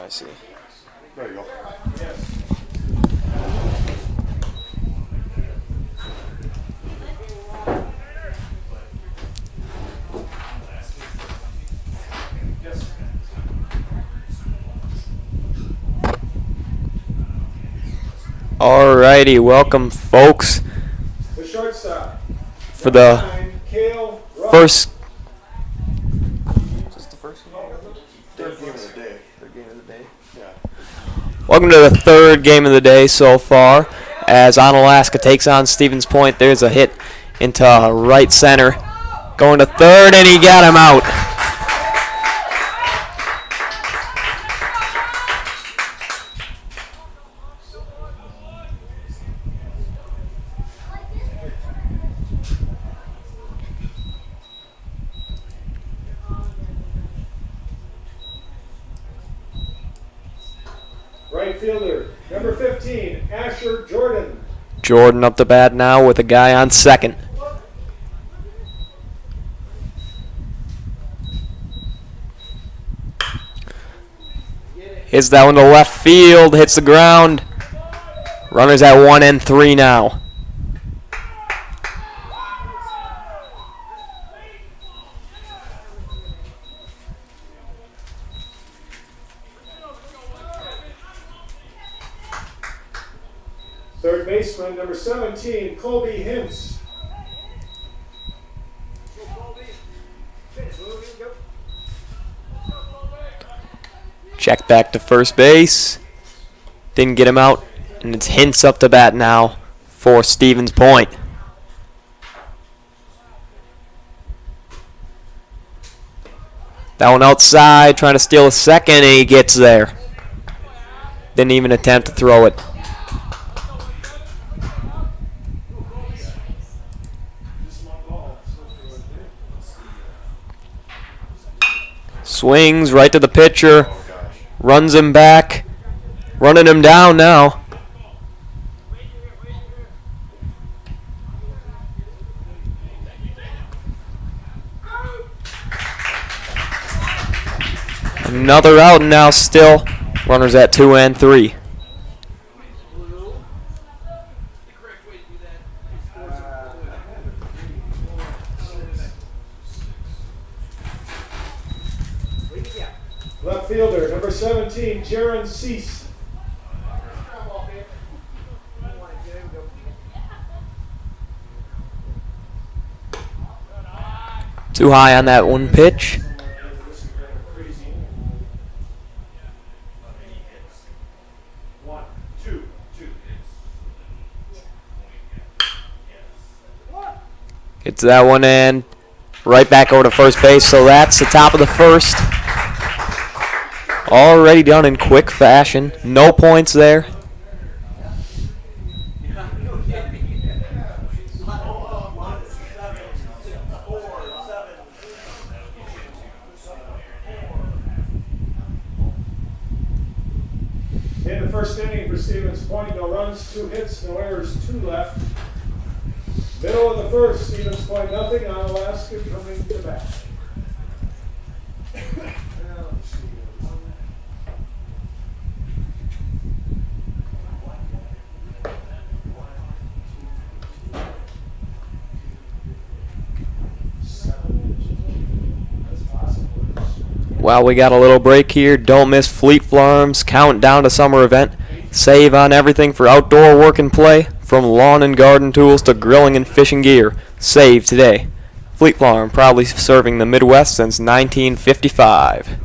I see. There you go. Alrighty, welcome folks The shortstop for the first. Is this the first game? Third game of the day. Third game of the day. Yeah. Welcome to the third game of the day so far, as Onalaska takes on Stevens Point. There's a hit into right center, going to third, and he got him out. right fielder, number 15, Asher Jordan. Jordan up the bat now with a guy on second. Hits that one to left field, hits the ground. Runners at 1 and 3 now. Third baseman, number 17, Colby Hintz. Check back to first base. Didn't get him out. And it's Hintz up to bat now for Stevens Point. That one outside, trying to steal a second, and he gets there. Didn't even attempt to throw it. Swings right to the pitcher, runs him back, running him down now. Another out now still. Runners at 2 and 3. Left fielder, number 17, Jaron Cease. Too high on that one pitch. Gets that one in. Right back over to first base, so that's the top of the first. Already done in quick fashion. No points there. In the first inning for Stevens Point, no runs, 2 hits, no errors, 2 left. Middle of the first, Stevens Point nothing, Onalaska coming to bat. Well, we got a little break here. Don't miss Fleet Farm's Countdown to Summer event. Save on everything for outdoor work and play, from lawn and garden tools to grilling and fishing gear. Save today. Fleet Farm, proudly serving the Midwest since 1955.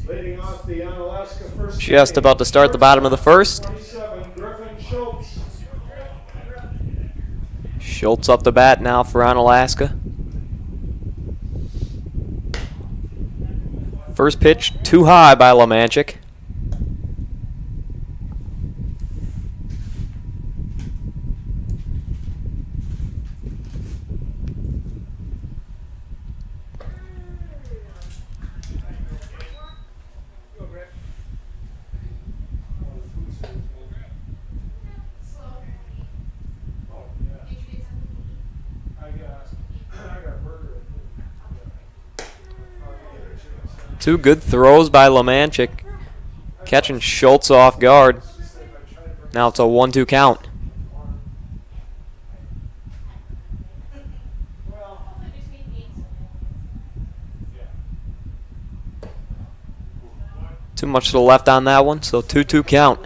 Leading off the Onalaska first Just inning, about to start the bottom of the first. 27, Griffin Schultz. Schultz up the bat now for Onalaska. First pitch too high by Lemanchik. Two good throws by Lemanchik, catching Schultz off guard. Now it's a 1-2 count. Too much to the left on that one, so 2-2 count.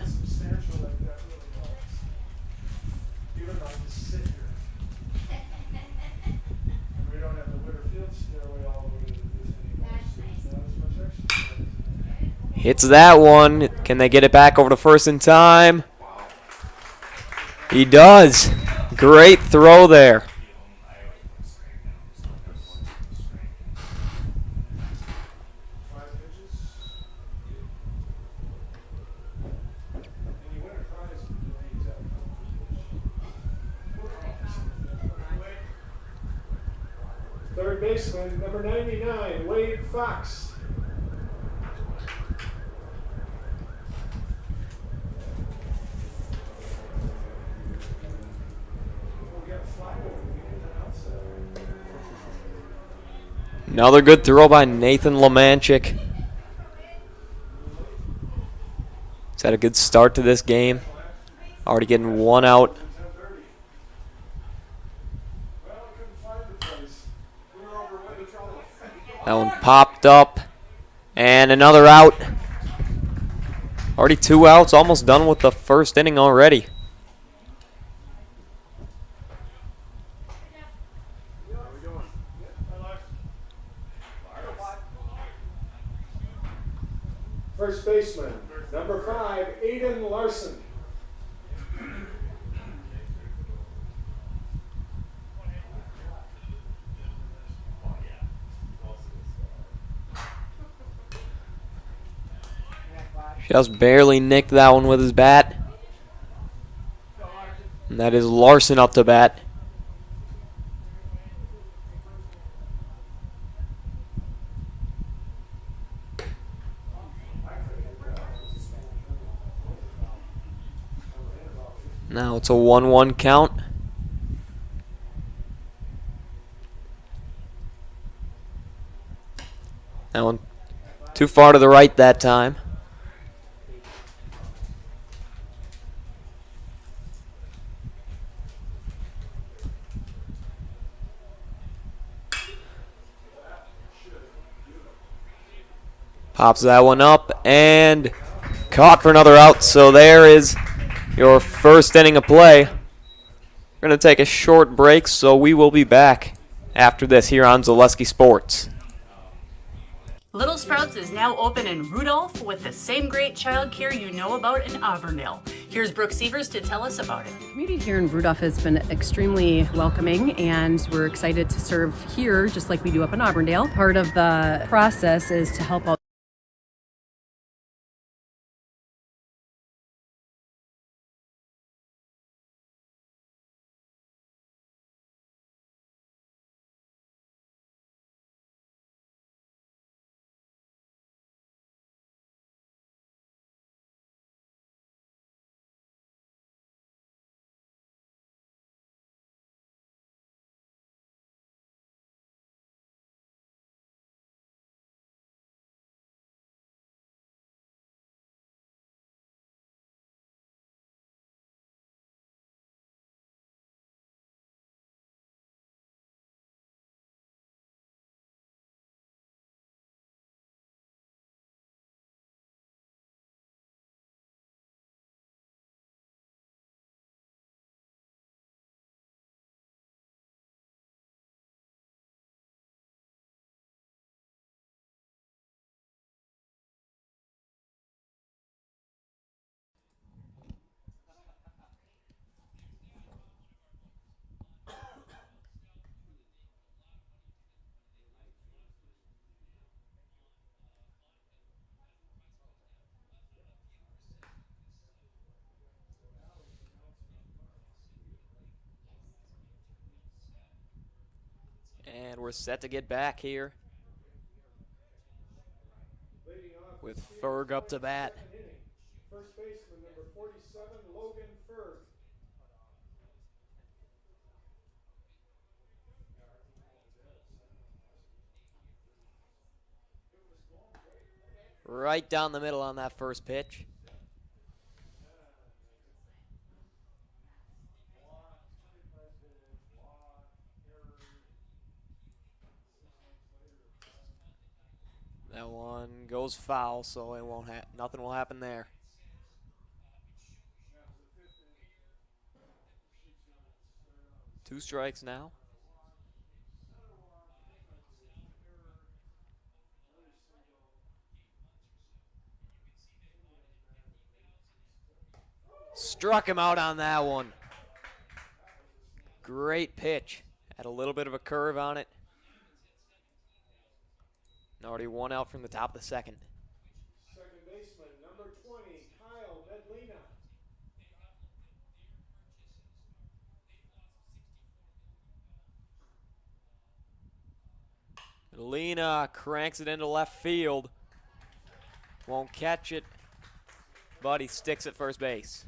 Hits that one. Can they get it back over to first in time? He does. Great throw there. Third baseman, number 99, Wade Fox. Another good throw by Nathan Lemanchik. He's had a good start to this game. Already getting one out. That one popped up. And another out. Already 2 outs. Almost done with the first inning already. First baseman, number 5, Aiden Larson. Just barely nicked that one with his bat. And that is Larson up to bat. Now it's a 1-1 count. That one too far to the right that time. Pops that one up and caught for another out. So there is your first inning of play. We're going to take a short break, so we will be back after this here on Zaleski Sports. Little Sprouts is now open in Rudolph with the same great childcare you know about in Auburndale. Here's Brooke Sievers to tell us about it. The community here in Rudolph has been extremely welcoming, and we're excited to serve here just like we do up in Auburndale. Part of the process is to help out And we're set to get back here Leading off with Stevens Ferg up to Point, bat. second inning. First baseman number 47, Logan Ferg. Right down the middle on that first pitch. That one goes foul, so it won't nothing will happen there. 2 strikes now. Struck him out on that one. Great pitch. Had a little bit of a curve on it. And already 1 out from the top of the second. Second baseman number 20, Kyle Medlina. Medlina cranks it into left field. Won't catch it, but he sticks at first base.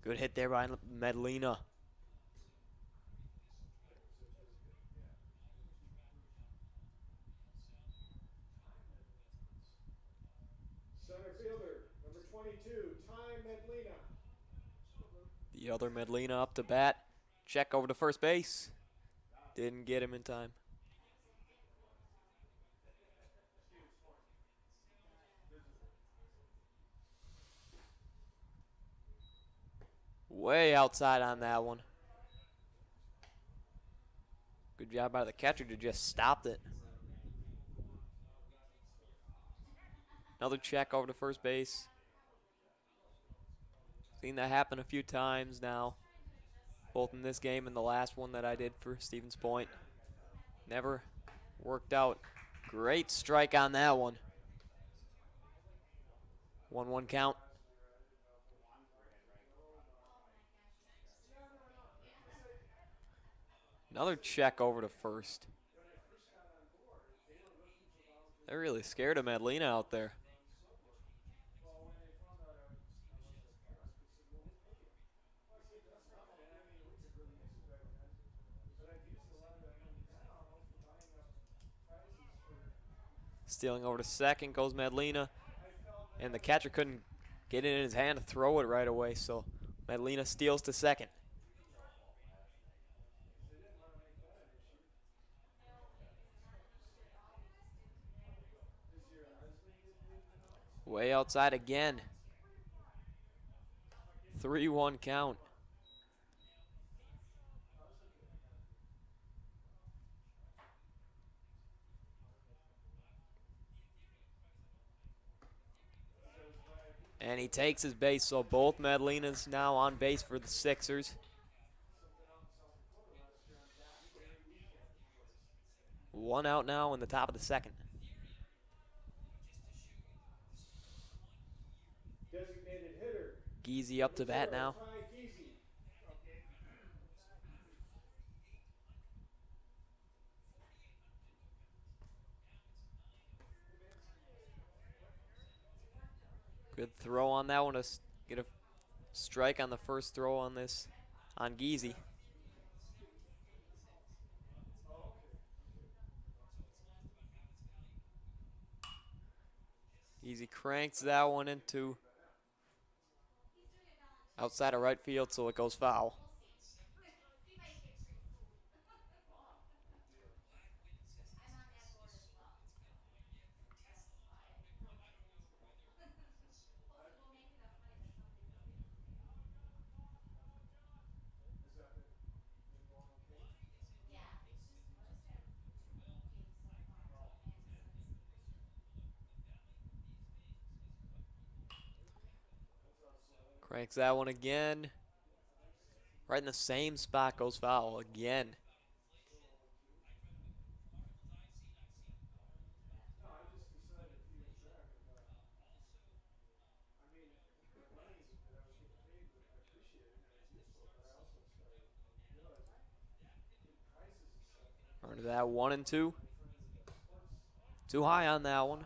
Good hit there by Medlina. Center fielder number 22, Ty Medlina. The other Medlina up to bat. Check over to first base. Didn't get him in time. Way outside on that one. Good job by the catcher to just stop it. Another check over to first base. Seen that happen a few times now, both in this game and the last one that I did for Stevens Point. Never worked out. Great strike on that one. 1-1 count. Another check over to first. They're really scared of Medlina out there. Stealing over to second goes Medlina. And the catcher couldn't get it in his hand to throw it right away, so Medlina steals to second. Way outside again. 3-1 count. And he takes his base, so both Medlinas now on base for the Sixers. 1 out now in the top of the second. Designated hitter. Geezy up to bat now. Ty Geezy. Good throw on that one to get a strike on the first throw on this, on Geezy. Geezy cranks that one into outside of right field, so it goes foul. Cranks that one again. Right in the same spot, goes foul again. Turn to that 1 and 2. Too high on that one.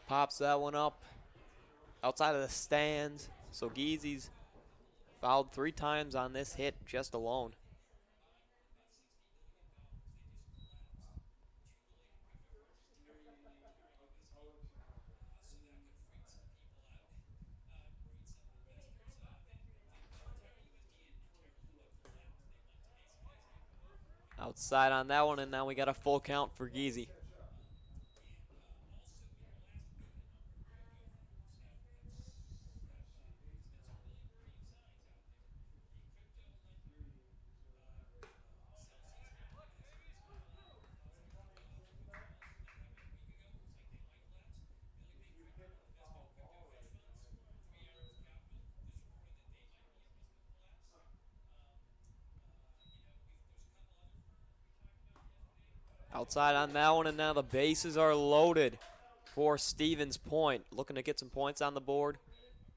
Pops that one up outside of the stands. So Geezy's fouled 3 times on this hit just alone. Outside on that one, and now we got a full count for Geezy. Outside on that one, and now the bases are loaded for Stevens Point. Looking to get some points on the board.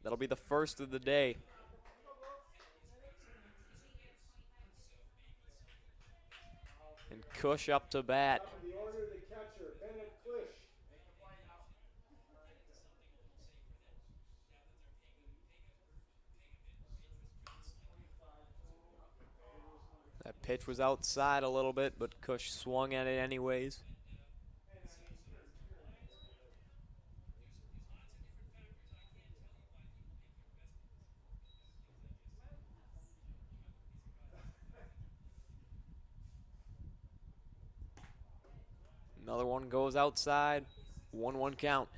That'll be the first of the day. And Cush up to bat. Top of the order, the catcher, Bennett Clish. That pitch was outside a little bit, but Cush swung at it anyways. Another one goes outside. 1-1 count.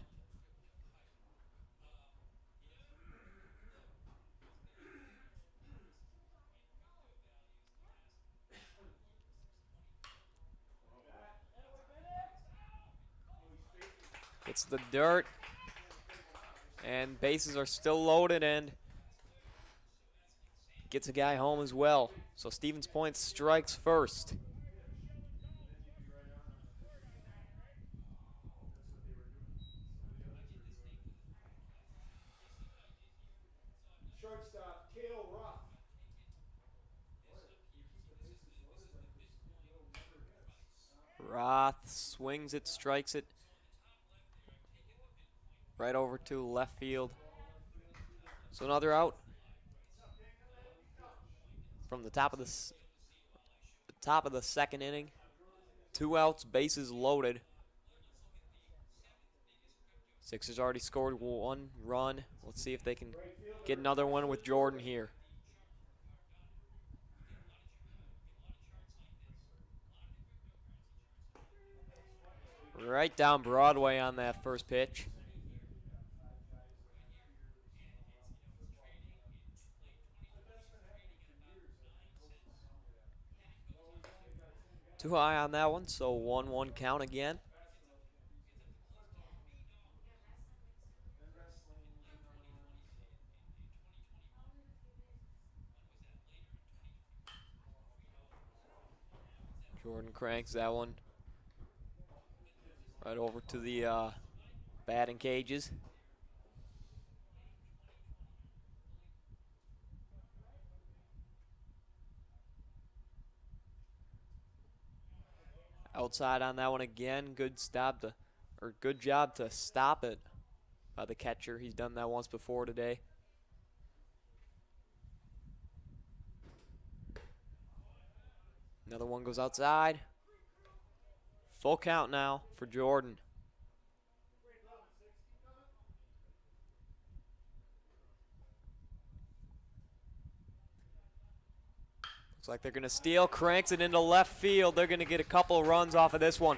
It's the dirt. And bases are still loaded, and gets a guy home as well. So Stevens Point strikes first. Shortstop, Cale Roth. Roth swings it, strikes it. Right over to left field. So another out. From the top of the second inning. 2 outs, bases loaded. Sixers already scored 1 run. Let's see if they can get another one with Jordan here. Right down Broadway on that first pitch. Too high on that one, so 1-1 count again. Jordan cranks that one right over to the batting cages. Outside on that one again. Good job to stop it by the catcher. He's done that once before today. Another one goes outside. Full count now for Jordan. Looks like they're going to steal. Cranks it into left field. They're going to get a couple runs off of this one.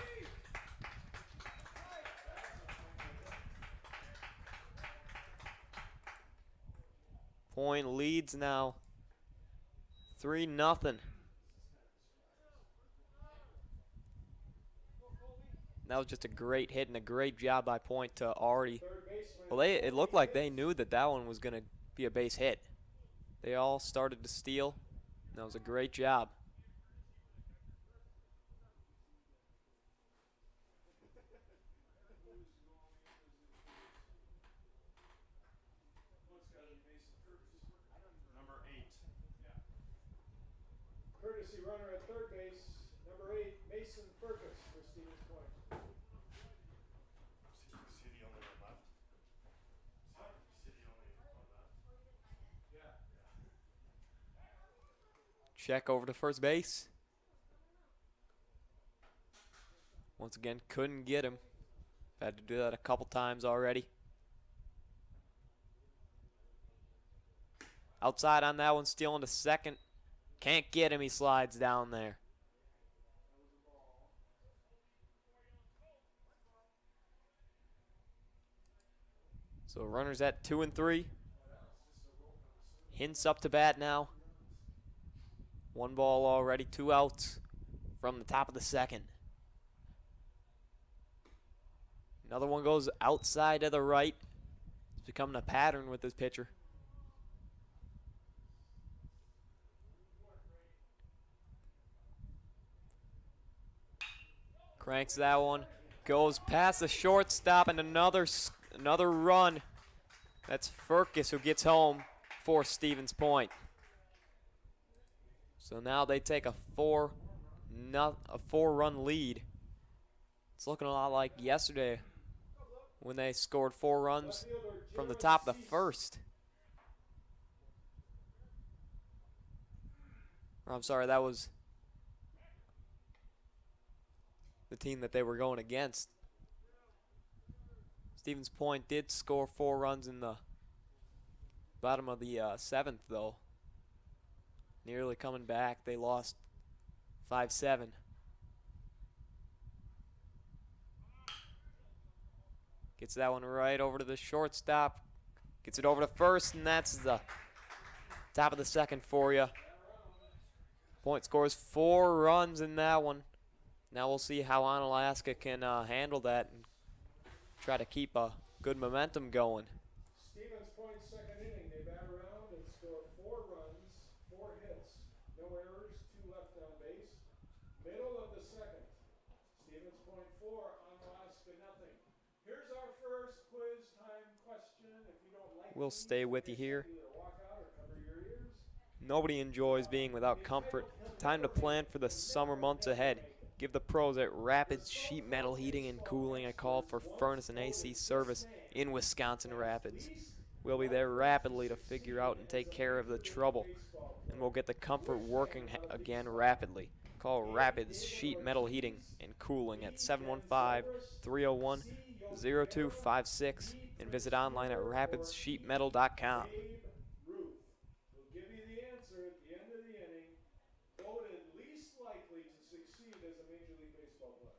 Point leads now 3-0. That was just a great hit and a great job by Point to already. Well, it looked like they knew that one was going to be a base hit. They all started to steal. That was a great job. Courtesy runner at third base, number 8, Mason Fergus for Stevens Point. See the only one left? See the only one left? Yeah. Check over to first base. Once again, couldn't get him. Had to do that a couple times already. Outside on that one, stealing to second. Can't get him, he slides down there. So runners at 2 and 3. Hints up to bat now. 1 ball already, 2 outs from the top of the second. Another one goes outside to the right. It's becoming a pattern with this pitcher. Cranks that one. Goes past the shortstop and another run. That's Fergus who gets home for Stevens Point. So now they take a 4-run lead. It's looking a lot like yesterday when they scored 4 runs from the top of the first. Or I'm sorry, that was the team that they were going against. Stevens Point did score 4 runs in the bottom of the 7th, though. Nearly coming back. They lost 5-7. Gets that one right over to the shortstop. Gets it over to first, and that's the top of the second for you. Point scores 4 runs in that one. Now we'll see how Onalaska can handle that and try to keep a good momentum going. Stevens Point's second inning, they bat around and score 4 runs, 4 hits, no errors, 2 left on base. Middle of the second, Stevens Point 4, Onalaska nothing. Here's our first quiz time question. If you don't like We'll stay with you here. either walk out or cover your ears. Nobody enjoys being without comfort. Time to plan for the summer months ahead. Give the pros at Rapids Sheet Metal Heating and Cooling a call for furnace and AC service in Wisconsin Rapids. We'll be there rapidly to figure out and take care of the trouble, and we'll get the comfort working again rapidly. Call Rapids Sheet Metal Heating and Cooling at 715-301-0256 and visit online at rapidssheetmetal.com. Babe Ruth will give you the answer at the end of the inning. Voted least likely to succeed as a Major League Baseball player.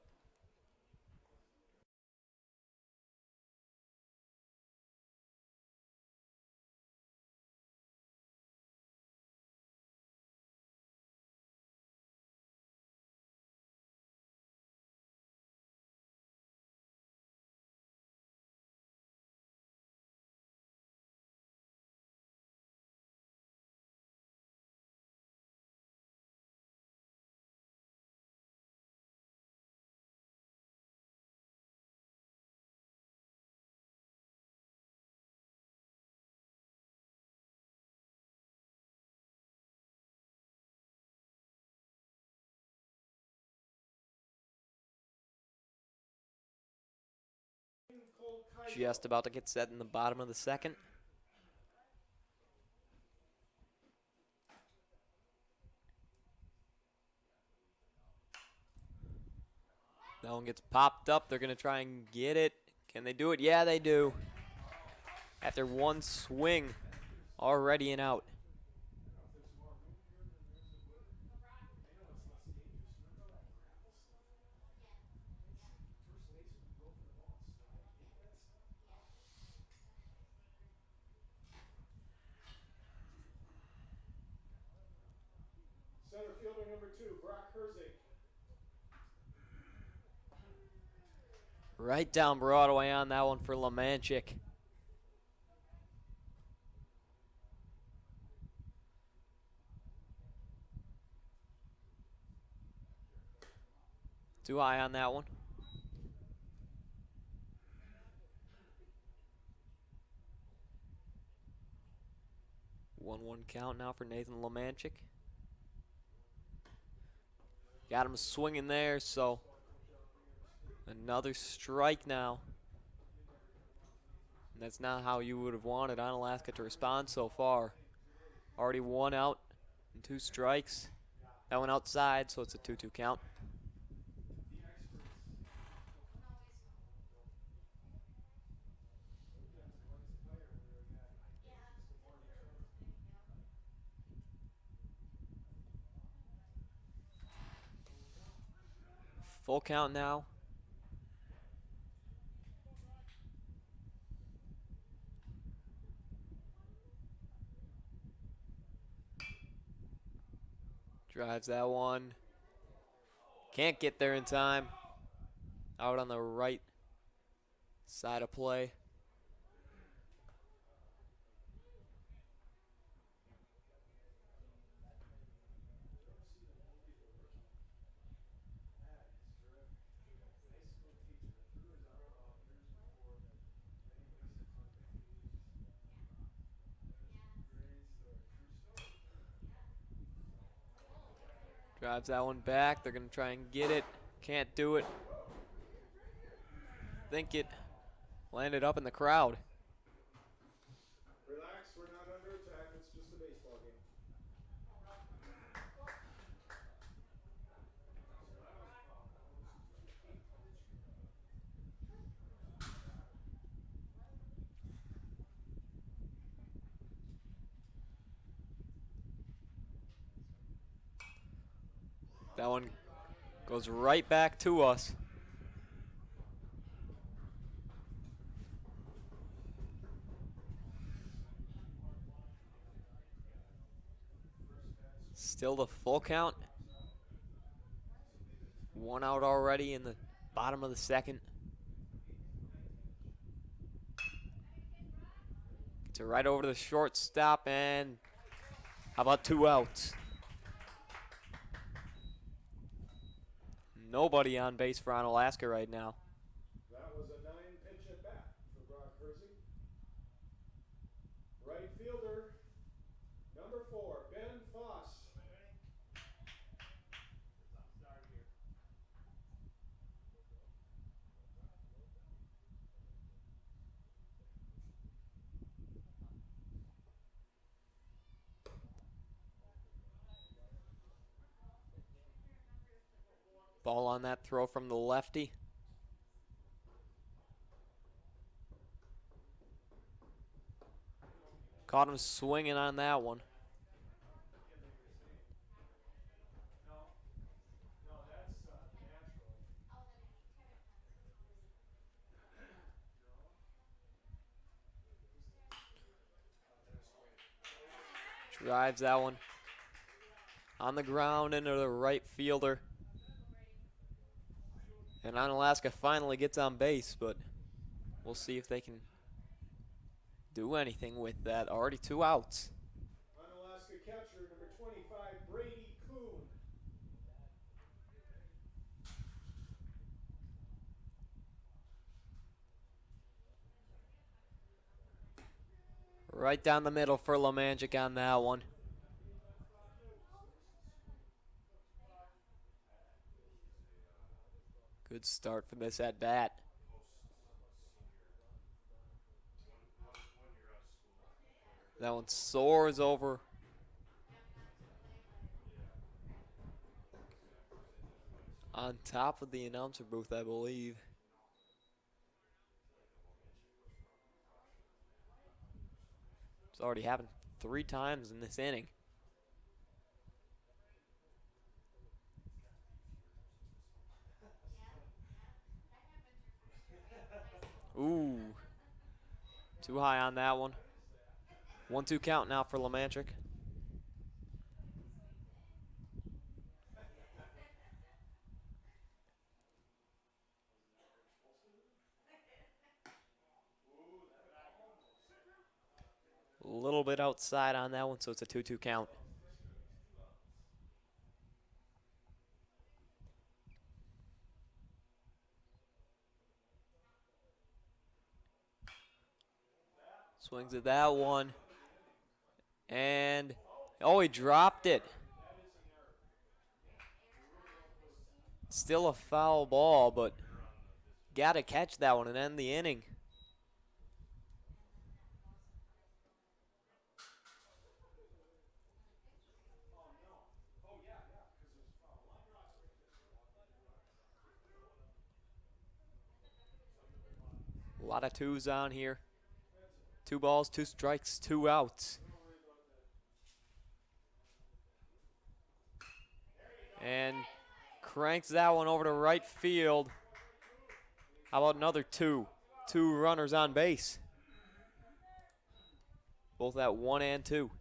Just about to get set in the bottom of the second. That one gets popped up. They're going to try and get it. Can they do it? Yeah, they do. After one swing, already an out. Center fielder number 2, Brock Herzig. Right down Broadway on that one for Lemanchik. Too high on that one. 1-1 count now for Nathan Lemanchik. Got him swinging there, so another strike now. And that's not how you would have wanted Onalaska to respond so far. Already 1 out and 2 strikes. That one outside, so it's a 2-2 count. Full count now. Drives that one. Can't get there in time. Out on the right side of play. Drives that one back. They're going to try and get it. Can't do it. Think it landed up in the crowd. Relax, we're not under attack. It's just a baseball game. That one goes right back to us. Still the full count. 1 out already in the bottom of the second. Gets it right over to the shortstop, and how about 2 outs? Nobody on base for Onalaska right now. That was a 9-pitch at bat for Brock Kersey. Right fielder, number 4, Ben Foss. Ball on that throw from the lefty. Caught him swinging on that one. No, that's natural. Drives that one on the ground into the right fielder. And Onalaska finally gets on base, but we'll see if they can do anything with that. Already 2 outs. Onalaska catcher, number 25, Brady Kuhn. Right down the middle for Lemanjic on that one. Good start for this at bat. That one soars over. On top of the announcer booth, I believe. It's already happened 3 times in this inning. Ooh. Too high on that one. 1-2 count now for Lemanjic. A little bit outside on that one, so it's a 2-2 count. Swings at that one. And, oh, he dropped it. Still a foul ball, but got to catch that one and end the inning. A lot of twos on here. 2 balls, 2 strikes, 2 outs. And cranks that one over to right field. How about another 2? 2 runners on base. Both at 1 and 2.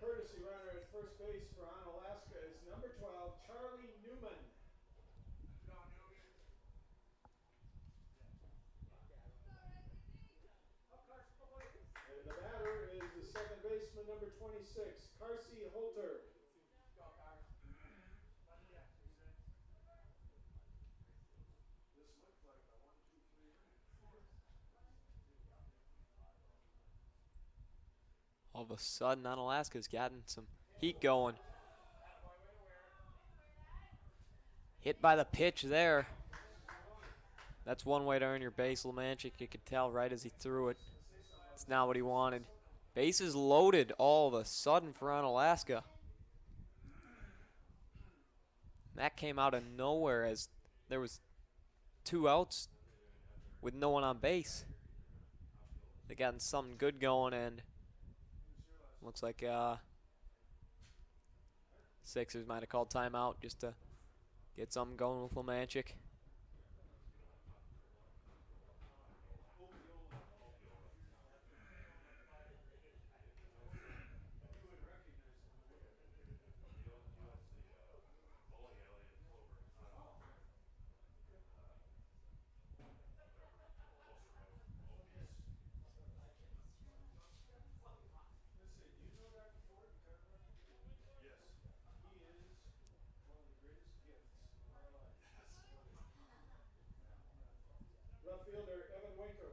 Courtesy runner at first base for Onalaska is number 12, Charlie Newman. And the batter is the second baseman, number 26, Carsey Holter. All of a sudden, Onalaska's gotten some heat going. Hit by the pitch there. That's one way to earn your base, Lemanchik. You could tell right as he threw it. It's not what he wanted. Bases loaded all of a sudden for Onalaska. That came out of nowhere as there was 2 outs with no one on base. They gotten something good going, and looks like Sixers might have called timeout just to get something going with Lemanchik. Left fielder, Evan Winker.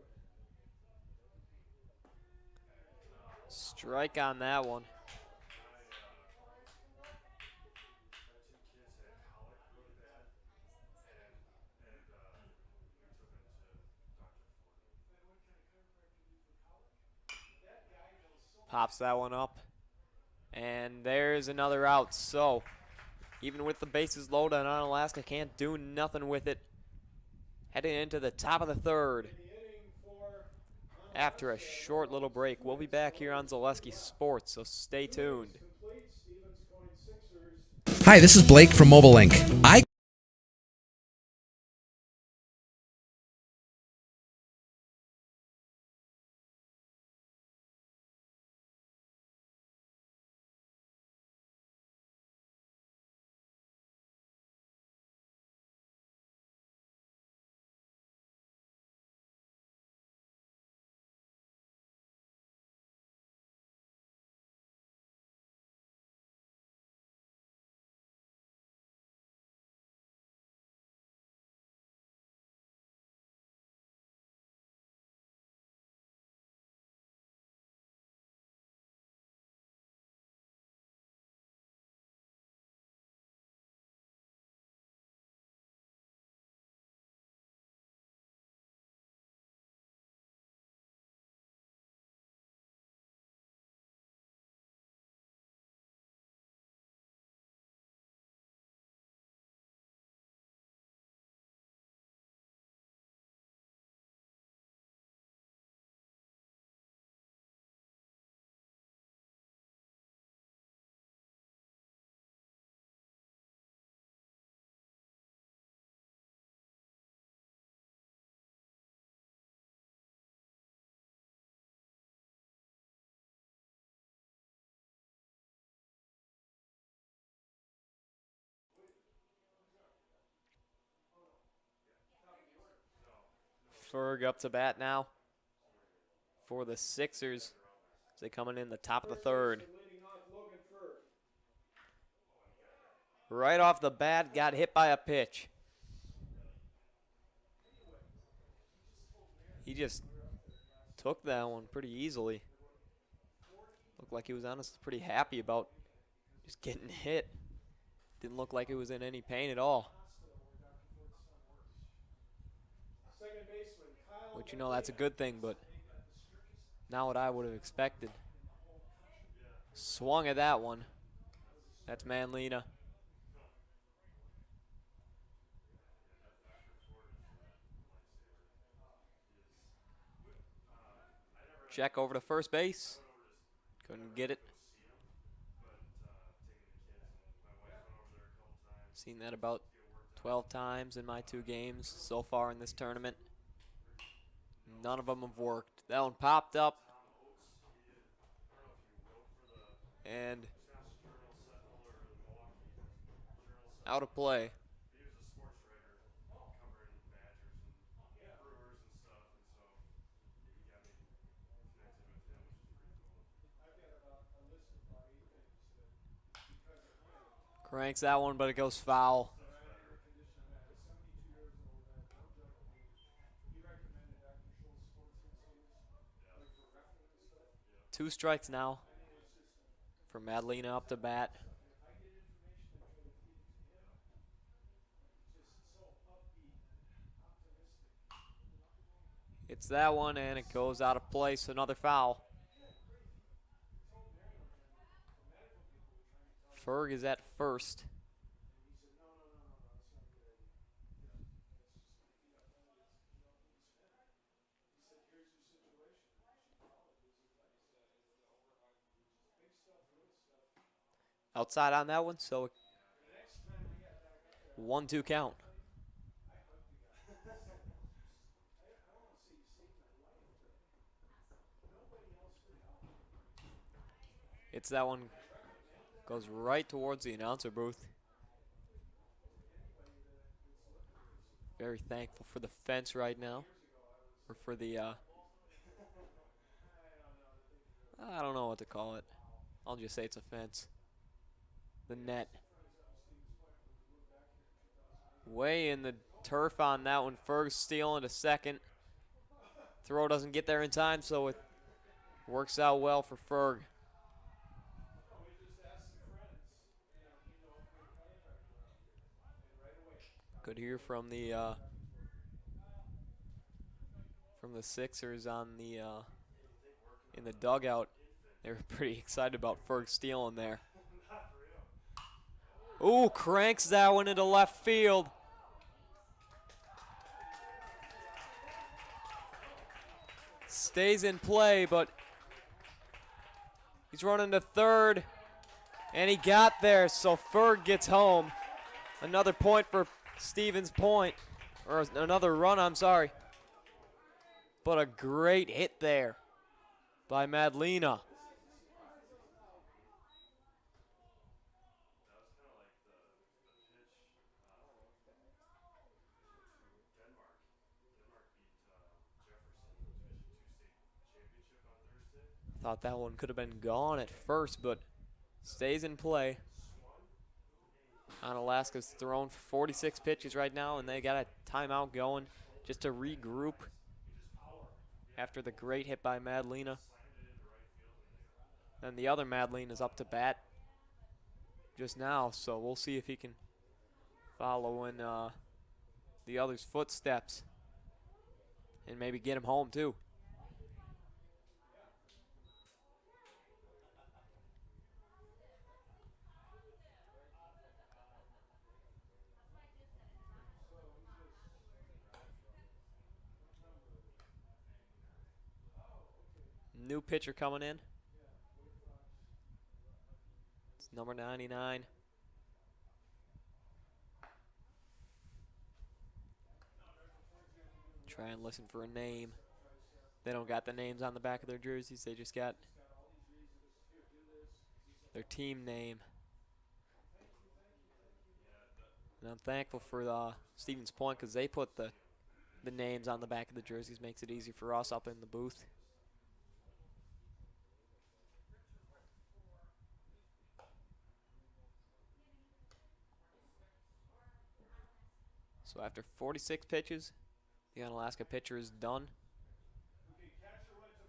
Strike on that one. Pops that one up. And there's another out. So, even with the bases loaded on Onalaska, can't do nothing with it. Heading into the top of the third. After a short little break, we'll be back here on Zaleski Sports, so stay tuned. Hi, this is Blake from Mobile Link. Ferg up to bat now for the Sixers as they coming in the top of the third. Right off the bat, got hit by a pitch. He just took that one pretty easily. Looked like he was honestly pretty happy about just getting hit. Didn't look like he was in any pain at all. Second baseman, Kyle. Which, you know, that's a good thing, but not what I would have expected. Swung at that one. That's Manlina. Check over to first base. Couldn't get it. Seen that about 12 times in my 2 games so far in this tournament. None of them have worked. That one popped up. And out of play. Cranks that one, but it goes foul. 2 strikes now for Madlena up to bat. It's that one, and it goes out of play, so another foul. Ferg is at first. Outside on that one, so 1-2 count. It's that one, goes right towards the announcer booth. Very thankful for the fence right now, or for the, I don't know what to call it. I'll just say it's a fence. The net. Way in the turf on that one. Ferg's stealing to second. Throw doesn't get there in time, so it works out well for Ferg. Could hear from the Sixers on the in the dugout. They were pretty excited about Ferg stealing there. Ooh, cranks that one into left field. Stays in play, but he's running to third, and he got there, so Ferg gets home. Another point for Stevens Point, or another run, I'm sorry. But a great hit there by Madlena. Thought that one could have been gone at first, but stays in play. Onalaska's thrown 46 pitches right now, and they got a timeout going just to regroup after the great hit by Madlena. And the other Madlena is up to bat just now, so we'll see if he can follow in the other's footsteps and maybe get him home too. New pitcher coming in. It's number 99. Try and listen for a name. They don't got the names on the back of their jerseys. They just got their team name. And I'm thankful for Stevens Point because they put the names on the back of the jerseys. Makes it easy for us up in the booth. So after 46 pitches, the Onalaska pitcher is done. Okay, catcher went to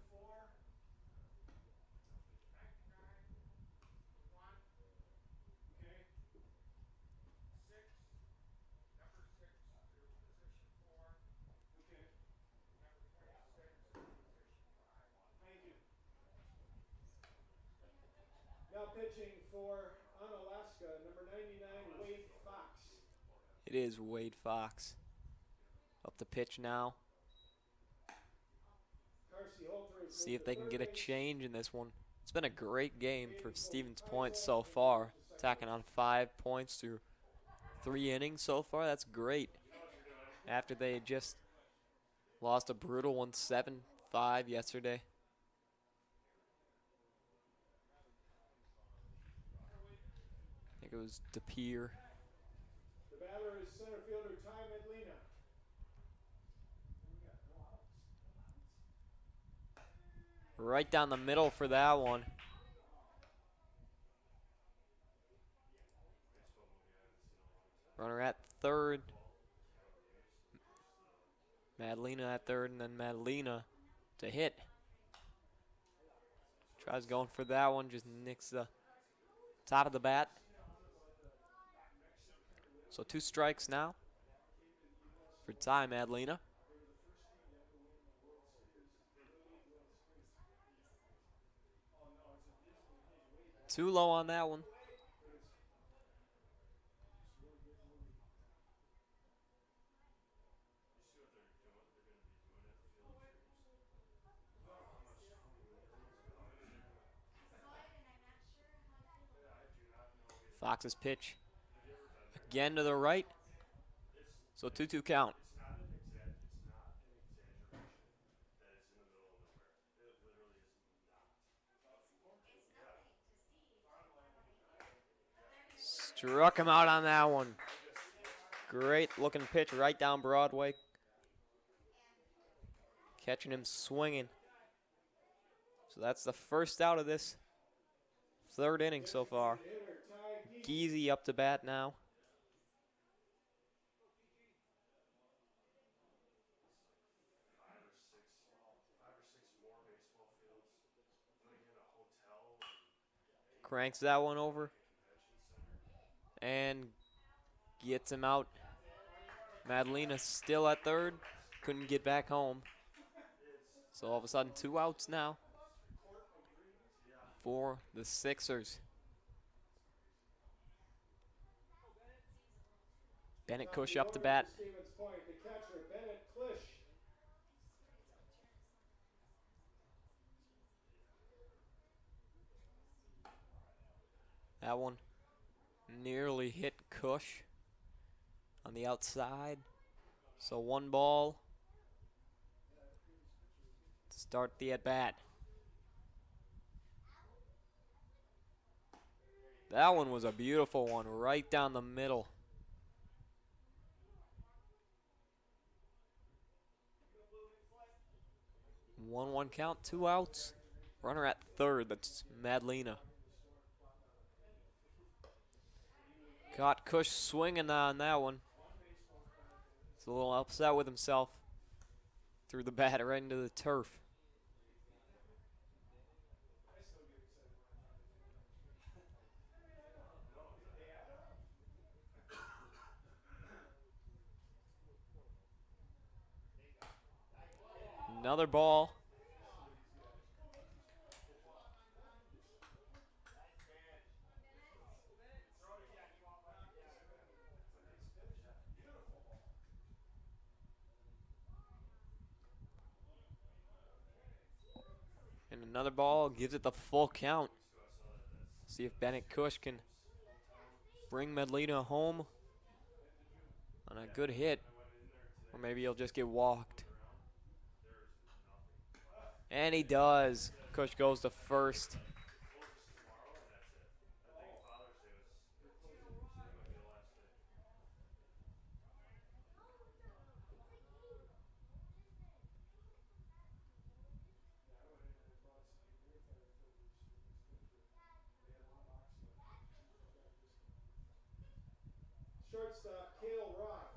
pitching for Onalaska, number 99, Wade Fox. It is Wade Fox. Up the pitch now. Carsey Holter is See moved if they to can third get a base. change in this one. It's been a great game for Stevens Point so far. Tacking on 5 points through 3 innings so far. That's great. After they had just lost a brutal 1-7-5 yesterday. I think it was Pere. The batter is center fielder Ty Medlina. Right down the middle for that one. Runner at third. Madalena at third, and then Madalena to hit. Tries going for that one, just nicks the top of the bat. So 2 strikes now for Ty Madalena. Too low on that one. Fox's pitch again to the right. So 2-2 count. It's not an exaggeration that it's in the middle of nowhere. It literally is not. Struck him out on that one. Great looking pitch right down Broadway. Catching him swinging. So that's the first out of this 3rd inning so far. Geezy up to bat now. Five or six more baseball fields. Putting in a hotel. Cranks that one over. And gets him out. Madalena still at third. Couldn't get back home. So all of a sudden 2 outs now for the Sixers. Bennett Cush up to bat. Stevens Point, the catcher, Bennett Clish. That one nearly hit Cush on the outside. So 1 ball to start the at-bat. That one was a beautiful one right down the middle. 1-1 count, 2 outs. Runner at third, that's Madalena. Caught Cush swinging on that one. He's a little upset with himself. Threw the bat right into the turf. Another ball. And another ball gives it the full count. See if Bennett Cush can bring Madalena home on a good hit. Or maybe he'll just get walked. And he does. Cush goes to first. Shortstop, Cale Roth.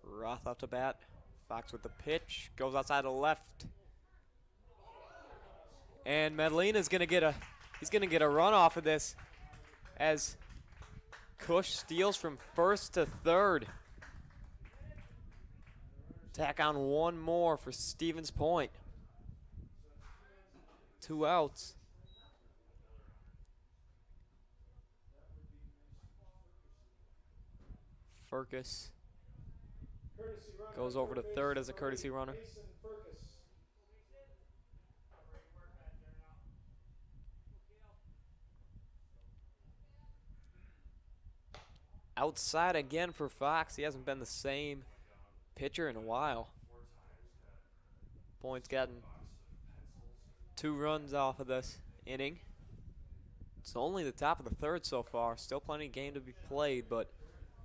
Roth out to bat. Fox with the pitch. Goes outside the left. And Madalena's gonna get a run off of this as Cush steals from first to third. Tack on 1 more for Stevens Point. 2 outs. Furcus Courtesy runner goes at over to base, third as a number 8, courtesy runner. Mason Furcus. Outside again for Fox. He hasn't been the same pitcher in a while. Point's gotten 2 runs off of this inning. It's only the top of the third so far. Still plenty of game to be played, but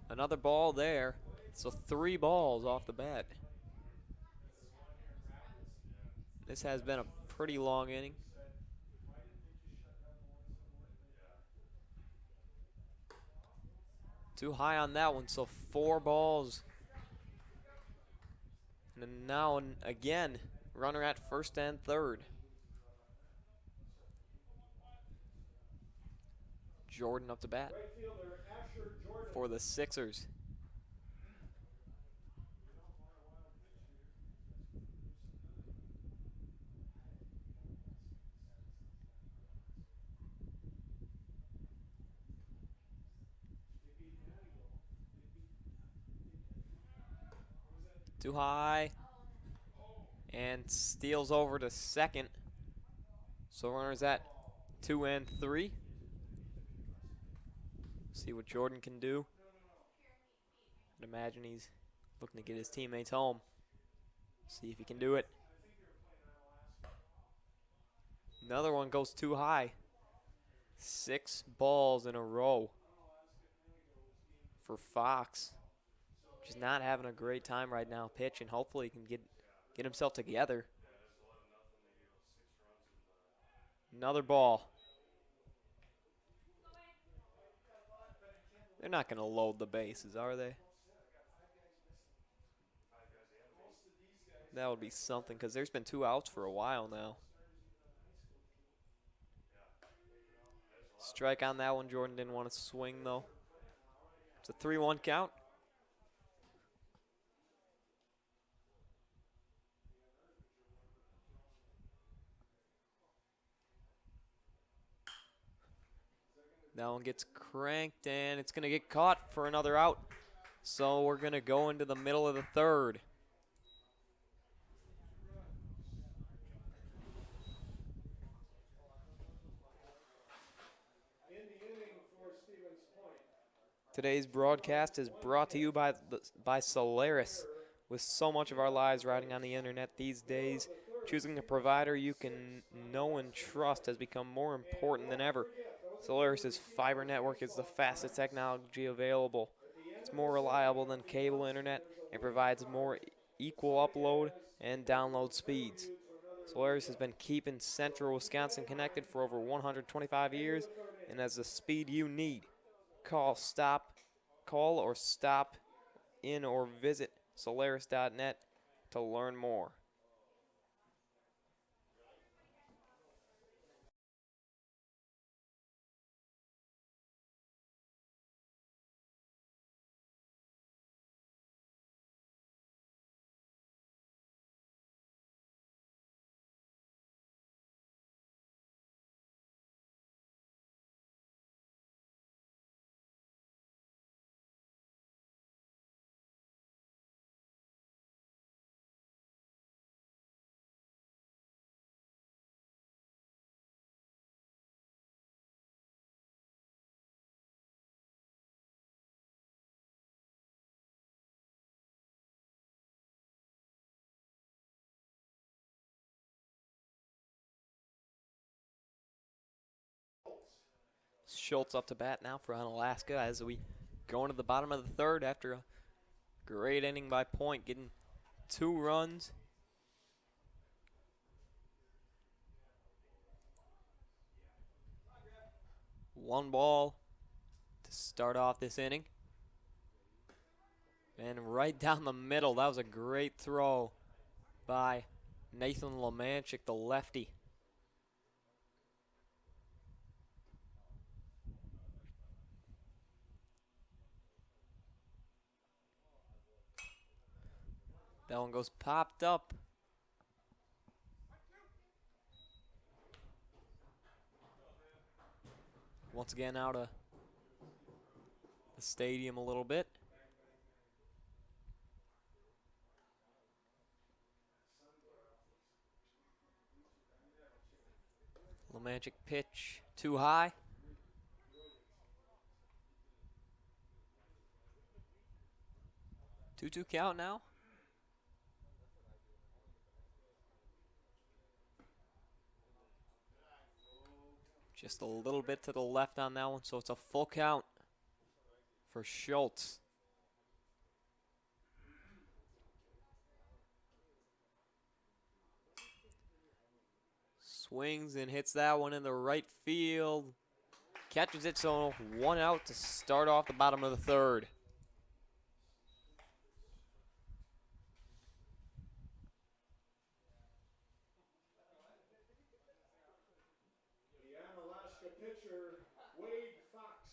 another ball there. So 3 balls off the bat. This has been a pretty long inning. Too high on that one, so 4 balls. And then now again, runner at first and third. Jordan up to bat Right fielder Asher Jordan. for the Sixers. Too high. And steals over to second. So runners at 2 and 3. See what Jordan can do. I'd imagine he's looking to get his teammates home. See if he can do it. Another one goes too high. 6 balls in a row for Fox. Just not having a great time right now pitching. Hopefully he can get himself together. Another ball. They're not going to load the bases, are they? That would be something, because there's been 2 outs for a while now. Strike on that one. Jordan didn't want to swing, though. It's a 3-1 count. That one gets cranked, and it's going to get caught for another out. So we're going to go into the middle of the third. In the inning for Stevens Point. Today's broadcast is brought to you by Solaris. With so much of our lives riding on the internet these days, choosing a provider you can know and trust has become more important than ever. Solaris' fiber network is the fastest technology available. It's more reliable than cable internet and provides more equal upload and download speeds. Solaris has been keeping central Wisconsin connected for over 125 years and has the speed you need. Call or stop in or visit Solaris.net to learn more. Schultz up to bat now for Onalaska as we go into the bottom of the third after a great inning by Point, getting 2 runs. One ball to start off this inning. And right down the middle, that was a great throw by Nathan Lemanchik, the lefty. That one goes popped up. once again out of the stadium a little bit. Lemanchik pitch too high. 2-2 count now. Just a little bit to the left on that one, so it's a full count for Schultz. Swings and hits that one in the right field. Catches it, so 1 out to start off the bottom of the third. The Onalaska pitcher, Wade Fox.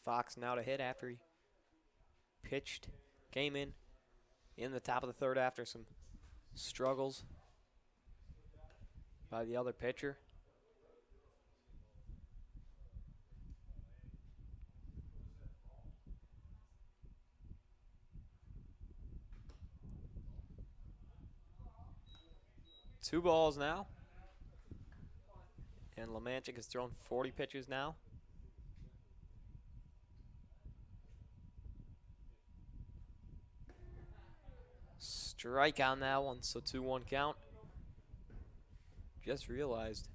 Fox now to hit after he pitched, came in the top of the third after some struggles by the other pitcher. Two balls now. And Lemanchik has thrown 40 pitches now. Strike on that one, so 2-1 count. Just realized,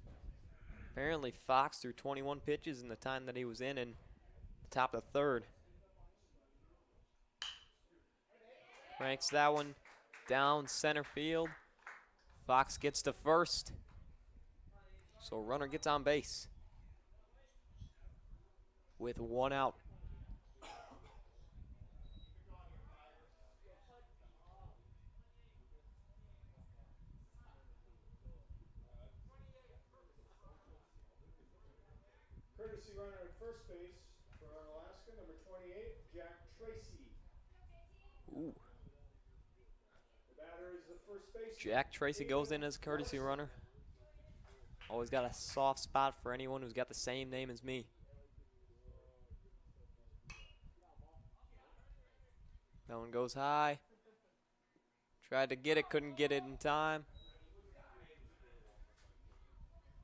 apparently Fox threw 21 pitches in the time that he was in the top of the third. Cranks that one down center field. Fox gets to first, so runner gets on base with 1 out. Courtesy runner at first base for Onalaska, number 28, Jack Tracy. Ooh. The batter is the first baseman. Jack Tracy goes in as a courtesy runner. Always got a soft spot for anyone who's got the same name as me. That one goes high. Tried to get it, couldn't get it in time.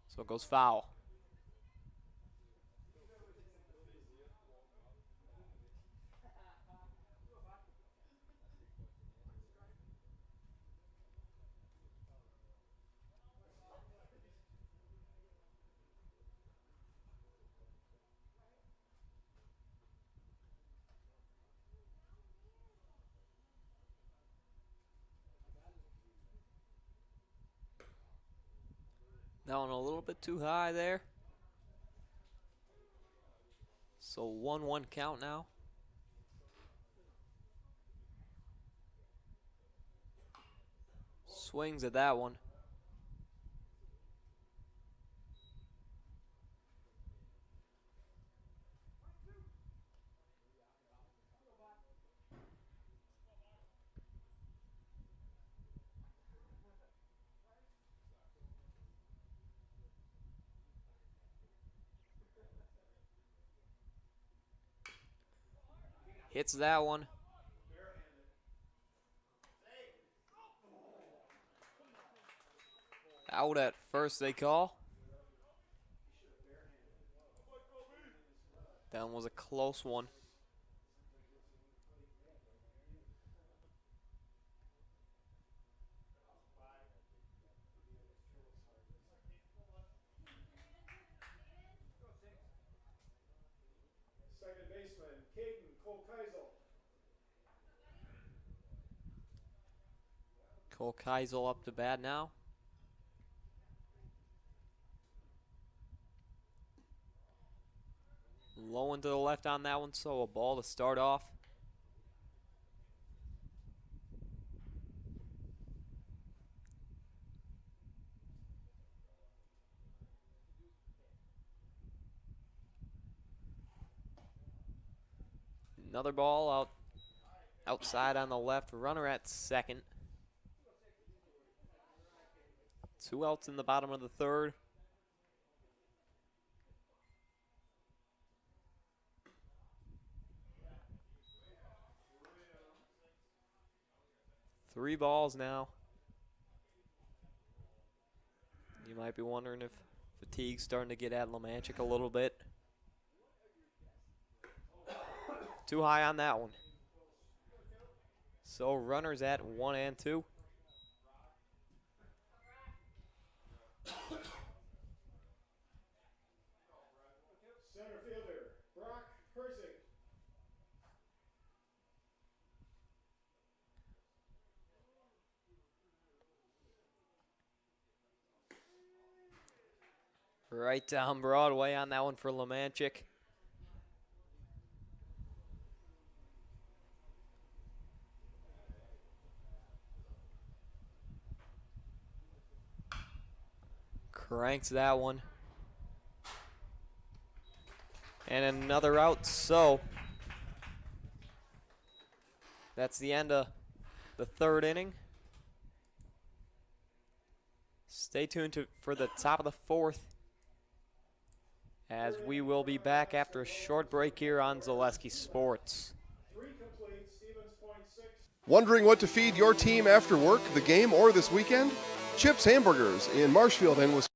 So it goes foul. That one a little bit too high there. So 1-1 count now. Swings at that one. Hits that one. Out at first, they call. That one was a close one. Second baseman, Caden Cole-Keisel. Cole Keisel up to bat now. Low and to the left on that one, so a ball to start off. Another ball outside on the left, runner at second. 2 outs in the bottom of the third. Three balls now. You might be wondering if fatigue's starting to get at Lemanchik a little bit. Too high on that one. So runners at 1 and 2. Center fielder, Brock Herzig. Right down Broadway on that one for Lemanchik. Cranks that one. And another out, so that's the end of the third inning. Stay tuned for the top of the fourth, as we will be back after a short break here on Zaleski Sports. 3 complete, Stevens point 6. Wondering what to feed your team after work, the game, or this weekend? Chips Hamburgers in Marshfield and Wisconsin.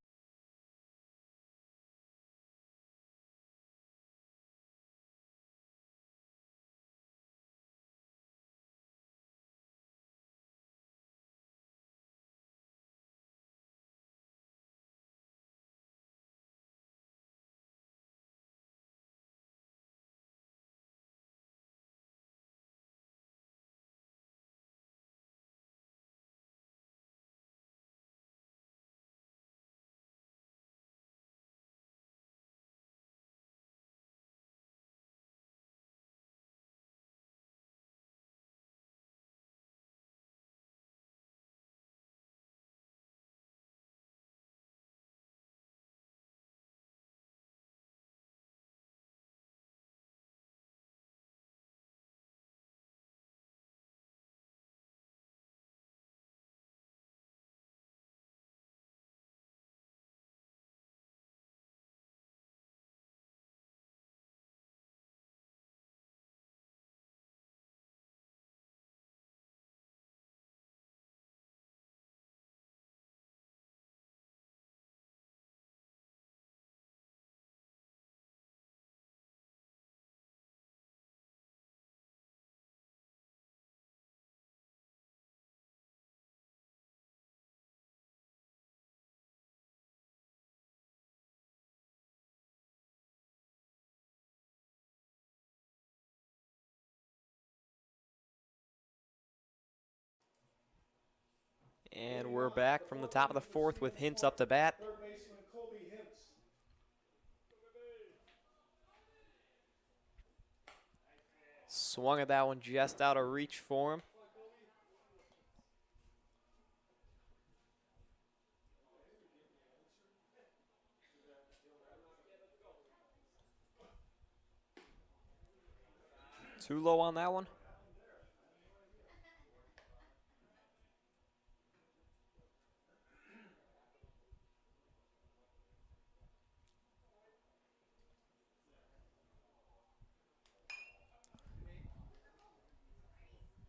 And we're back from the top of the fourth with Hintz up to bat. Third baseman Colby Hintz. Swung at that one just out of reach for him. Too low on that one.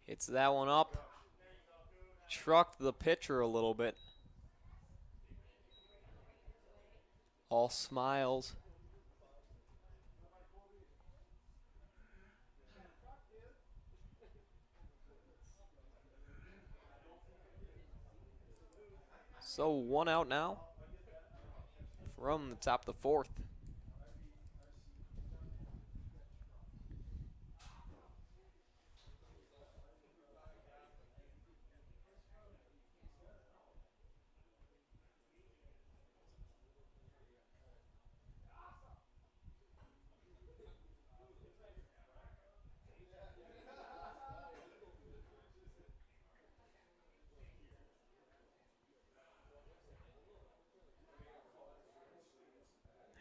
Hits that one up. Trucked the pitcher a little bit. All smiles. So 1 out now from the top of the fourth.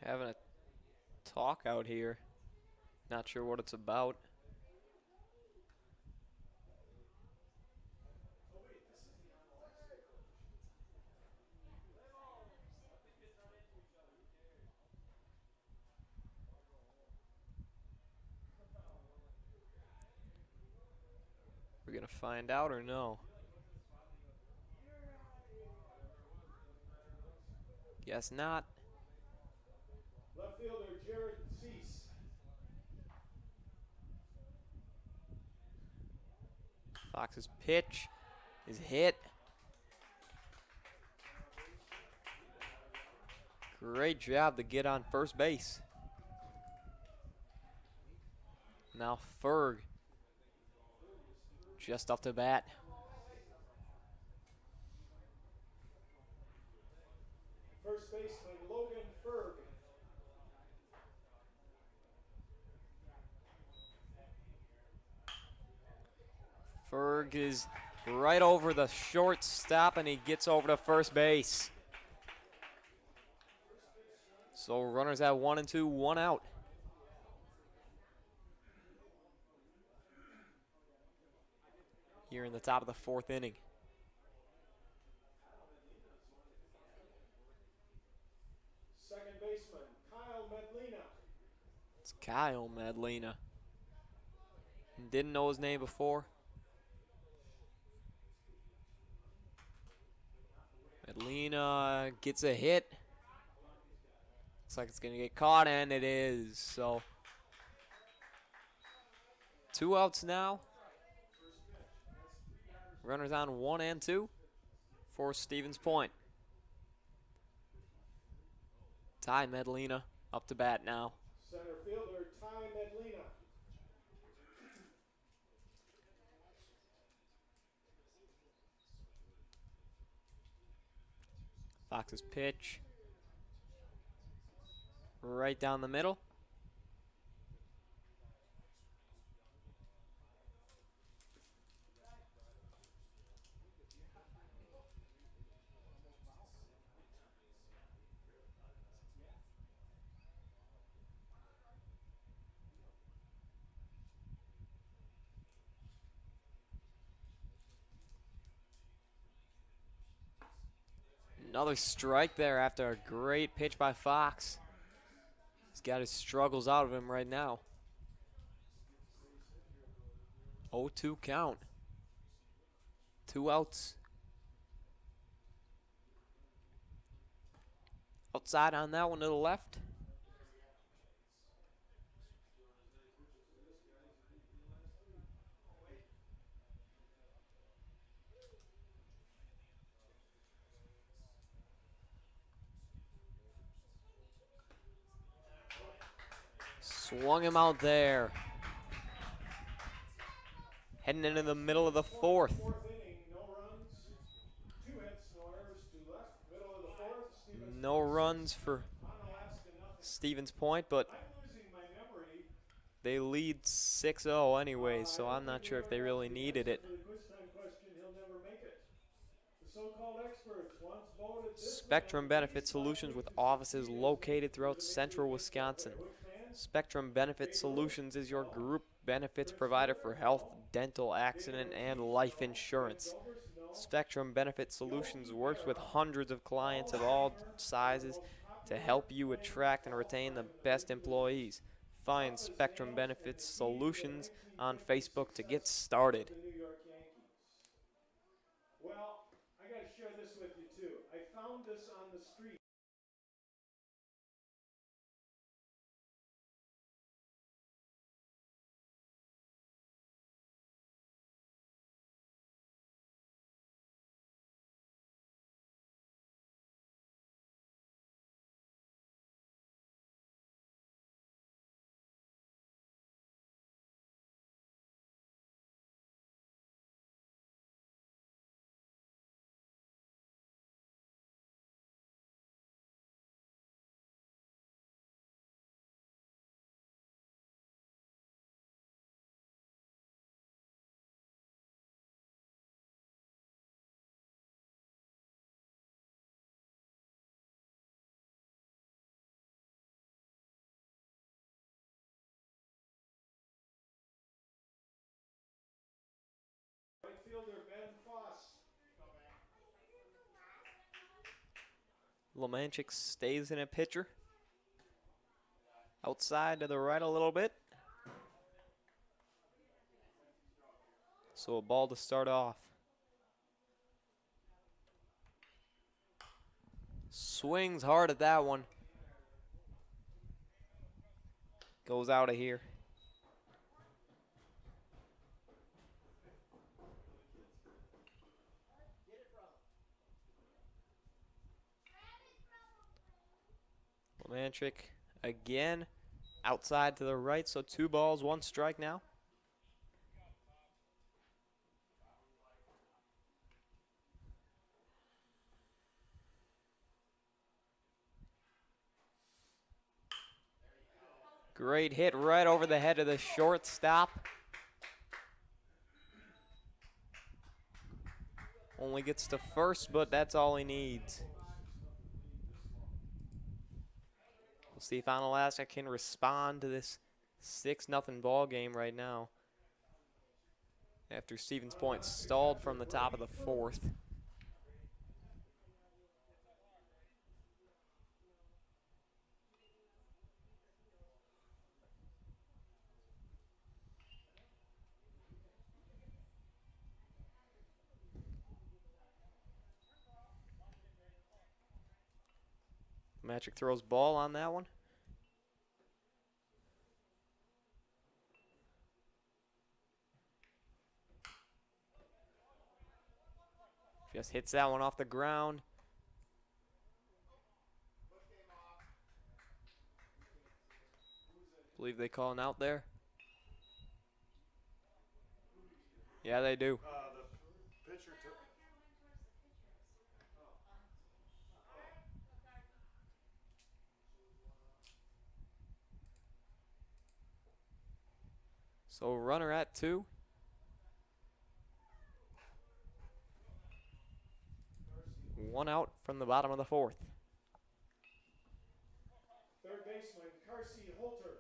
Having a talk out here. Not sure what it's about. find out or no? Guess not. Left fielder Jared Cease. Fox's pitch is hit. Great job to get on first base. Now Ferg just up to bat. First baseman Logan Ferg. Ferg is right over the shortstop and he gets over to first base. So runners at 1 and 2, 1 out. Here in the top of the 4th inning. Second baseman Kyle Medlina. It's Kyle Medlina. Didn't know his name before. Medlina gets a hit. Looks like it's going to get caught, and it is. So 2 outs now. Runners on 1 and 2 for Stevens Point. Ty Medlina up to bat now. Center fielder Ty Medlina. Fox's pitch right down the middle. Another strike there after a great pitch by Fox. He's got his struggles out of him right now. 0-2 count. 2 outs. Outside on that one to the left. Swung him out there. Heading into the middle of the 4th. 4th inning, no runs, 2 hits, no errors, 2 left. Middle of the 4th, Stevens No runs for Onalaska, nothing. Stevens Point, but I'm losing my memory. they lead 6-0 anyway, so I'm not sure if they really needed it. For the quiz time question, he'll never make it. The so-called experts once voted this Spectrum man Benefit Solutions with offices located throughout central Wisconsin. Spectrum Benefit Solutions is your group benefits provider for health, dental, accident, and life insurance. Spectrum Benefit Solutions works with hundreds of clients of all sizes to help you attract and retain the best employees. Find Spectrum Benefit Solutions on Facebook to get started. the New York Yankees. Well, I got to share this with you too. I found this on the street. Right fielder Ben Foss. Lemanchik stays in a pitcher. Outside to the right a little bit. So a ball to start off. Swings hard at that one. Goes out of here. Lemantrick again outside to the right, so 2 balls, 1 strike now. Great hit right over the head of the shortstop. Only gets to first, but that's all he needs. We'll see if Onalaska can respond to this 6-0 ball game right now. After Stevens Point stalled from the top of the 4th. Magic throws ball on that one. Just hits that one off the ground. Believe they call an out there. Yeah, they do. The pitcher took. So runner at 2. One out from the bottom of the 4th. Third baseman, Carsey Holter.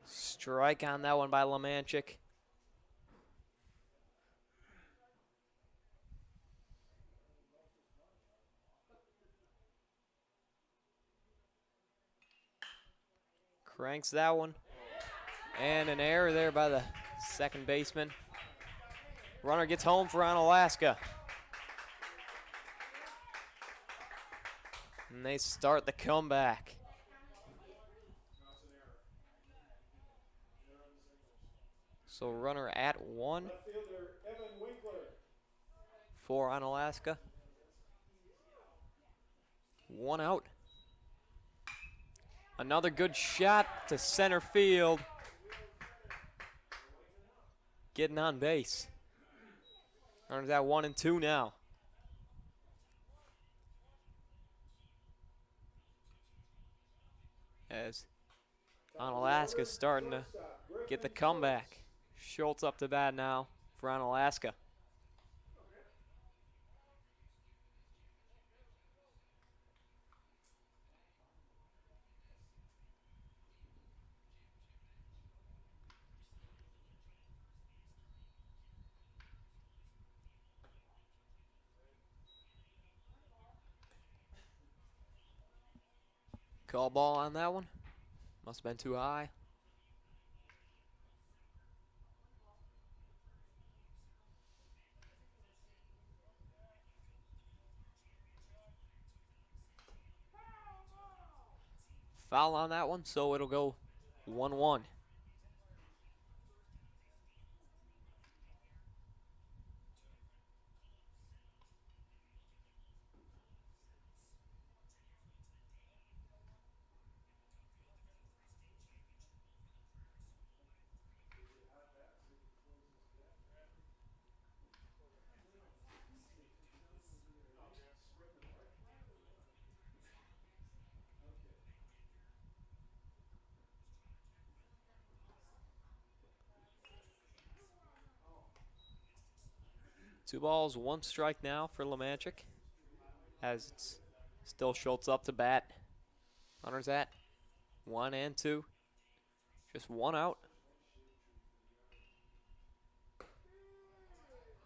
Strike on that one by Lemantrick. Cranks that one. And an error there by the second baseman. Runner gets home for Onalaska. And they start the comeback. So runner at 1 Left fielder, Evan Winkler. for Onalaska. 1 out. Another good shot to center field. Getting on base. Runner's at 1 and 2 now. As Onalaska's starting to get the comeback. Schultz up to bat now for Onalaska. Call ball on that one. Must have been too high. Foul on that one, so it'll go 1-1. Two balls, 1 strike now for Lemantrick. As it's still Schultz up to bat. Runner's at 1 and 2. Just 1 out.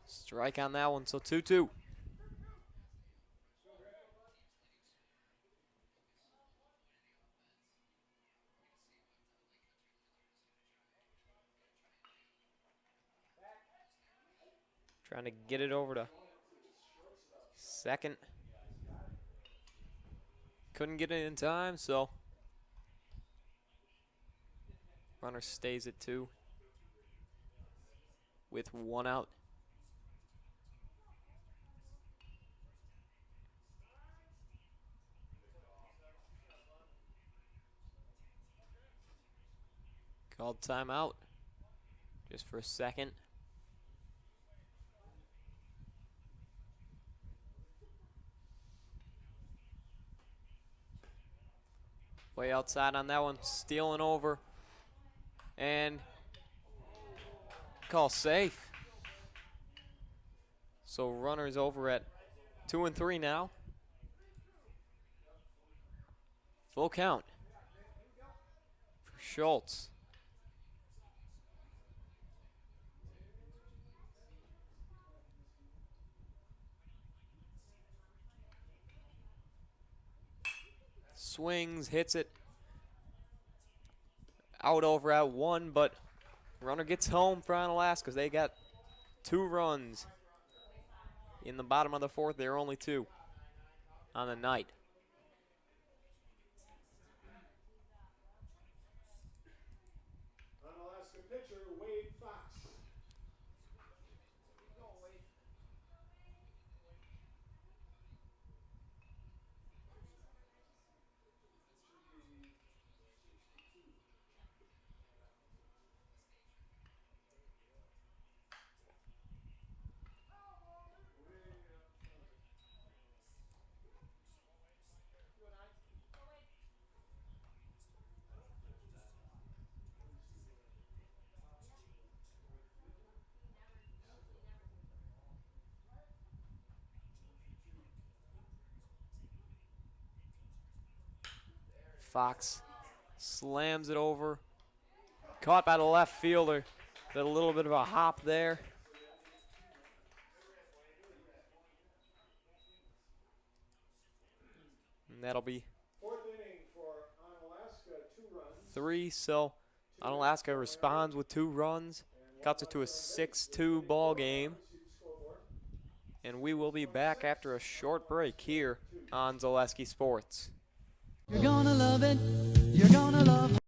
Strike on that one, so 2-2. Trying to get it over to second. Couldn't get it in time, so runner stays at 2 with 1 out. Called timeout just for a second. Way outside on that one, stealing over, and call safe. So runners over at 2 and 3 now. Full count for Schultz. Swings, hits it out over at 1, but runner gets home for Onalaska. They got 2 runs in the bottom of the 4th. There are only 2 on the night. Onalaska pitcher Wade Fox. Fox slams it over. Caught by the left fielder. Did a little bit of a hop there. And that'll be 4th inning for Onalaska, 2 runs. 3. So Onalaska responds with 2 runs. Cuts it to a 6-2 ball game. And we will be back after a short break here on Zaleski Sports. You're gonna love it. You're gonna love it.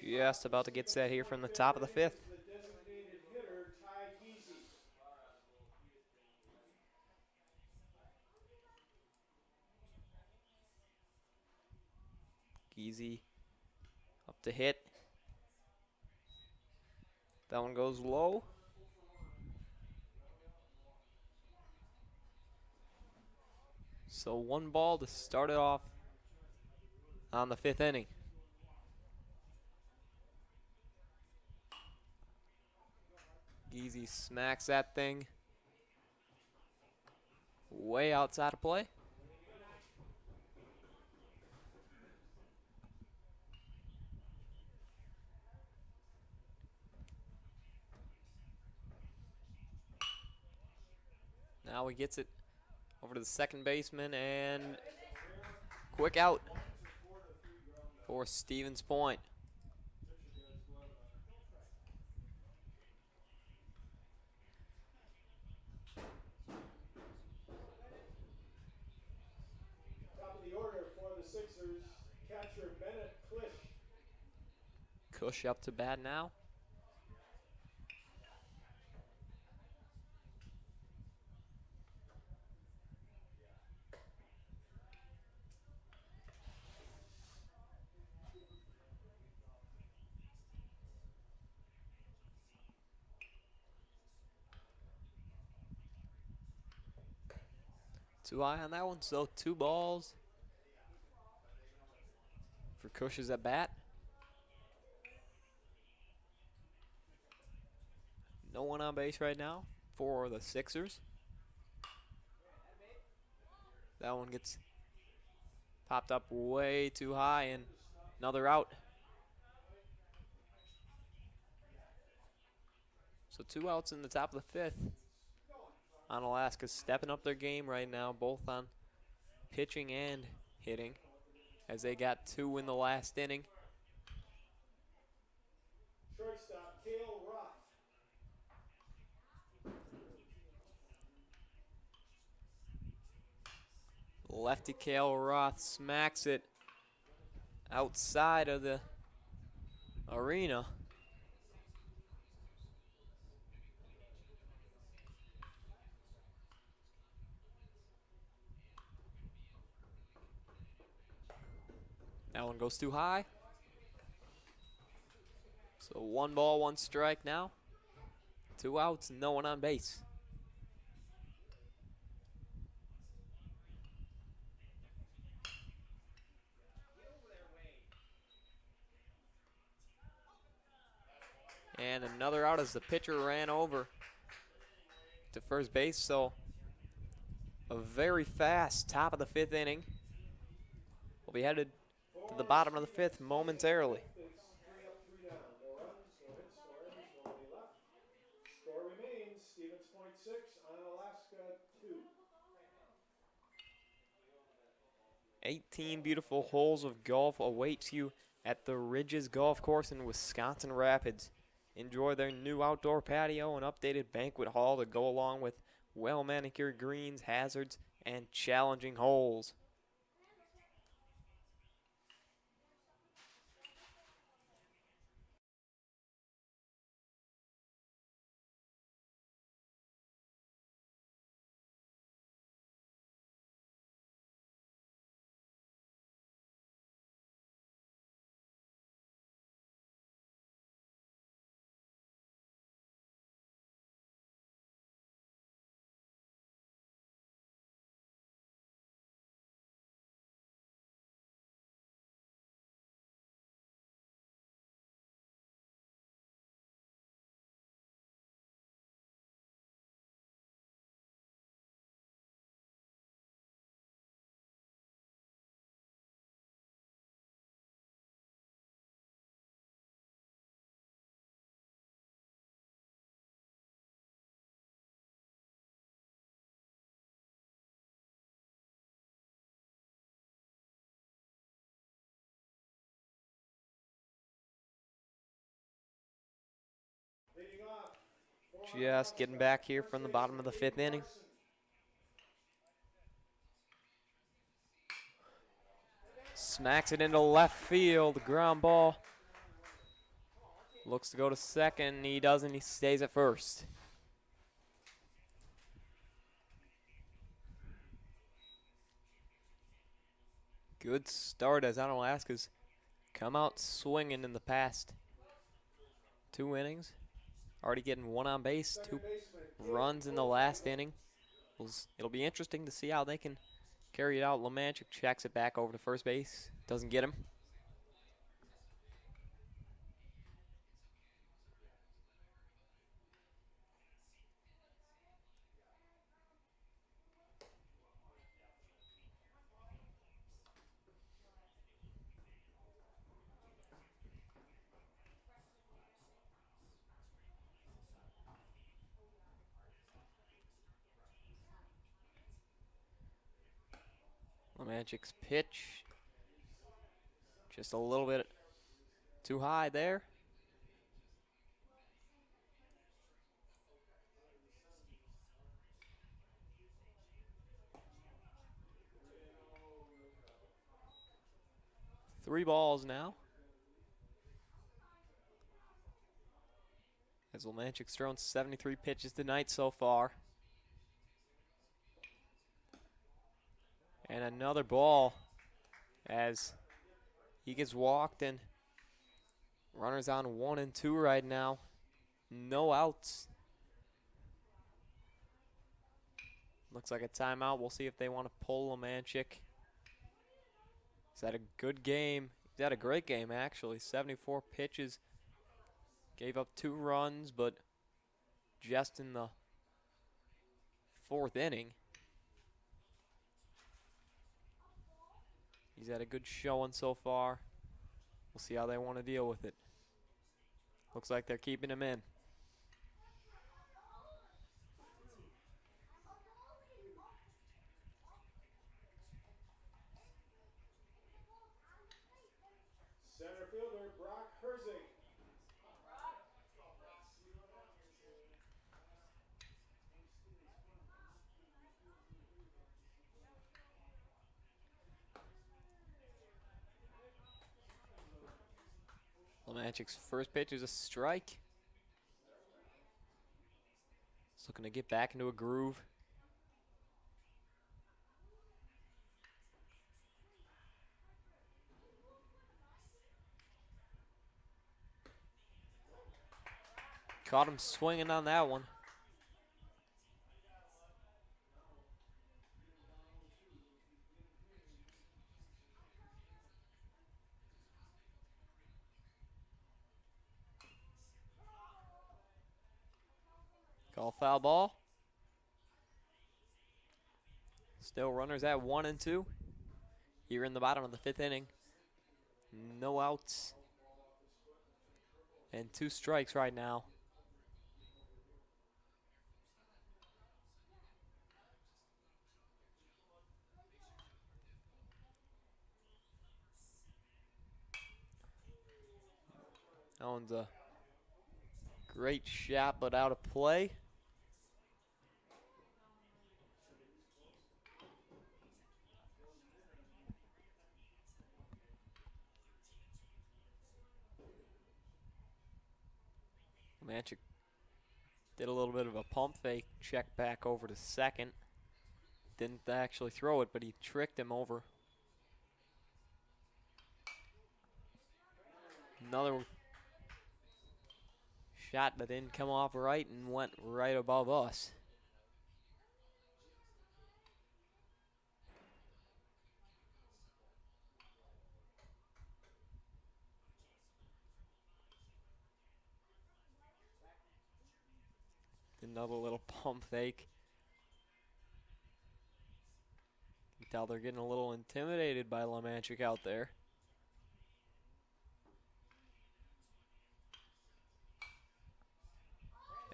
Just about to get set here from the top of the 5th. The designated hitter Ty Geesey. Geesey up to hit. That one goes low. So 1 ball to start it off on the 5th inning. Easy smacks that thing way outside of play. Now he gets it over to the second baseman, and quick out for Stevens Point. Top of the order for the Sixers, catcher Bennett Klisch. Cush up to bat now. Too high on that one, so 2 balls for Cush's at bat. No one on base right now for the Sixers. That one gets popped up way too high, and another out. So 2 outs in the top of the 5th. Onalaska's stepping up their game right now, both on pitching and hitting, as they got 2 in the last inning. Shortstop Cale Roth. Lefty Cale Roth smacks it outside of the arena. That one goes too high. So 1 ball, 1 strike now. 2 outs, no one on base. And another out as the pitcher ran over to first base. So a very fast top of the 5th inning. We'll be headed to the bottom of the 5th momentarily. It's 3 up, 3 down. No runs, no hits, no errors, nobody left. Score remains Stevens Point 6, Onalaska 2. 18 beautiful holes of golf awaits you at the Ridges Golf Course in Wisconsin Rapids. Enjoy their new outdoor patio and updated banquet hall to go along with well-manicured greens, hazards, and challenging holes. Leading off, Just getting back here from the bottom of the 5th inning. Smacks it into left field. Ground ball. Looks to go to second. He doesn't. He stays at first. Good start as Onalaska's come out swinging in the past 2 innings. Already getting 1 on base, 2 runs in the last inning. It'll be interesting to see how they can carry it out. Lemanchik checks it back over to first base. Doesn't get him. Lemanchik's pitch. Just a little bit too high there. Three balls now. As Lemanchik's thrown 73 pitches tonight so far. And another ball as he gets walked, and runners on 1 and 2 right now. No outs. Looks like a timeout. We'll see if they want to pull Lemanchik. He's had a good game. He's had a great game, actually. 74 pitches. Gave up 2 runs, but just in the 4th inning. He's had a good showing so far. We'll see how they want to deal with it. Looks like they're keeping him in. Center fielder Brock Herzig. Lemanchik's first pitch is a strike. He's looking to get back into a groove. Caught him swinging on that one. Call foul ball. Still runners at 1 and 2. Here in the bottom of the 5th inning. No outs. And 2 strikes right now. That one's a great shot, but out of play. Lemanchik did a little bit of a pump fake, check back over to second. Didn't actually throw it, but he tricked him over. Another shot that didn't come off right and went right above us. Another little pump fake. You can tell they're getting a little intimidated by Lemanchik out there.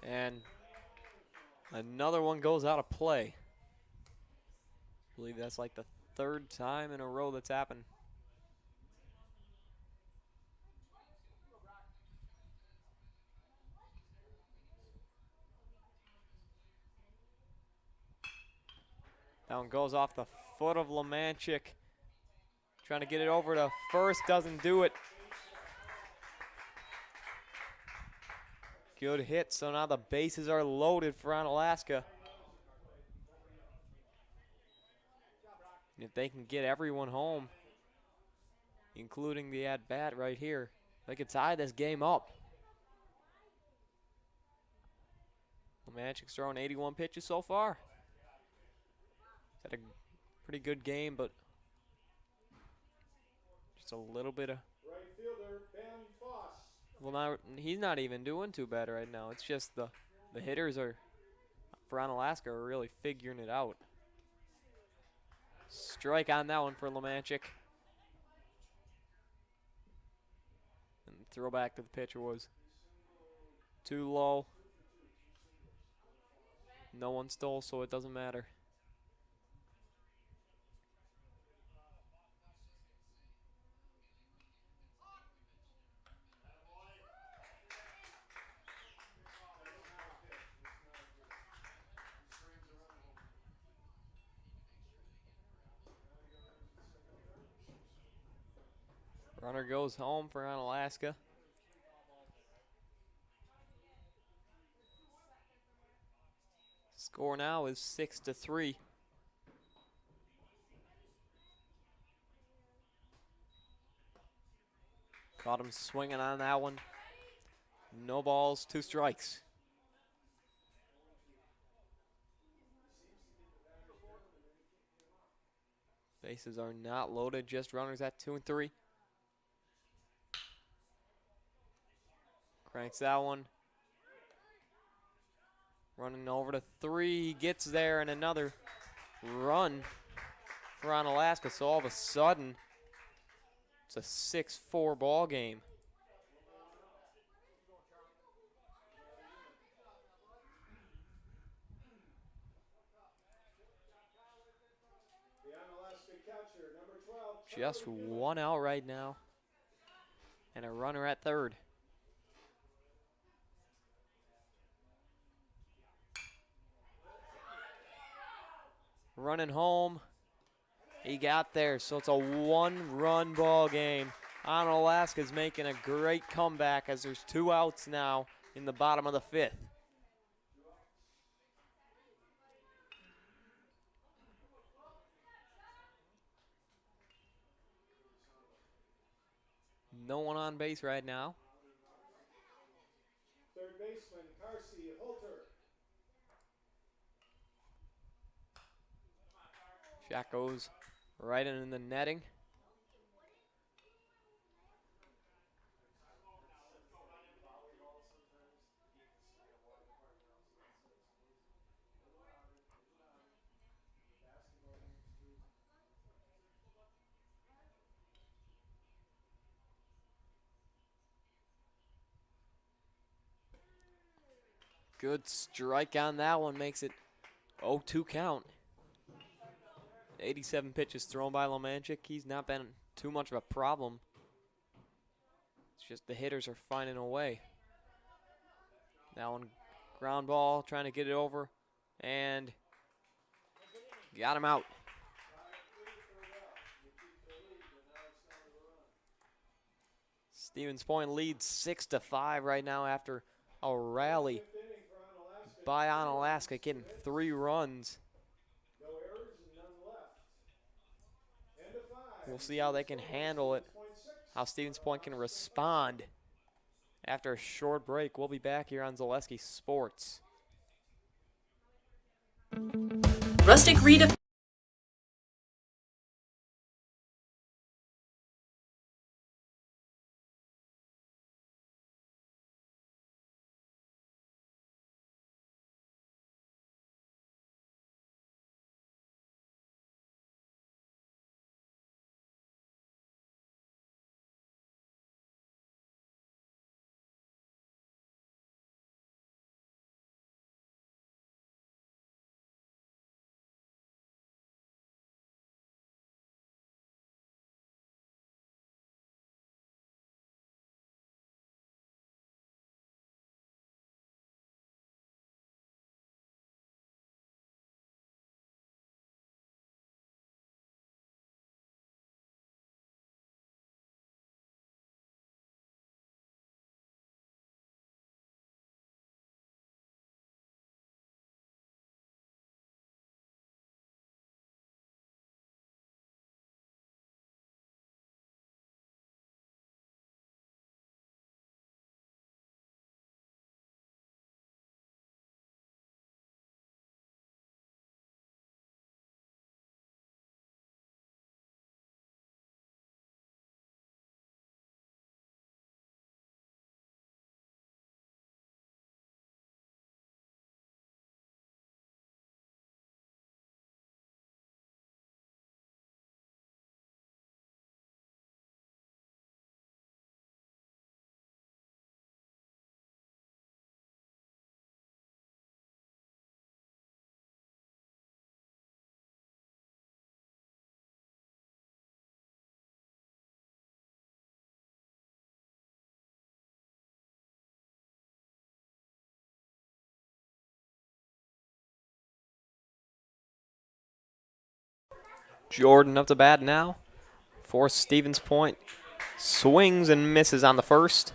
And another one goes out of play. I believe that's like the 3rd time in a row that's happened. That one goes off the foot of Lemanchik. Trying to get it over to first, doesn't do it. Good hit, so now the bases are loaded for Onalaska. And if they can get everyone home, including the at-bat right here, they could tie this game up. Lemanchik's thrown 81 pitches so far. He's had a pretty good game, but just a little bit of... Right fielder Ben Foss. Well, now he's not even doing too bad right now. It's just the hitters are, for Onalaska, are really figuring it out. Strike on that one for Lemanchik. And the throw back to the pitcher was too low. No one stole, so it doesn't matter. Runner goes home for Onalaska. Score now is 6-3. Caught him swinging on that one. No balls, 2 strikes. Bases are not loaded, just runners at 2 and 3. Cranks that one. Running over to 3, he gets there, and another run for Onalaska. So all of a sudden, it's a 6-4 ball game. The Onalaska catcher, number 12. Just one out right now, and a runner at third. Running home, he got there, so it's a 1-run ball game. Onalaska's making a great comeback as there's 2 outs now in the bottom of the 5th. No one on base right now. Third baseman, Carsey Holter. Shot goes right in the netting. Good strike on that one, makes it 0-2 count. 87 pitches thrown by Lomanchik. He's not been too much of a problem. It's just the hitters are finding a way. That one, ground ball, trying to get it over, and got him out. Stevens Point leads 6-5 right now after a rally by Onalaska, getting 3 runs. No errors and none left. End of 5. We'll see how they can handle it, how Stevens Point can respond after a short break. We'll be back here on Zaleski Sports. Rustic Reed. Jordan up to bat now for Stevens Point. Swings and misses on the first.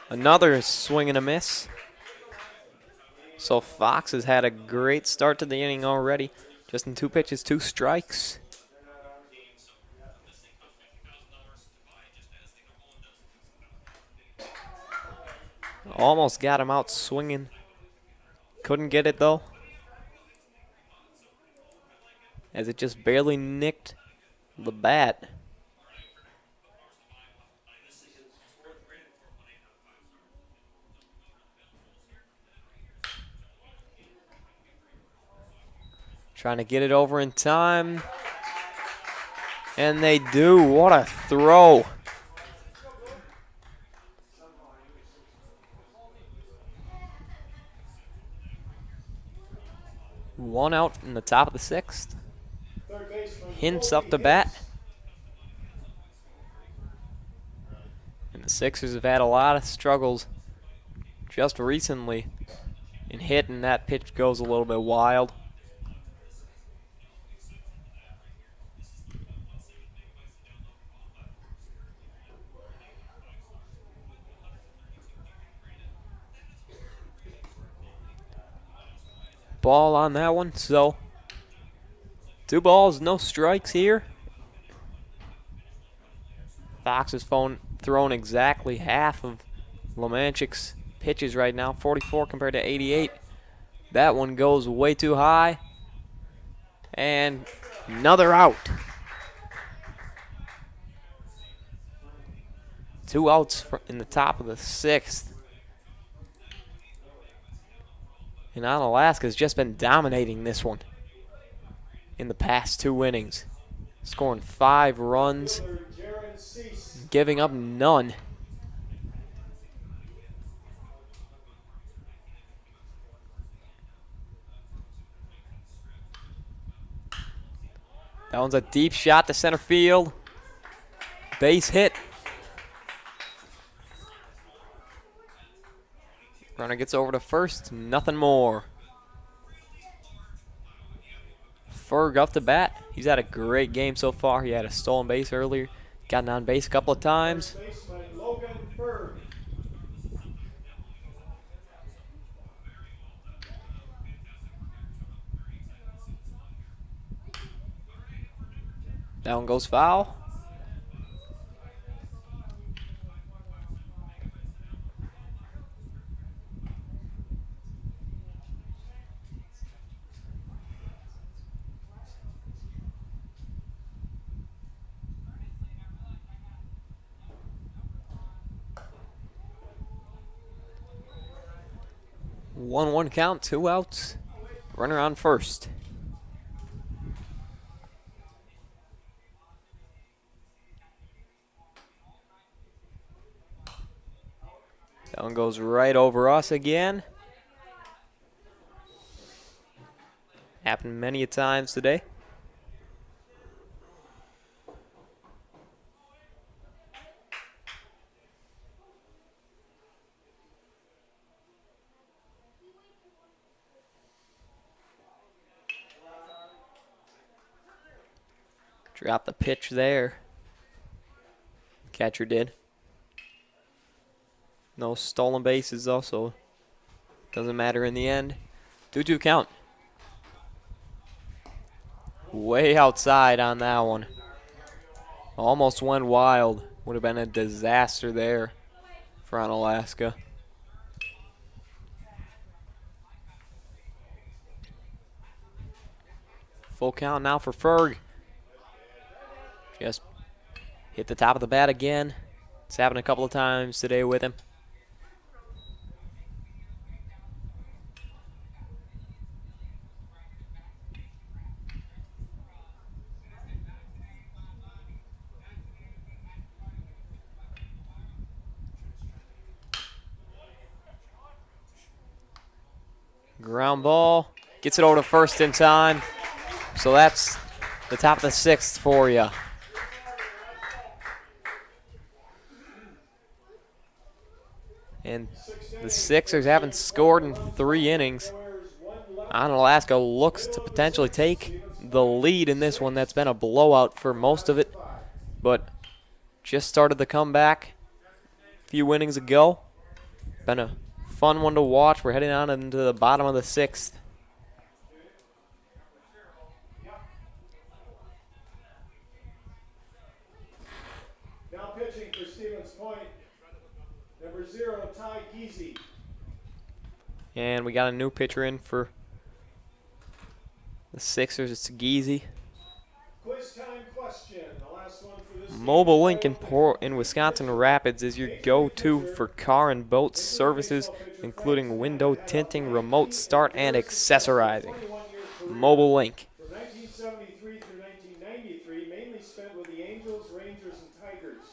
Another swing and a miss. So Fox has had a great start to the inning already. Just in 2 pitches, 2 strikes. Almost got him out swinging. Couldn't get it though, as it just barely nicked the bat. Trying to get it over in time. And they do. What a throw. One out in the top of the 6th. Hints up the bat. And the Sixers have had a lot of struggles just recently in hitting. That pitch goes a little bit wild. Ball on that one, so 2 balls, no strikes here. Fox has thrown exactly half of Lemanchik's pitches right now, 44 compared to 88. That one goes way too high. And another out. 2 outs in the top of the 6th. And Onalaska has just been dominating this one in the past 2 innings. Scoring 5 runs, giving up none. That one's a deep shot to center field. Base hit. Runner gets over to first, nothing more. Ferg up to bat. He's had a great game so far. He had a stolen base earlier. Gotten on base a couple of times. That one goes foul. One count, 2 outs. Runner on first. That one goes right over us again. Happened many a times today. Dropped the pitch there. Catcher did. No stolen bases also. Doesn't matter in the end. 2-2 count. Way outside on that one. Almost went wild. Would have been a disaster there for Onalaska. Full count now for Ferg. Just hit the top of the bat again. It's happened a couple of times today with him. Ground ball. Gets it over to first in time. So that's the top of the 6th for you. And The Sixers haven't scored in 3 innings. Onalaska looks to potentially take the lead in this one. That's been a blowout for most of it, but just started the comeback a few innings ago. Been a fun one to watch. We're heading on into the bottom of the 6th. Now pitching for Stevens Point, number 0, Ty Giese. And we got a new pitcher in for the Sixers. It's Giese. Quiz time question. The last one for this Mobile Link in Wisconsin Rapids is your go-to for car and boat services, including window tinting, remote start, and accessorizing. Mobile Link. From 1973 through 1993, mainly spent with the Angels, Rangers, and Tigers.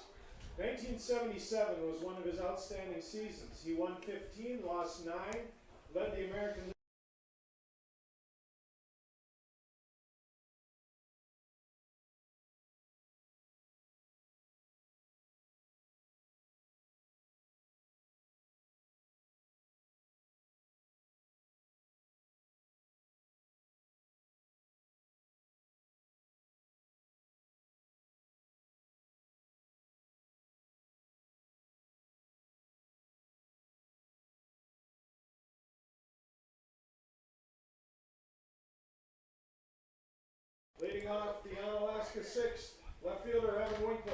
1977 was one of his outstanding seasons. He won 15, lost 9, led the American League. Leading off the Onalaska 6th, left fielder Evan Winkler.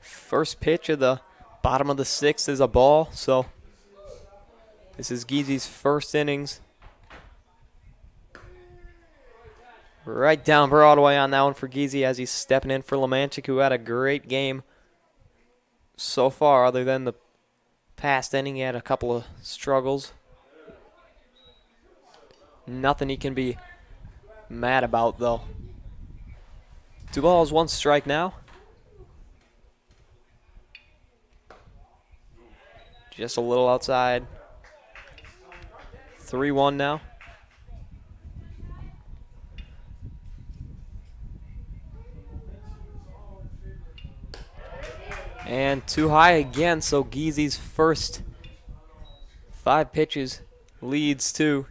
First pitch of the bottom of the 6th is a ball, so this is Giese's first innings. Right down Broadway on that one for Giese as he's stepping in for Lemanchik, who had a great game so far. Other than the past inning, he had a couple of struggles. Nothing he can be mad about, though. 2 balls, 1 strike now. Just a little outside. 3-1 now. And too high again, so Giese's first 5 pitches leads to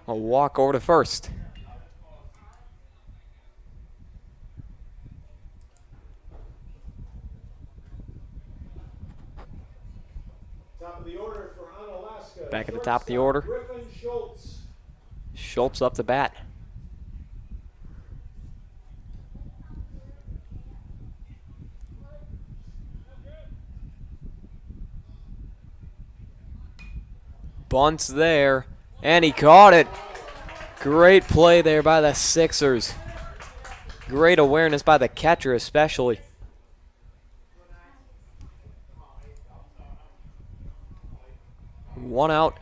a walk over to first. Top of the order for Onalaska. Back at the top of the order. Griffin Schultz. Schultz up to bat. Bunts there, and he caught it. Great play there by the Sixers. Great awareness by the catcher especially. One out.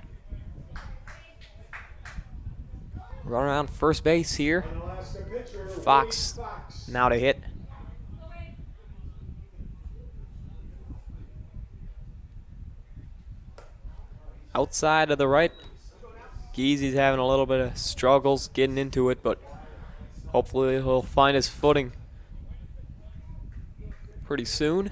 Run around first base here. Onalaska pitcher Fox Willie Fox. now to hit. Outside of the right. Giese's having a little bit of struggles getting into it, but hopefully he'll find his footing pretty soon.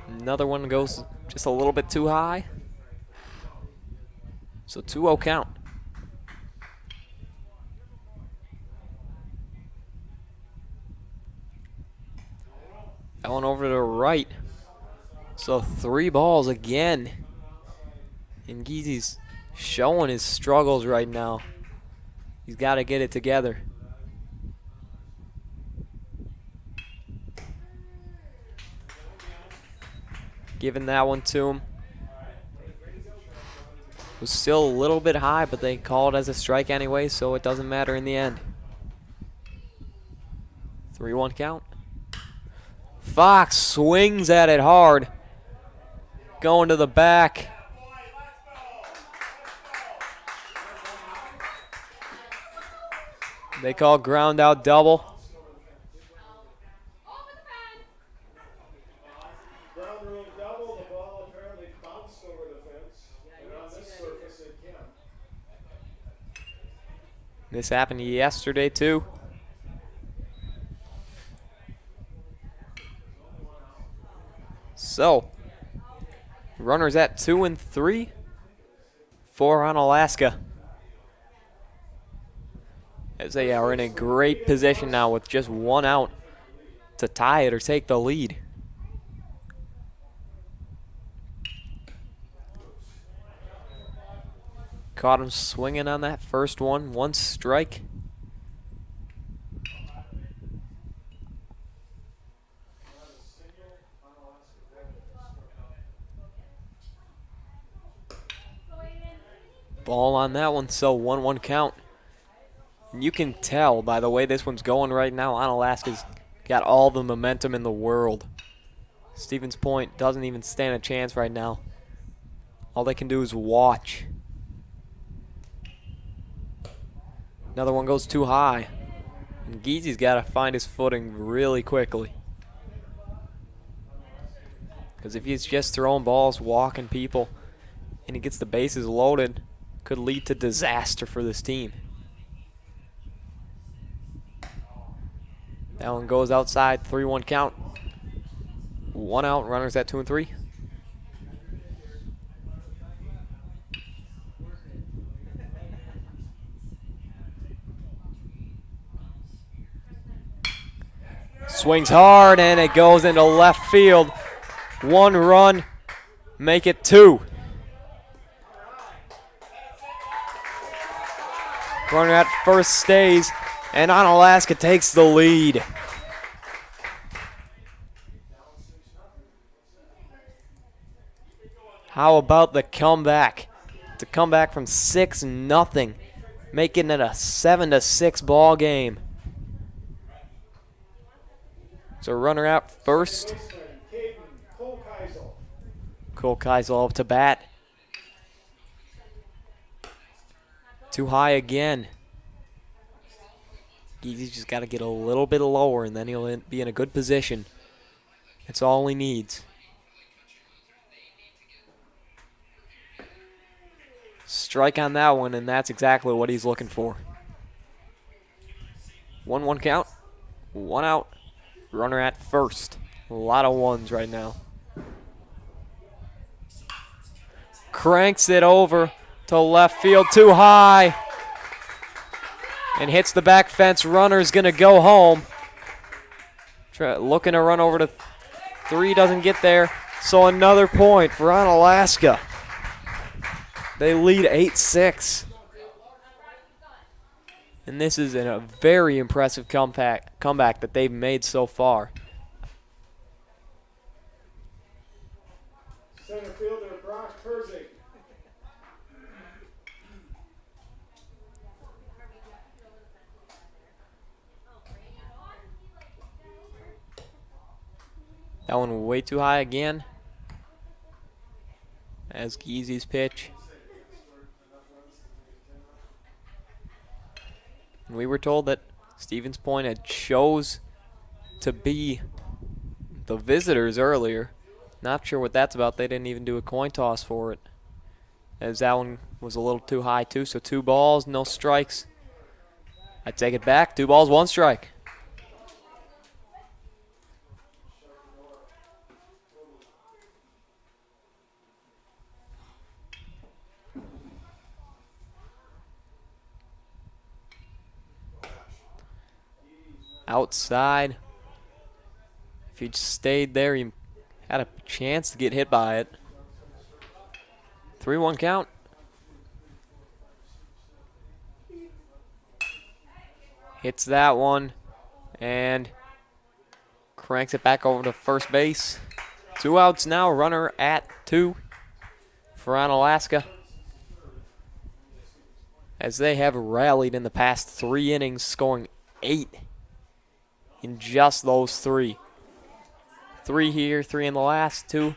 Another one goes just a little bit too high. So 2-0 count. That one over to the right. So 3 balls again. And Giese's showing his struggles right now. He's got to get it together. Giving that one to him. It was still a little bit high, but they call it as a strike anyway, so it doesn't matter in the end. 3-1 count. Fox swings at it hard. Going to the back. They call ground out double. Ground rule double. The ball apparently bounced over the fence. And on this surface it can. This happened yesterday too. So, runners at 2 and 3 for Onalaska, as they are in a great position now with just 1 out to tie it or take the lead. Caught him swinging on that first one. 1 strike. Ball on that one, so 1-1 count. And you can tell by the way this one's going right now, Onalaska's got all the momentum in the world. Stevens Point doesn't even stand a chance right now. All they can do is watch. Another one goes too high. And Geezy's got to find his footing really quickly. Because if he's just throwing balls, walking people, and he gets the bases loaded, could lead to disaster for this team. That one goes outside, 3-1 count. 1 out, runners at 2 and 3. Swings hard and it goes into left field. 1 run, make it 2. Runner at first stays, and Onalaska takes the lead. How about the comeback? To come back from 6-0, making it a 7-6 ball game. So runner out first. Cole Keisel up to bat. Too high again. Geezy's just got to get a little bit lower, and then he'll be in a good position. That's all he needs. Strike on that one, and that's exactly what he's looking for. 1-1 count. 1 out. Runner at first. A lot of ones right now. Cranks it over to left field, too high. And hits the back fence. Runner's going to go home. Looking to run over to 3, doesn't get there. So another point for Onalaska. They lead 8-6. And this is a very impressive comeback that they've made so far. Center fielder Brock Herzig. That one way too high again. As Geezy's pitch. And we were told that Stevens Point had chose to be the visitors earlier. Not sure what that's about. They didn't even do a coin toss for it. As that one was a little too high too. So 2 balls, no strikes. I take it back. 2 balls, 1 strike. Outside. If he just stayed there, he had a chance to get hit by it. 3-1 count. Hits that one and cranks it back over to first base. 2 outs now, runner at 2 for Onalaska, as they have rallied in the past 3 innings, scoring 8 in just those 3. 3 here, 3 in the last, 2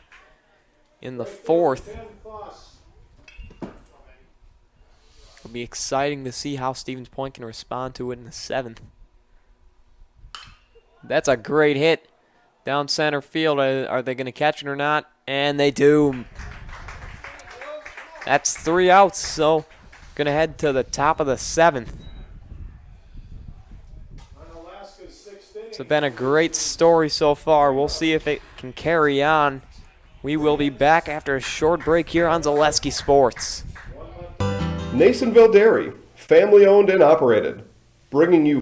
in the 4th. It'll be exciting to see how Stevens Point can respond to it in the 7th. That's a great hit down center field. Are they going to catch it or not? And they do. That's 3 outs, so going to head to the top of the 7th. It's been a great story so far. We'll see if it can carry on We will be back after a short break here on Zaleski Sports. Nasonville Dairy, family owned and operated, bringing you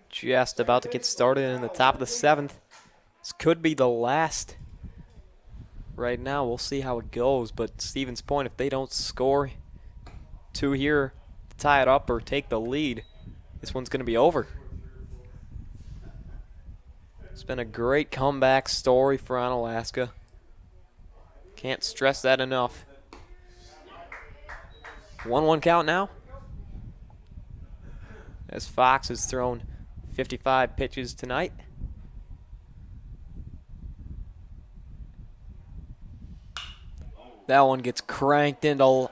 Just about to get started in the top of the 7th. This could be the last. Right now, we'll see how it goes. But Stevens Point, if they don't score 2 here, tie it up or take the lead, this one's going to be over. It's been a great comeback story for Onalaska. Can't stress that enough. 1-1 count now. As Fox has thrown 55 pitches tonight. That one gets cranked into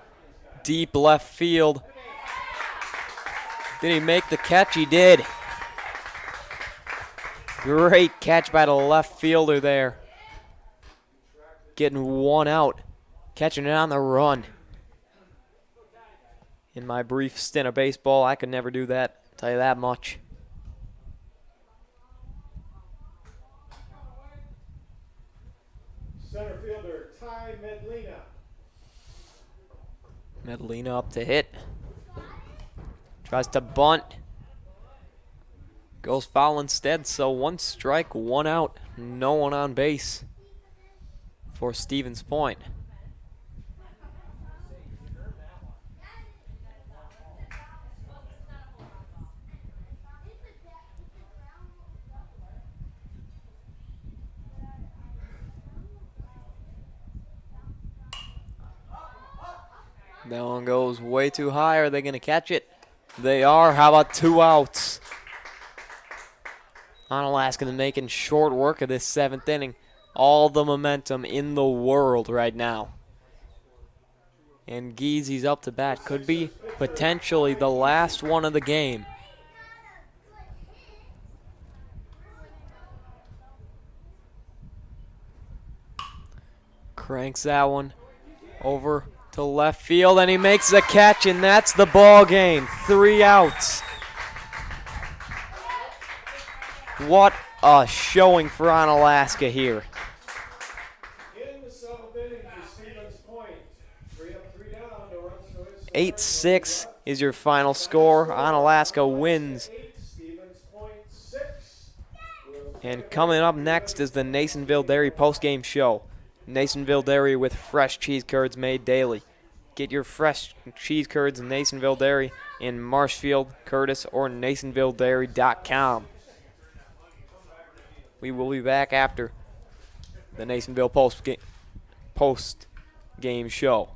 deep left field. Did he make the catch? He did. Great catch by the left fielder there. Getting 1 out. Catching it on the run. In my brief stint of baseball, I could never do that. I'll tell you that much. Center fielder Ty Medlina. Medlina up to hit. Tries to bunt. Goes foul instead, so 1 strike, 1 out. No one on base for Stevens Point. That one goes way too high. Are they going to catch it? They are. How about 2 outs? Onalaska making short work of this 7th inning. All the momentum in the world right now. And Geezy's up to bat. Could be potentially the last one of the game. Cranks that one over to left field, and he makes the catch, and that's the ball game. 3 outs. What a showing for Onalaska here. In the 7th inning for Stevens Point. 3 up, 3 down. No runs, no hits, no 8-6 is your final score. Onalaska wins. 8, Stevens Point 6. And coming up next is the Nasonville Dairy postgame show. Nasonville Dairy with fresh cheese curds made daily. Get your fresh cheese curds in Nasonville Dairy in Marshfield, Curtis, or NasonvilleDairy.com. We will be back after the Nasonville post game show.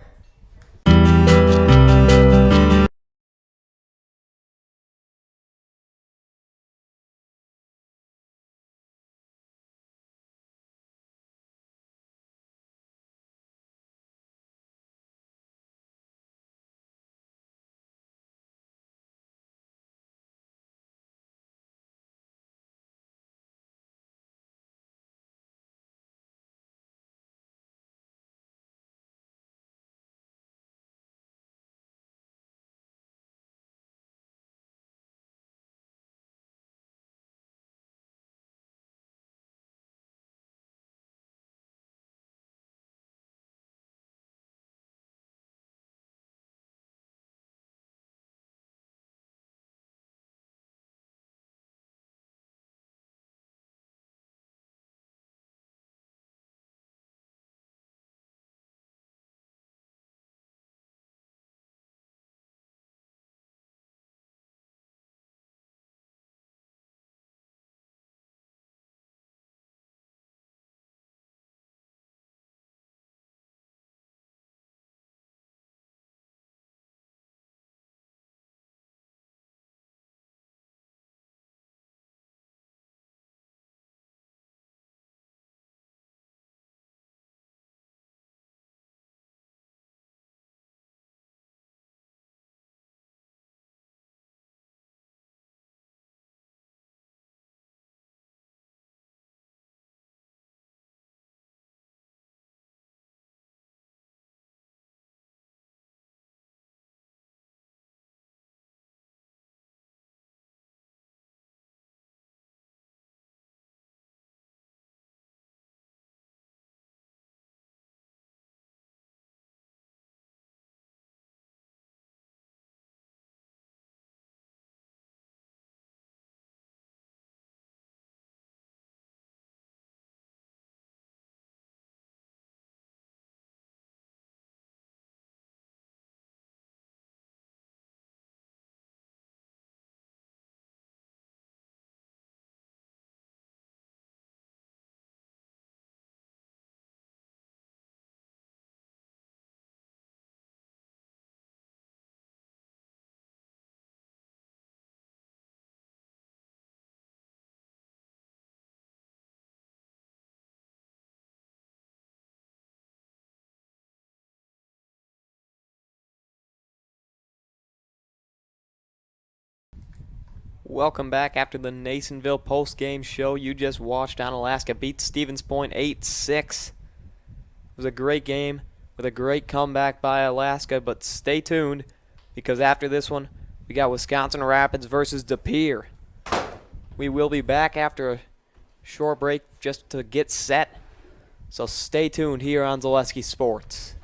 Welcome back after the Nasonville post-game show. You just watched Onalaska beat Stevens Point 8-6. It was a great game with a great comeback by Alaska, but stay tuned because after this one, we got Wisconsin Rapids versus De Pere. We will be back after a short break just to get set, so stay tuned here on Zaleski Sports.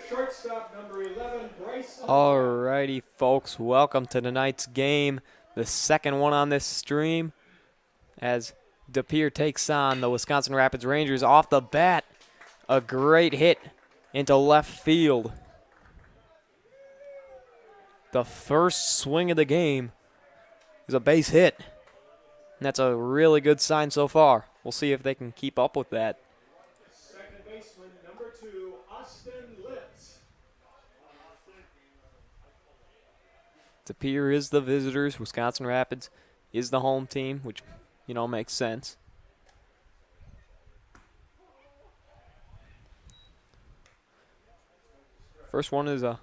Shortstop number 11, Bryson. Alrighty, folks, welcome to tonight's game, the second one on this stream, as Pere takes on the Wisconsin Rapids Rangers. Off the bat, a great hit into left field. The first swing of the game is a base hit, and that's a really good sign so far. We'll see if they can keep up with that. Second baseman number 2, Austin Litz. Pere is the visitors. Wisconsin Rapids is the home team, which, you know, makes sense. First one is a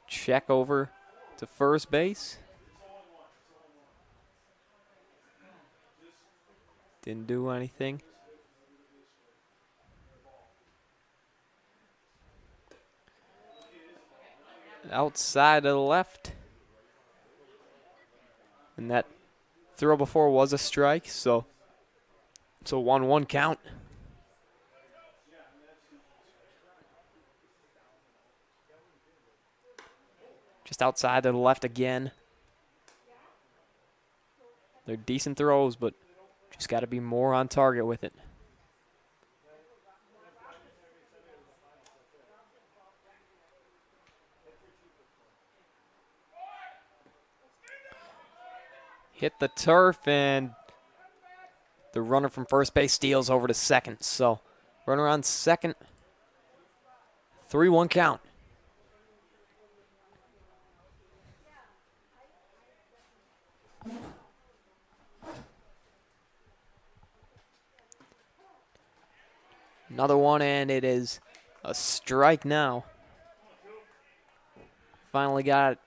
check over to first base. Didn't do anything. Outside of the left. And that throw before was a strike, so it's a 1-1 count. Just outside to the left again. They're decent throws, but just got to be more on target with it. Hit the turf, and the runner from first base steals over to second. So runner on second, 3-1 count. Another one, and it is a strike now. Finally got it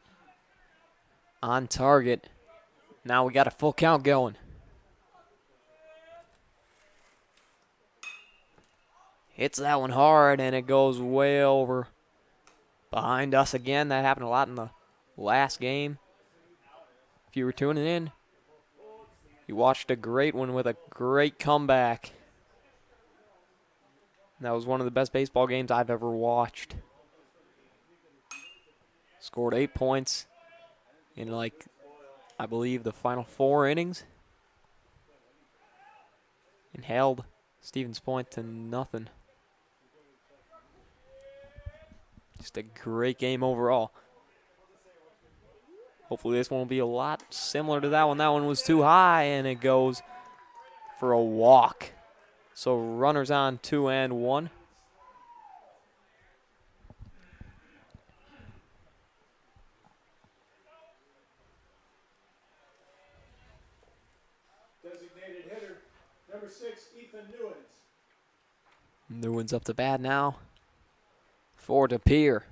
on target. Now we got a full count going. Hits that one hard, and it goes way over behind us again. That happened a lot in the last game. If you were tuning in, you watched a great one with a great comeback. That was one of the best baseball games I've ever watched. Scored 8 points in, like, I believe the final 4 innings. And held Stevens Point to nothing. Just a great game overall. Hopefully this one will be a lot similar to that one. That one was too high, and it goes for a walk. So runners on 2 and 1. Designated hitter number 6, Ethan Newens. Newens up to bat now for Pere.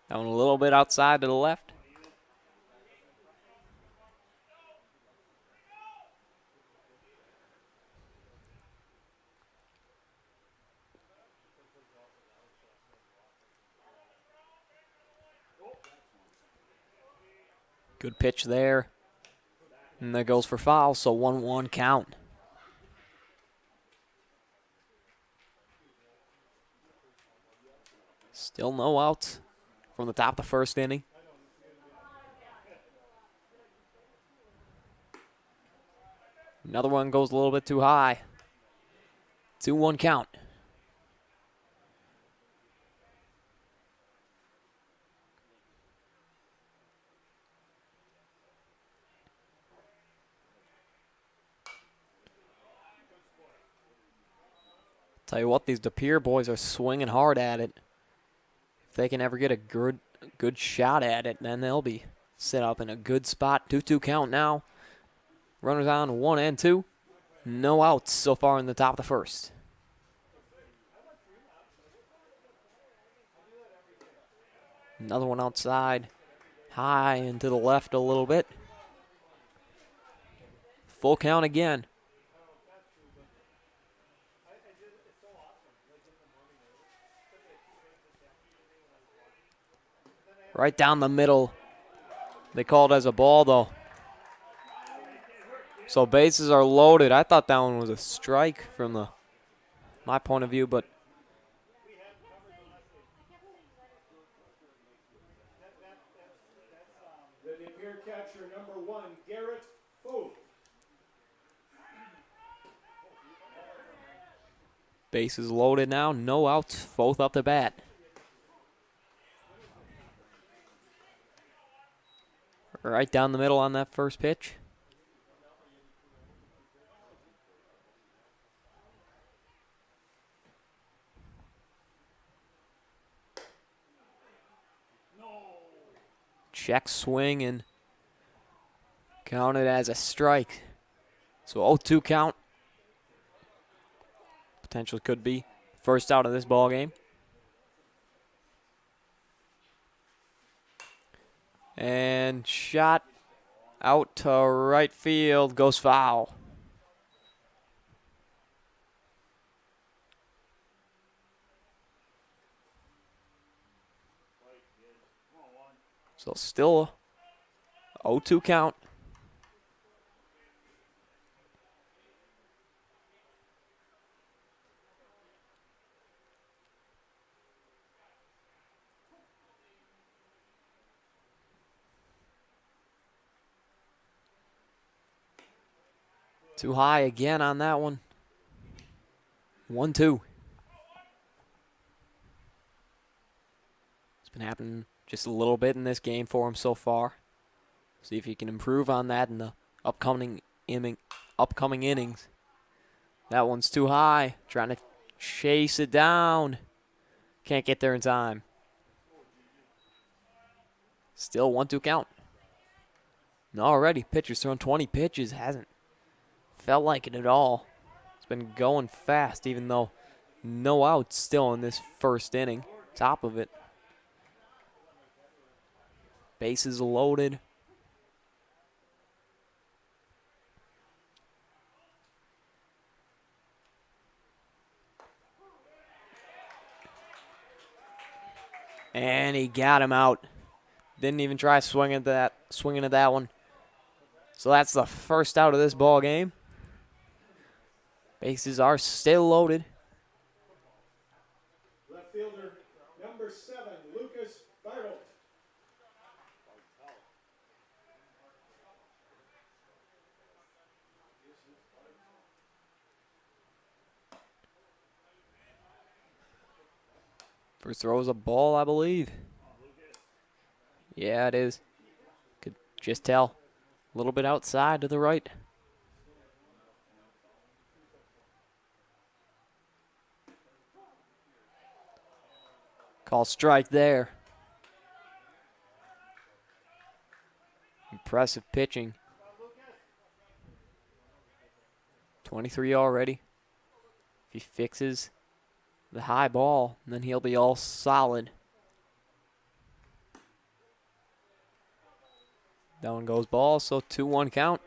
That one a little bit outside to the left. Good pitch there. And that goes for foul, so 1-1 count. Still no outs from the top of the first inning. Another one goes a little bit too high. 2-1 count. Tell you what, these Pere boys are swinging hard at it. If they can ever get a good shot at it, then they'll be set up in a good spot. 2-2 count now. Runners on 1 and 2. No outs so far in the top of the first. Another one outside. High and to the left a little bit. Full count again. Right down the middle. They called as a ball, though. So bases are loaded. I thought that one was a strike from my point of view, but The De Pere catcher, number 1, Garrett Foth. bases loaded now. No outs. Both up the bat. Right down the middle on that first pitch. Check swing and counted as a strike. So 0-2 count. Potential could be first out of this ball game. And shot out to right field, goes foul. So still a 0-2 count. Too high again on that one. 1-2. It's been happening just a little bit in this game for him so far. See if he can improve on that in the upcoming innings. That one's too high. Trying to chase it down. Can't get there in time. Still 1-2 count. And already pitcher's thrown 20 pitches. Hasn't felt like it at all. It's been going fast, even though no outs still in this first inning. Top of it. Bases loaded. And he got him out. Didn't even try swinging at that one. So that's the first out of this ball game. Bases are still loaded. Left fielder, number 7, Lucas Bartelt. First throw is a ball, I believe. Yeah, it is. Could just tell. A little bit outside to the right. Call strike there. Impressive pitching. 23 already. If he fixes the high ball, then he'll be all solid. Down goes ball, so 2-1 count.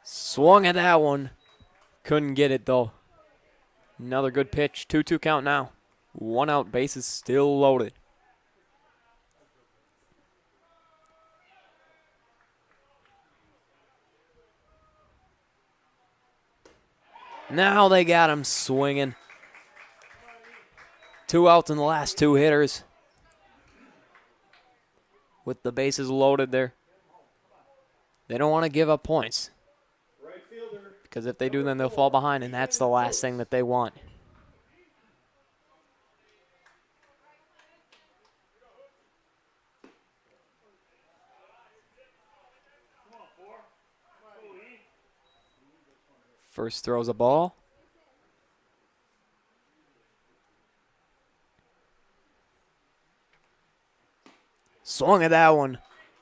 Swung at that one. Couldn't get it, though. Another good pitch. 2-2 count now. 1 out, bases still loaded. Now they got him swinging. 2 outs in the last 2 hitters. With the bases loaded there. They don't want to give up points. Because if they do, then they'll fall behind, and that's the last thing that they want. First throws a ball. Swung at that one.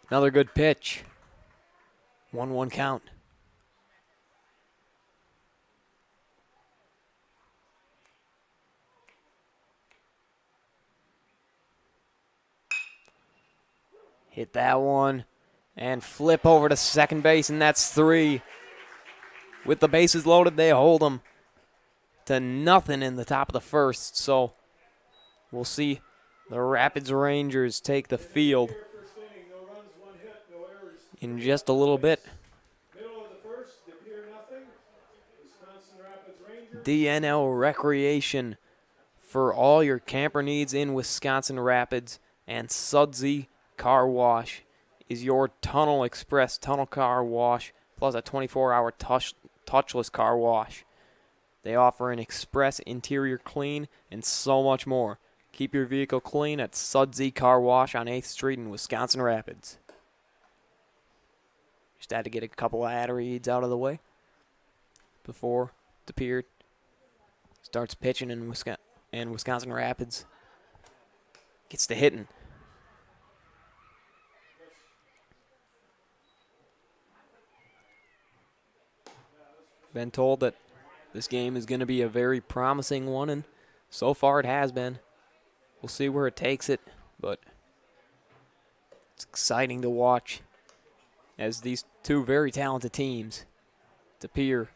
Another good pitch. 1-1 count. Hit that one. And flip over to second base, and that's 3. With the bases loaded, they hold them to nothing in the top of the first. So we'll see the Rapids Rangers take the field First inning, no runs, 1 hit, no errors. in just a little bit. Middle of the first, Pere nothing. Wisconsin Rapids Rangers. DNL Recreation for all your camper needs in Wisconsin Rapids, and Sudsy Car Wash is your Tunnel Express tunnel car wash plus a 24-hour touchless car wash. They offer an express interior clean and so much more. Keep your vehicle clean at Sudsy Car Wash on 8th Street in Wisconsin Rapids. Just had to get a couple of ad reads out of the way before Pere starts pitching in Wisconsin Rapids gets to hitting. Been told that this game is going to be a very promising one, and so far it has been. We'll see where it takes it, but it's exciting to watch as these two very talented teams. Pere,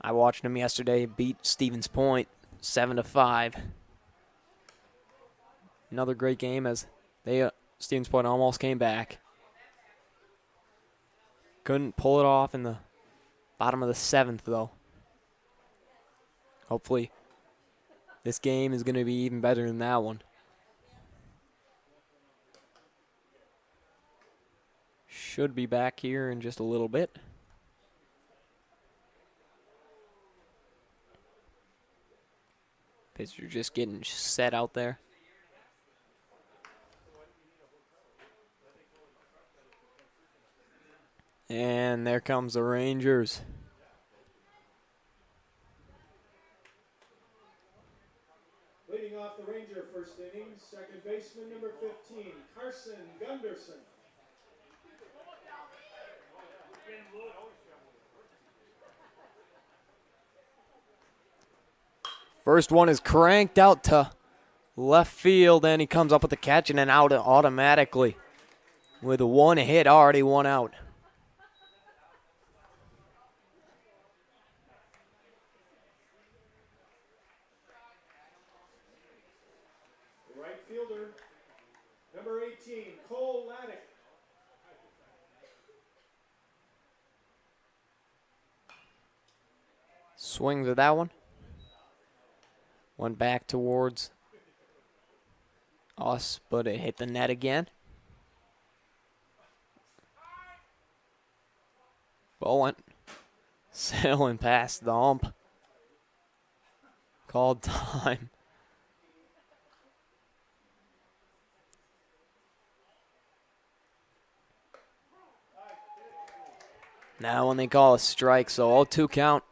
I watched him yesterday beat Stevens Point 7-5. Another great game as Stevens Point almost came back. Couldn't pull it off in the bottom of the 7th, though. Hopefully, this game is going to be even better than that one. Should be back here in just a little bit. Pitcher just getting set out there. And there comes the Rangers. Leading off the Ranger first inning, second baseman number 15, Carson Gunderson. First one is cranked out to left field, and he comes up with the catch and then out automatically with 1 hit, already 1 out. Right fielder, number 18, Cole Laddick. Swings at that one. Went back towards us, but it hit the net again. Ball went sailing past the ump. Called time. Now when they call a strike, so 0-2 count.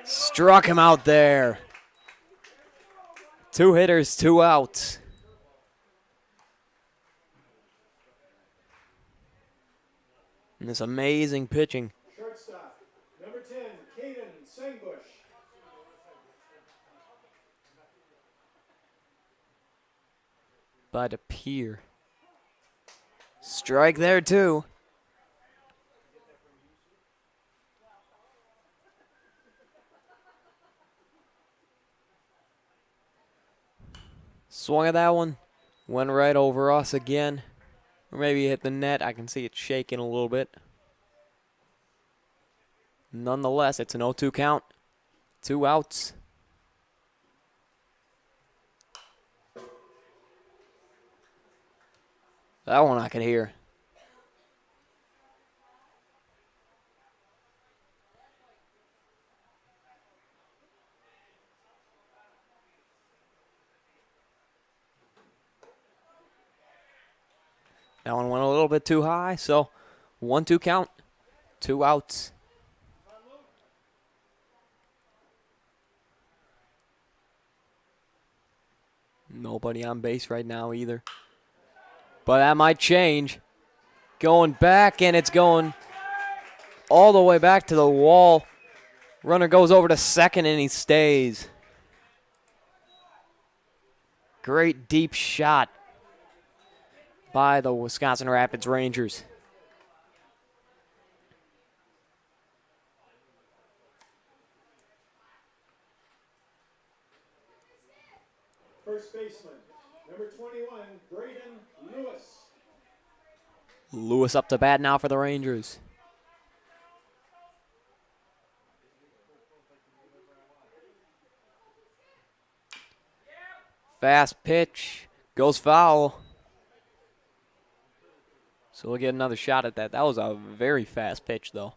Struck him out there. 2 hitters, 2 outs. And this amazing pitching. Shortstop, number 10, Caden Sangbush. By Pere. Strike there too. Swung at that one. Went right over us again. Or maybe hit the net. I can see it shaking a little bit. Nonetheless, it's an 0-2 count. 2 outs. That one I could hear. That one went a little bit too high, so 1-2 count, 2 outs. Nobody on base right now either. But that might change. Going back, and it's going all the way back to the wall. Runner goes over to second and he stays. Great deep shot by the Wisconsin Rapids Rangers. First baseman, number 21, Braden Lewis. Lewis up to bat now for the Rangers. Fast pitch, goes foul. So we'll get another shot at that. That was a very fast pitch, though.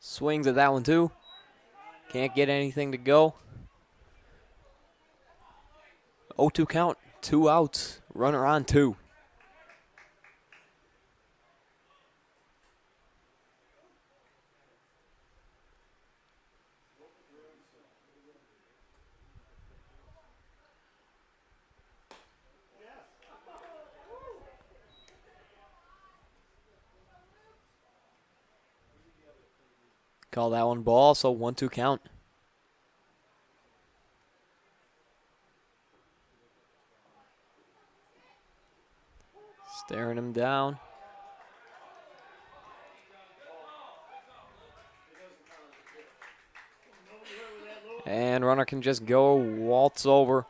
Swings at that one, too. Can't get anything to go. 0-2 count, 2 outs, runner on 2. Call that one ball, so 1-2 count. Staring him down. And runner can just go waltz over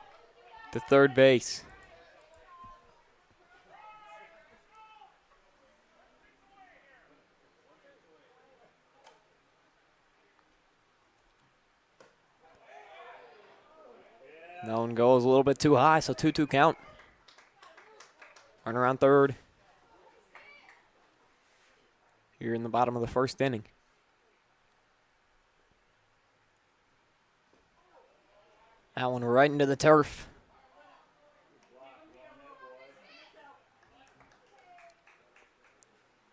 to third base. That one goes a little bit too high, so 2-2 count. Runner on third. Here in the bottom of the first inning. That one right into the turf.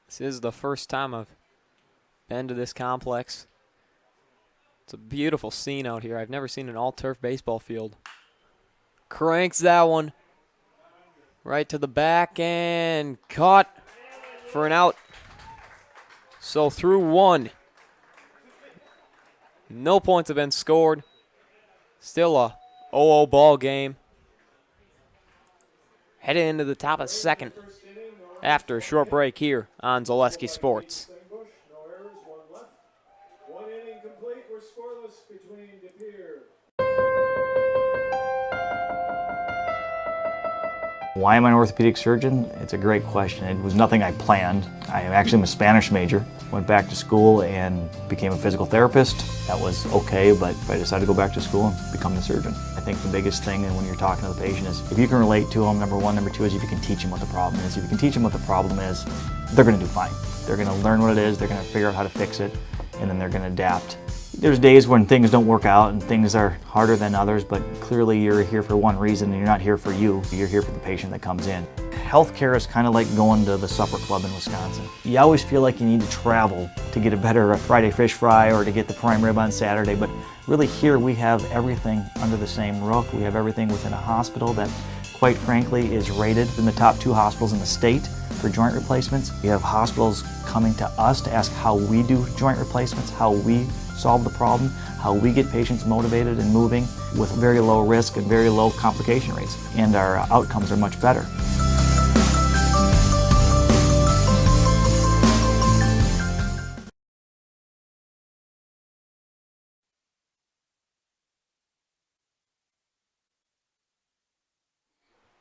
This is the first time I've been to this complex. It's a beautiful scene out here. I've never seen an all-turf baseball field. Cranks that one right to the back and caught for an out. So through one. No points have been scored. Still a 0-0 ball game. Headed into the top of second after a short break here on Zaleski Sports. No errors, 1 left. 1 inning complete. We're scoreless between Pere. Why am I an orthopedic surgeon? It's a great question. It was nothing I planned. I actually am a Spanish major. Went back to school and became a physical therapist. That was okay, but I decided to go back to school and become the surgeon. I think the biggest thing when you're talking to the patient is if you can relate to them, number one. Number two is if you can teach them what the problem is. If you can teach them what the problem is, they're going to do fine. They're going to learn what it is, they're going to figure out how to fix it, and then they're going to adapt. There's days when things don't work out and things are harder than others, but clearly you're here for one reason and you're not here for you. You're here for the patient that comes in. Healthcare is kind of like going to the supper club in Wisconsin. You always feel like you need to travel to get a better Friday fish fry or to get the prime rib on Saturday, but really here we have everything under the same roof. We have everything within a hospital that, quite frankly, is rated in the top 2 hospitals in the state for joint replacements. We have hospitals coming to us to ask how we do joint replacements, how we solve the problem, how we get patients motivated and moving with very low risk and very low complication rates. And our outcomes are much better.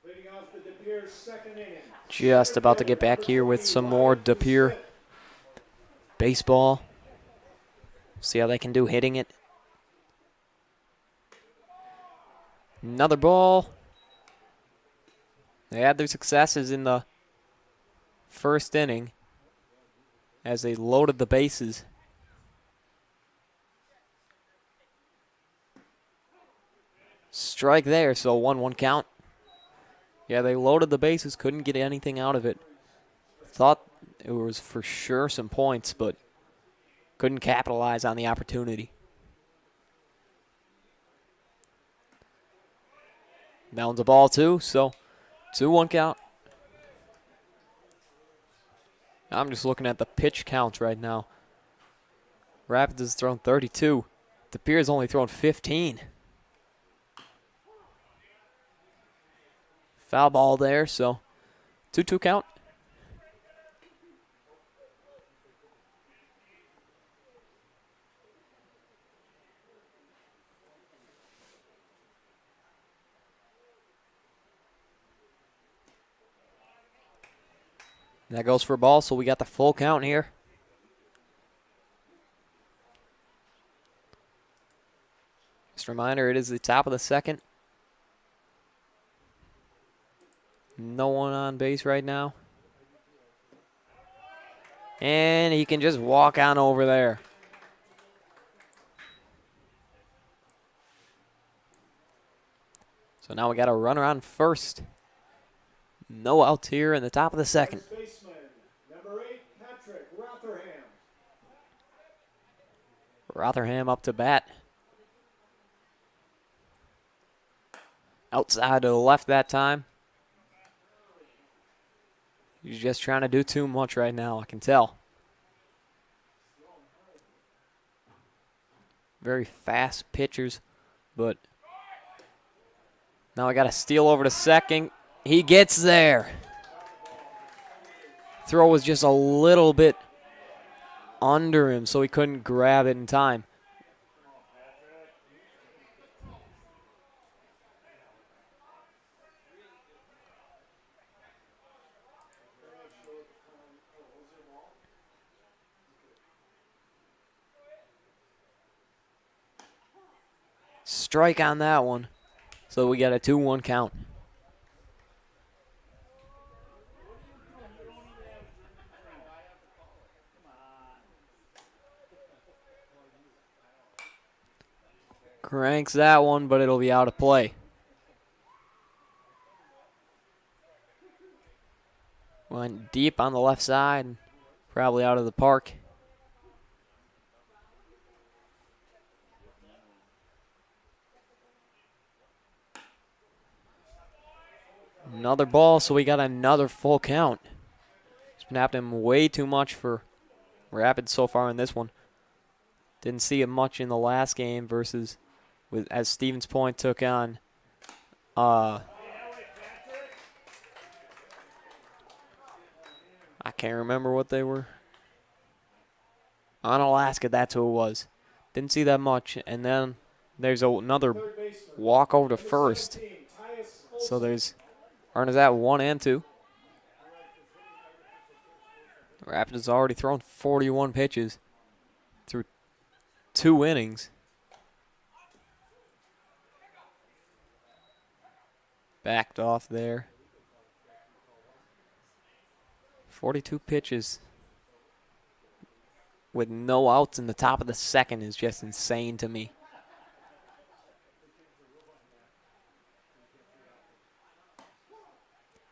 Leading off the Pere second inning. Just about to get back here with some more Pere baseball. See how they can do hitting it. Another ball. They had their successes in the first inning as they loaded the bases. Strike there, so 1-1 count. Yeah, they loaded the bases, couldn't get anything out of it. Thought it was for sure some points, but couldn't capitalize on the opportunity. Down the ball too, so 2-1 count. I'm just looking at the pitch counts right now. Rapids has thrown 32. De Pere's only thrown 15. Foul ball there, so 2-2 count. That goes for a ball, so we got the full count here. Just a reminder, it is the top of the second. No one on base right now. And he can just walk on over there. So now we got a runner on first. No outs here in the top of the second. Baseman, number 8, Patrick Rotherham. Rotherham up to bat. Outside to the left that time. He's just trying to do too much right now, I can tell. Very fast pitchers, but now I got to steal over to second. He gets there. Throw was just a little bit under him, so he couldn't grab it in time. Strike on that one. So we got a 2-1 count. Cranks that one, but it'll be out of play. Went deep on the left side, probably out of the park. Another ball, so we got another full count. It's been happening way too much for Rapids so far in this one. Didn't see it much in the last game versus as Stevens Point took on I can't remember what they were. Onalaska, that's who it was. Didn't see that much, and then there's another walk over to first. So there's Ernest at 1 and 2. Rapids has already thrown 41 pitches through 2 innings. Backed off there. 42 pitches with no outs in the top of the second is just insane to me.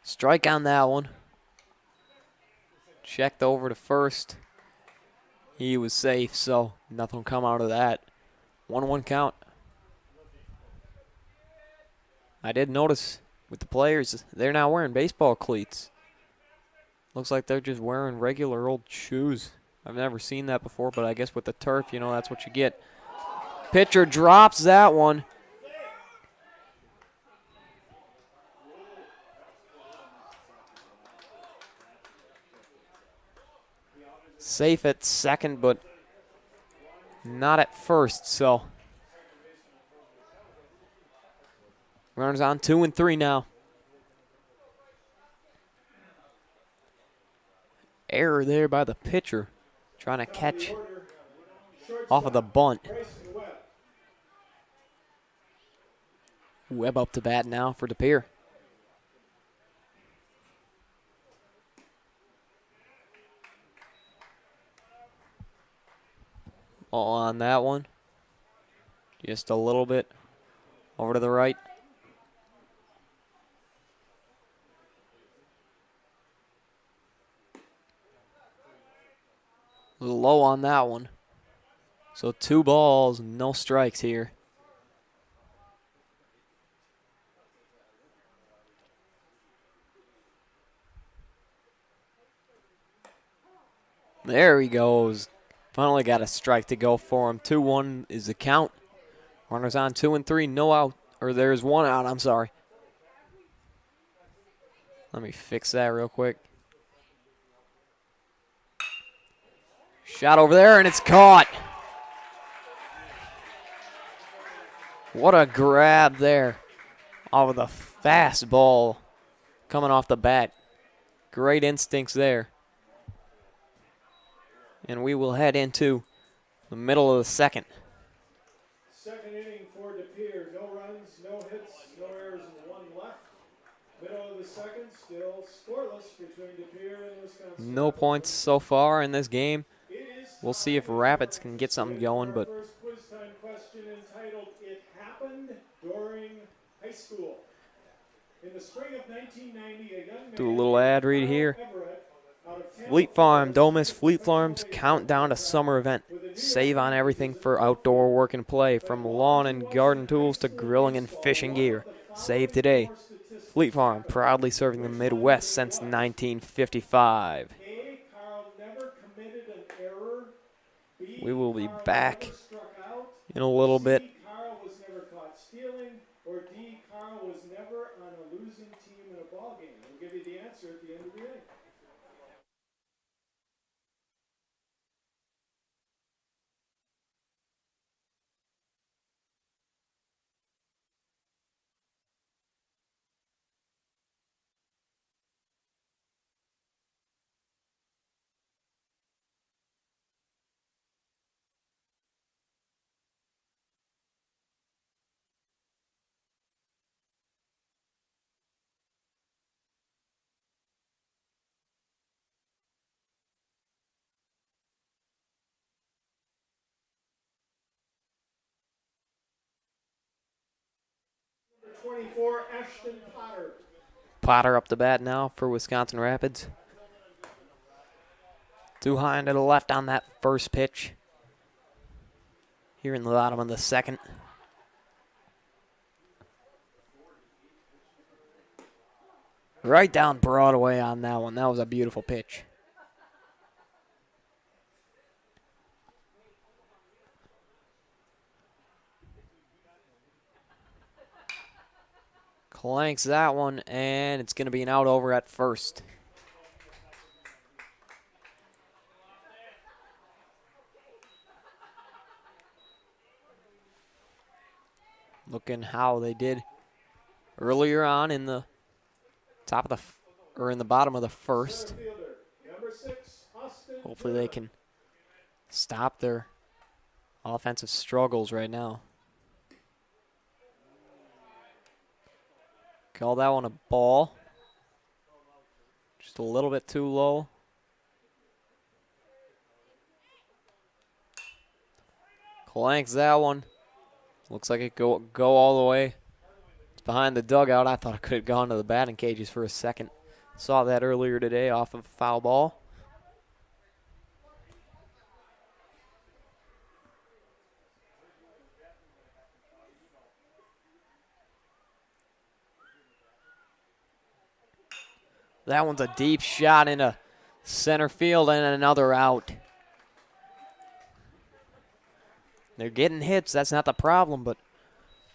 Strike on that one. Checked over to first. He was safe, so nothing will come out of that. 1-1 count. I did notice with the players, they're not wearing baseball cleats. Looks like they're just wearing regular old shoes. I've never seen that before, but I guess with the turf, you know, that's what you get. Pitcher drops that one. Safe at second, but not at first, so runners on 2 and 3 now. Error there by the pitcher, trying to catch off of the bunt. Webb up to bat now for De Pere. All on that one. Just a little bit over to the right. A little low on that one. So 2 balls, no strikes here. There he goes. Finally got a strike to go for him. 2-1 is the count. Runners on 2 and 3, no out. Or there's one out, I'm sorry. Let me fix that real quick. Shot over there, and it's caught. What a grab there. Off of the fastball coming off the bat. Great instincts there. And we will head into the middle of the second. Second inning for Pere. No runs, no hits, no errors, and one left. Middle of the second, still scoreless between Pere and Wisconsin. No points so far in this game. We'll see if Rapids can get something going, but First quiz time question entitled "It Happened During High School." In the spring of 1990, a young man do a little ad read here. Fleet Farm, don't miss Fleet Farm's countdown to summer event. Save on everything for outdoor work and play, from lawn and garden tools to grilling and fishing gear. Save today. Fleet Farm, proudly serving the Midwest since 1955. A. Carl never committed an error. B. We will be Carl back never struck out. in a little bit. C. Carl was never caught stealing. Or D. Carl was never on a losing team in a ball game. We'll give you the answer at the end of the inning. Number 24, Ashton Potter. Potter up the bat now for Wisconsin Rapids. Too high into the left on that first pitch. Here in the bottom of the second. Right down Broadway on that one. That was a beautiful pitch. Clanks that one, and it's going to be an out over at first. Looking how they did earlier on in the top of the or in the bottom of the first. Number 6, Austin. Hopefully they can stop their offensive struggles right now. Call that one a ball. Just a little bit too low. Clanks that one. Looks like it go all the way. It's behind the dugout. I thought it could have gone to the batting cages for a second. Saw that earlier today off of a foul ball. That one's a deep shot into center field and another out. They're getting hits. That's not the problem, but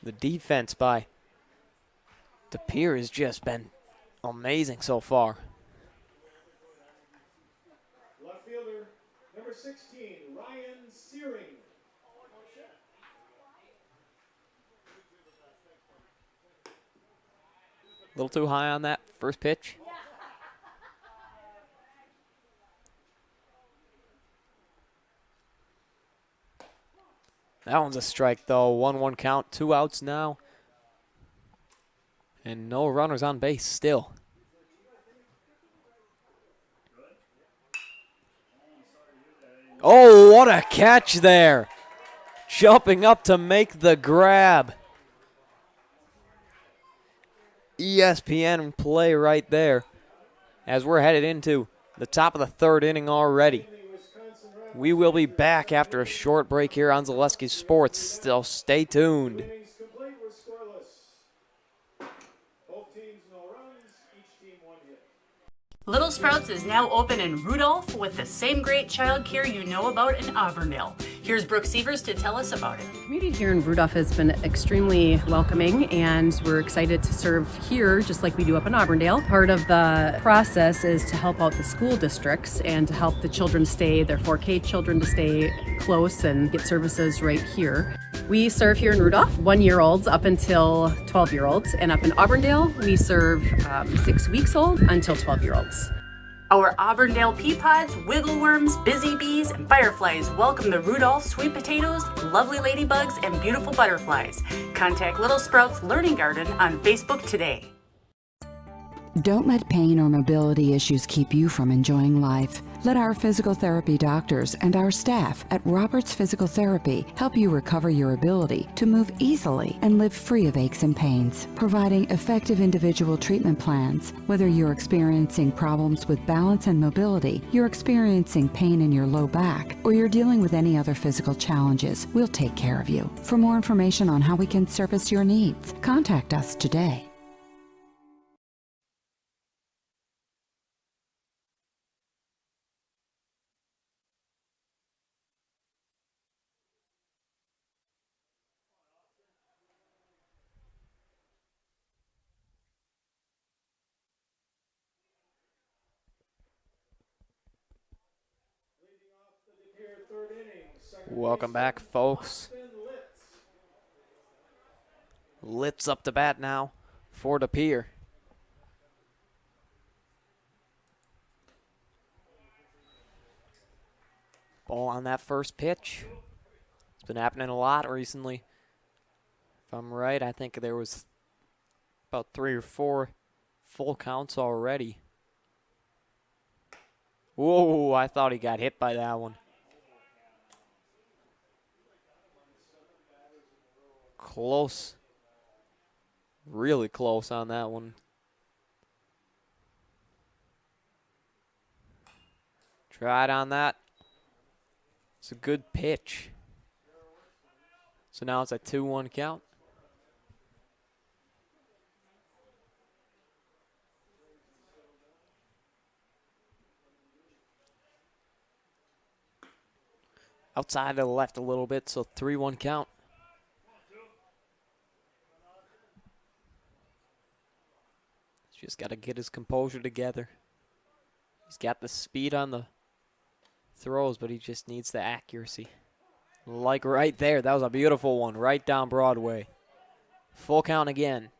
the defense by Pere has just been amazing so far. Left fielder, number 16, Ryan Searing. A little too high on that first pitch. That one's a strike, though. 1-1 count, 2 outs now. And no runners on base still. Oh, what a catch there. Jumping up to make the grab. ESPN play right there as we're headed into the top of the third inning already. We will be back after a short break here on Zaleski Sports. Still stay tuned. Innings complete with scoreless. Both teams no runs, each team 1 hit. Little Sprouts is now open in Rudolph with the same great childcare you know about in Auburndale. Here's Brooke Sievers to tell us about it. The community here in Rudolph has been extremely welcoming, and we're excited to serve here just like we do up in Auburndale. Part of the process is to help out the school districts and to help the children stay, their 4K children to stay close and get services right here. We serve here in Rudolph 1-year-olds up until 12-year-olds, and up in Auburndale we serve 6 weeks old until 12-year-olds. Our Auburndale pea pods, wiggleworms, busy bees, and fireflies welcome the Rudolph sweet potatoes, lovely ladybugs, and beautiful butterflies. Contact Little Sprouts Learning Garden on Facebook today. Don't let pain or mobility issues keep you from enjoying life. Let our physical therapy doctors and our staff at Roberts Physical Therapy help you recover your ability to move easily and live free of aches and pains, providing effective individual treatment plans. Whether you're experiencing problems with balance and mobility, you're experiencing pain in your low back, or you're dealing with any other physical challenges, we'll take care of you. For more information on how we can service your needs, contact us today. Welcome back, folks. Litz up to bat now for the Pere. Ball on that first pitch. It's been happening a lot recently. If I'm right, I think there was about 3 or 4 full counts already. Whoa, I thought he got hit by that one. Close. Really close on that one. Tried on that. It's a good pitch. So now it's a 2-1 count. Outside to the left a little bit, so 3-1 count. Just got to get his composure together. He's got the speed on the throws, but he just needs the accuracy. Like right there, that was a beautiful one, right down Broadway. Full count again.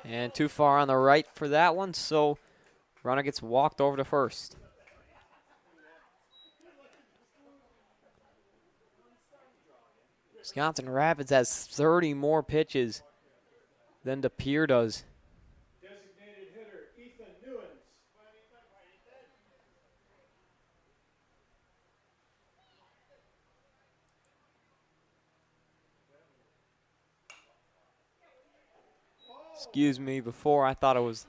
And too far on the right for that one, so runner gets walked over to first. Wisconsin Rapids has 30 more pitches than the Pere does. Designated hitter Ethan Newens. Excuse me, before I thought it was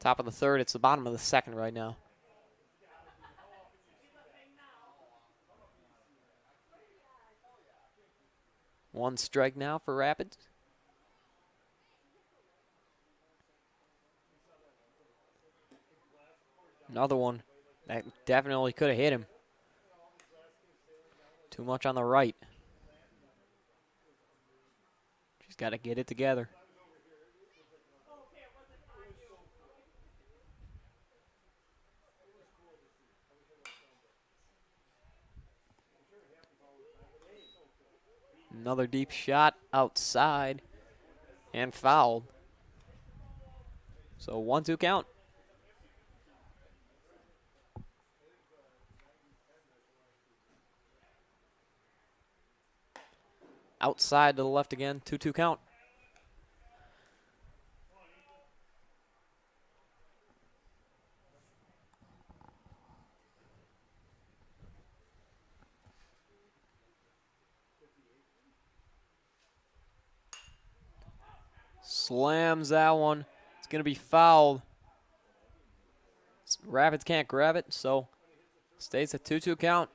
top of the third. It's the bottom of the second right now. One strike now for Rapids. Another one that definitely could have hit him. Too much on the right. Just got to get it together. Another deep shot outside and fouled. So 1-2 count. Outside to the left again, 2-2 count. Slams that one. It's going to be fouled. Rapids can't grab it, so stays at 2-2 count.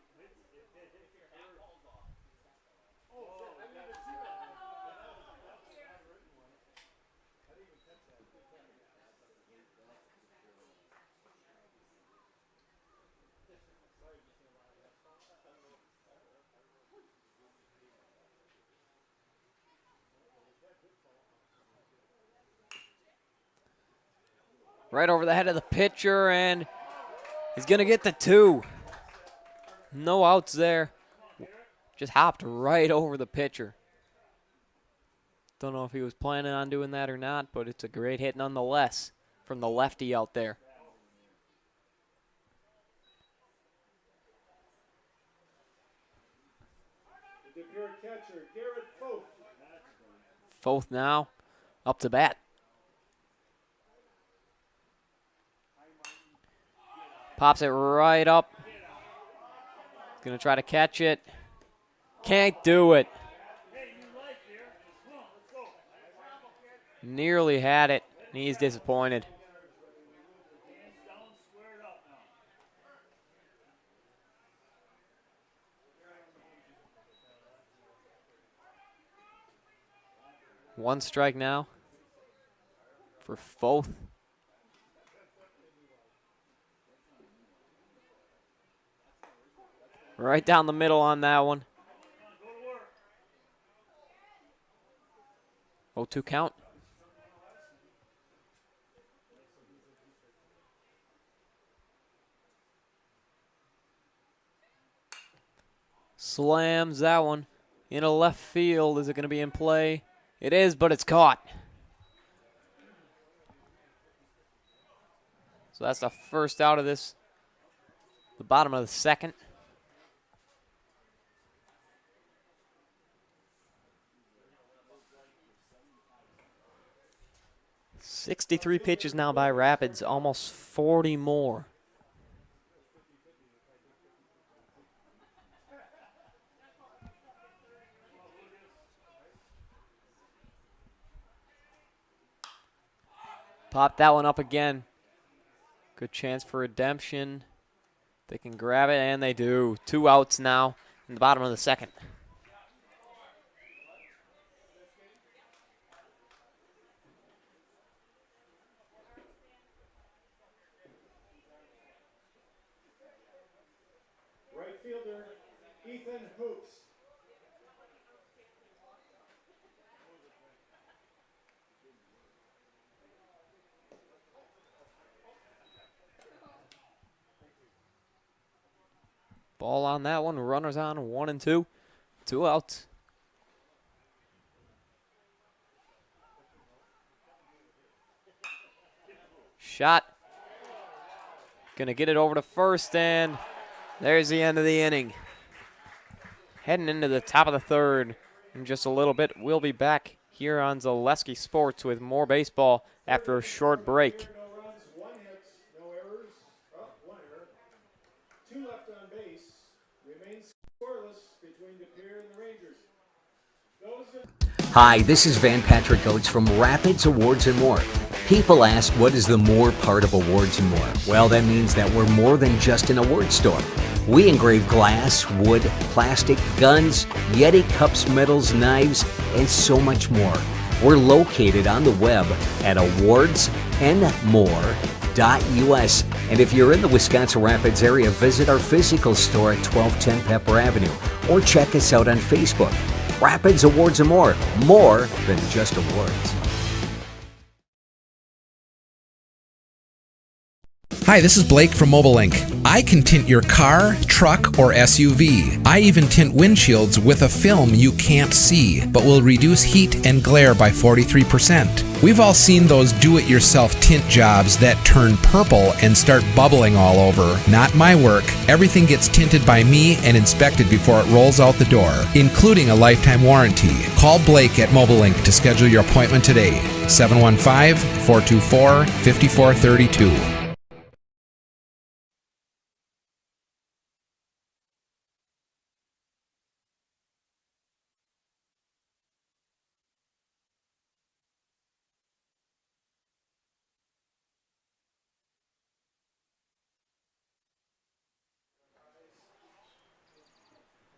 right over the head of the pitcher, and he's going to get the 2. No outs there. Just hopped right over the pitcher. Don't know if he was planning on doing that or not, but it's a great hit nonetheless from the lefty out there. The Pere catcher, Garrett Foth. Foth now up to bat. Pops it right up. Gonna try to catch it. Can't do it. Nearly had it. He's disappointed. One strike now for Foth. Right down the middle on that one. 0-2 count. Slams that one into left field. Is it going to be in play? It is, but it's caught. So that's the first out of this, the bottom of the second. .63 pitches now by Rapids, almost 40 more. Pop that one up again. Good chance for redemption. They can grab it, and they do. 2 outs now in the bottom of the second. Right fielder, Ethan Hoops. Ball on that one. Runners on 1 and 2. 2 outs. Shot. Gonna get it over to first, and there's the end of the inning. Heading into the top of the third in just a little bit. We'll be back here on Zaleski Sports with more baseball after a short break. No runs, 1 hit, no errors. Oh, 1 error. 2 left on base. Remains scoreless between De Pere and the Rangers. Hi, this is Van Patrick Oates from Rapids Awards and More. People ask, what is the more part of Awards and More? Well, that means that we're more than just an award store. We engrave glass, wood, plastic, guns, Yeti cups, medals, knives, and so much more. We're located on the web at awardsandmore.us. And if you're in the Wisconsin Rapids area, visit our physical store at 1210 Pepper Avenue or check us out on Facebook. Rapids Awards and More than just awards. Hi, this is Blake from Mobile Link. I can tint your car, truck, or SUV. I even tint windshields with a film you can't see, but will reduce heat and glare by 43%. We've all seen those do-it-yourself tint jobs that turn purple and start bubbling all over. Not my work. Everything gets tinted by me and inspected before it rolls out the door, including a lifetime warranty. Call Blake at Mobile Link to schedule your appointment today. 715-424-5432.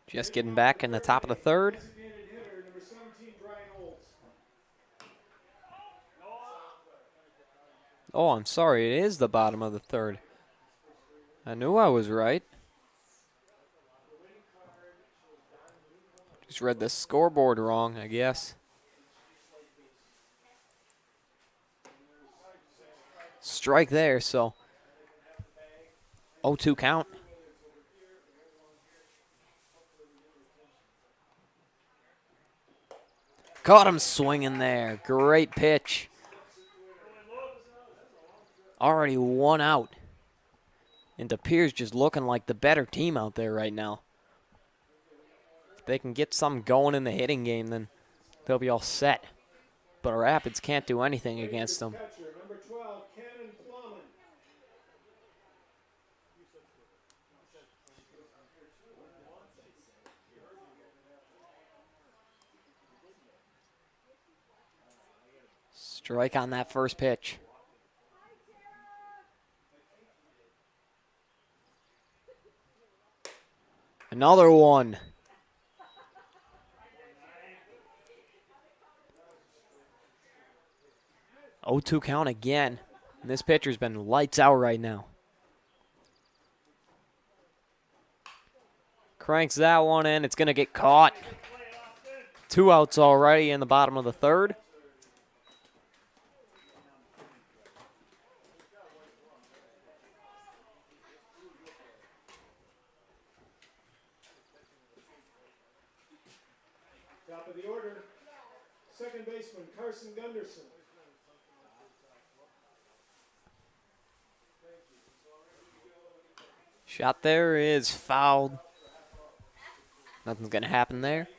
Just getting back in the top of the third. Oh, I'm sorry. It is the bottom of the third. I knew I was right. Just read the scoreboard wrong, I guess. strike there, so 0-2 count. Caught him swinging there. Great pitch. Already 1 out. And De Pere's just looking like the better team out there right now. If they can get something going in the hitting game, then they'll be all set. But Rapids can't do anything against them. Number 12, Cannon Plumman. Strike on that first pitch. Another one. 0-2 count again. And this pitcher's been lights out right now. Cranks that one in. It's going to get caught. 2 outs already in the bottom of the third. Top of the order, second baseman Carson Gunderson. Shot there is fouled. Nothing's going to happen there.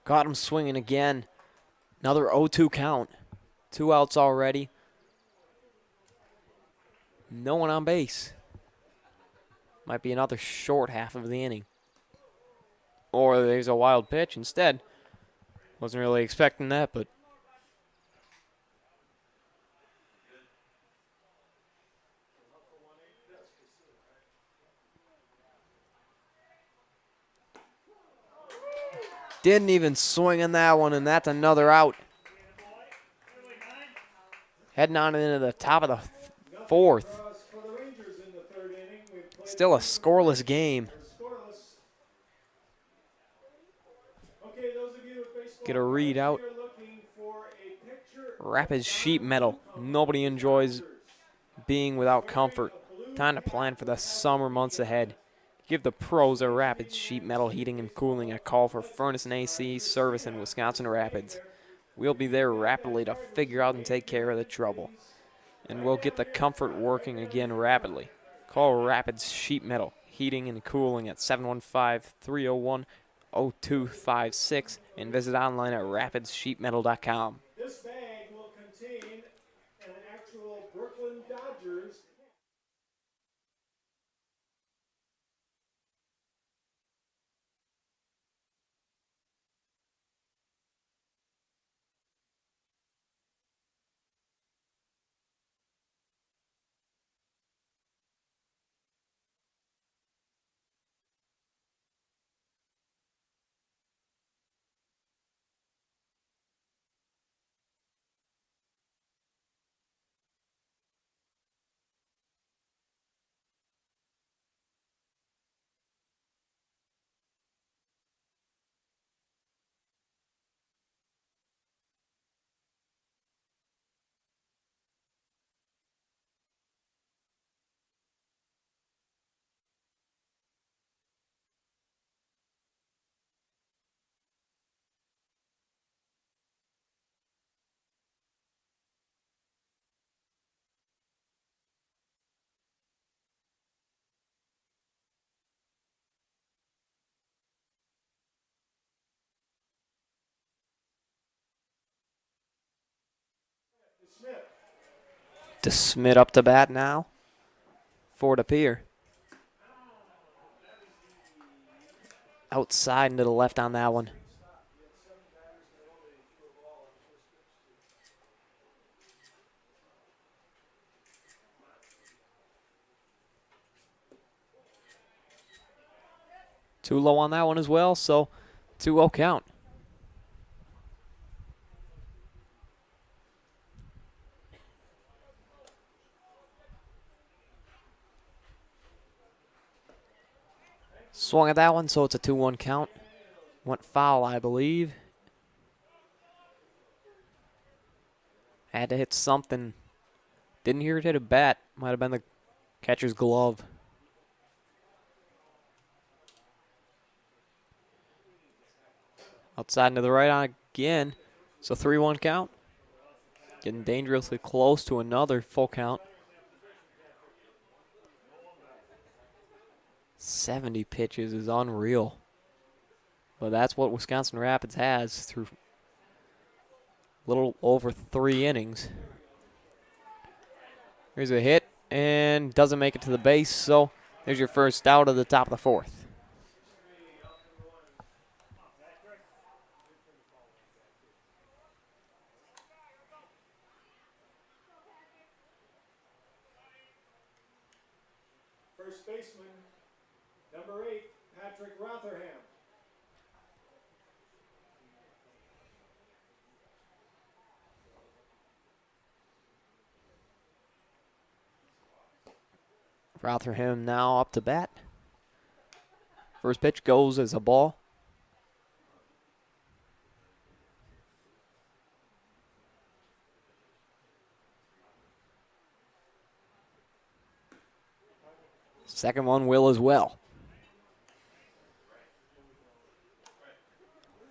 Got him swinging again. Another 0-2 count. 2 outs already. No one on base. Might be another short half of the inning. Or there's a wild pitch instead. Wasn't really expecting that, but didn't even swing on that one, and that's another out. Heading on into the top of the fourth. Still a scoreless game. Get a read out. Rapids sheet metal. Nobody enjoys being without comfort. Time to plan for the summer months ahead. Give the pros at Rapids Sheet Metal Heating and Cooling a call for furnace and AC service in Wisconsin Rapids. We'll be there rapidly to figure out and take care of the trouble. And we'll get the comfort working again rapidly. Call Rapids Sheet Metal Heating and Cooling at 715-301-0256 and visit online at rapidssheetmetal.com. This bag will contain an actual Brooklyn Dodgers. DeSmit up to bat now for De Pere. Outside and to the left on that one. Too low on that one as well, so 2-0 count. Swung at that one, so it's a 2-1 count. Went foul, I believe. Had to hit something. Didn't hear it hit a bat. Might have been the catcher's glove. Outside and to the right on again. So 3-1 count. Getting dangerously close to another full count. 70 pitches is unreal. But that's what Wisconsin Rapids has through a little over 3 innings. Here's a hit and doesn't make it to the base, so there's your first out of the top of the 4th. First baseman, number 8, Patrick Rotherham. Rotherham now up to bat. First pitch goes as a ball. Second one will as well.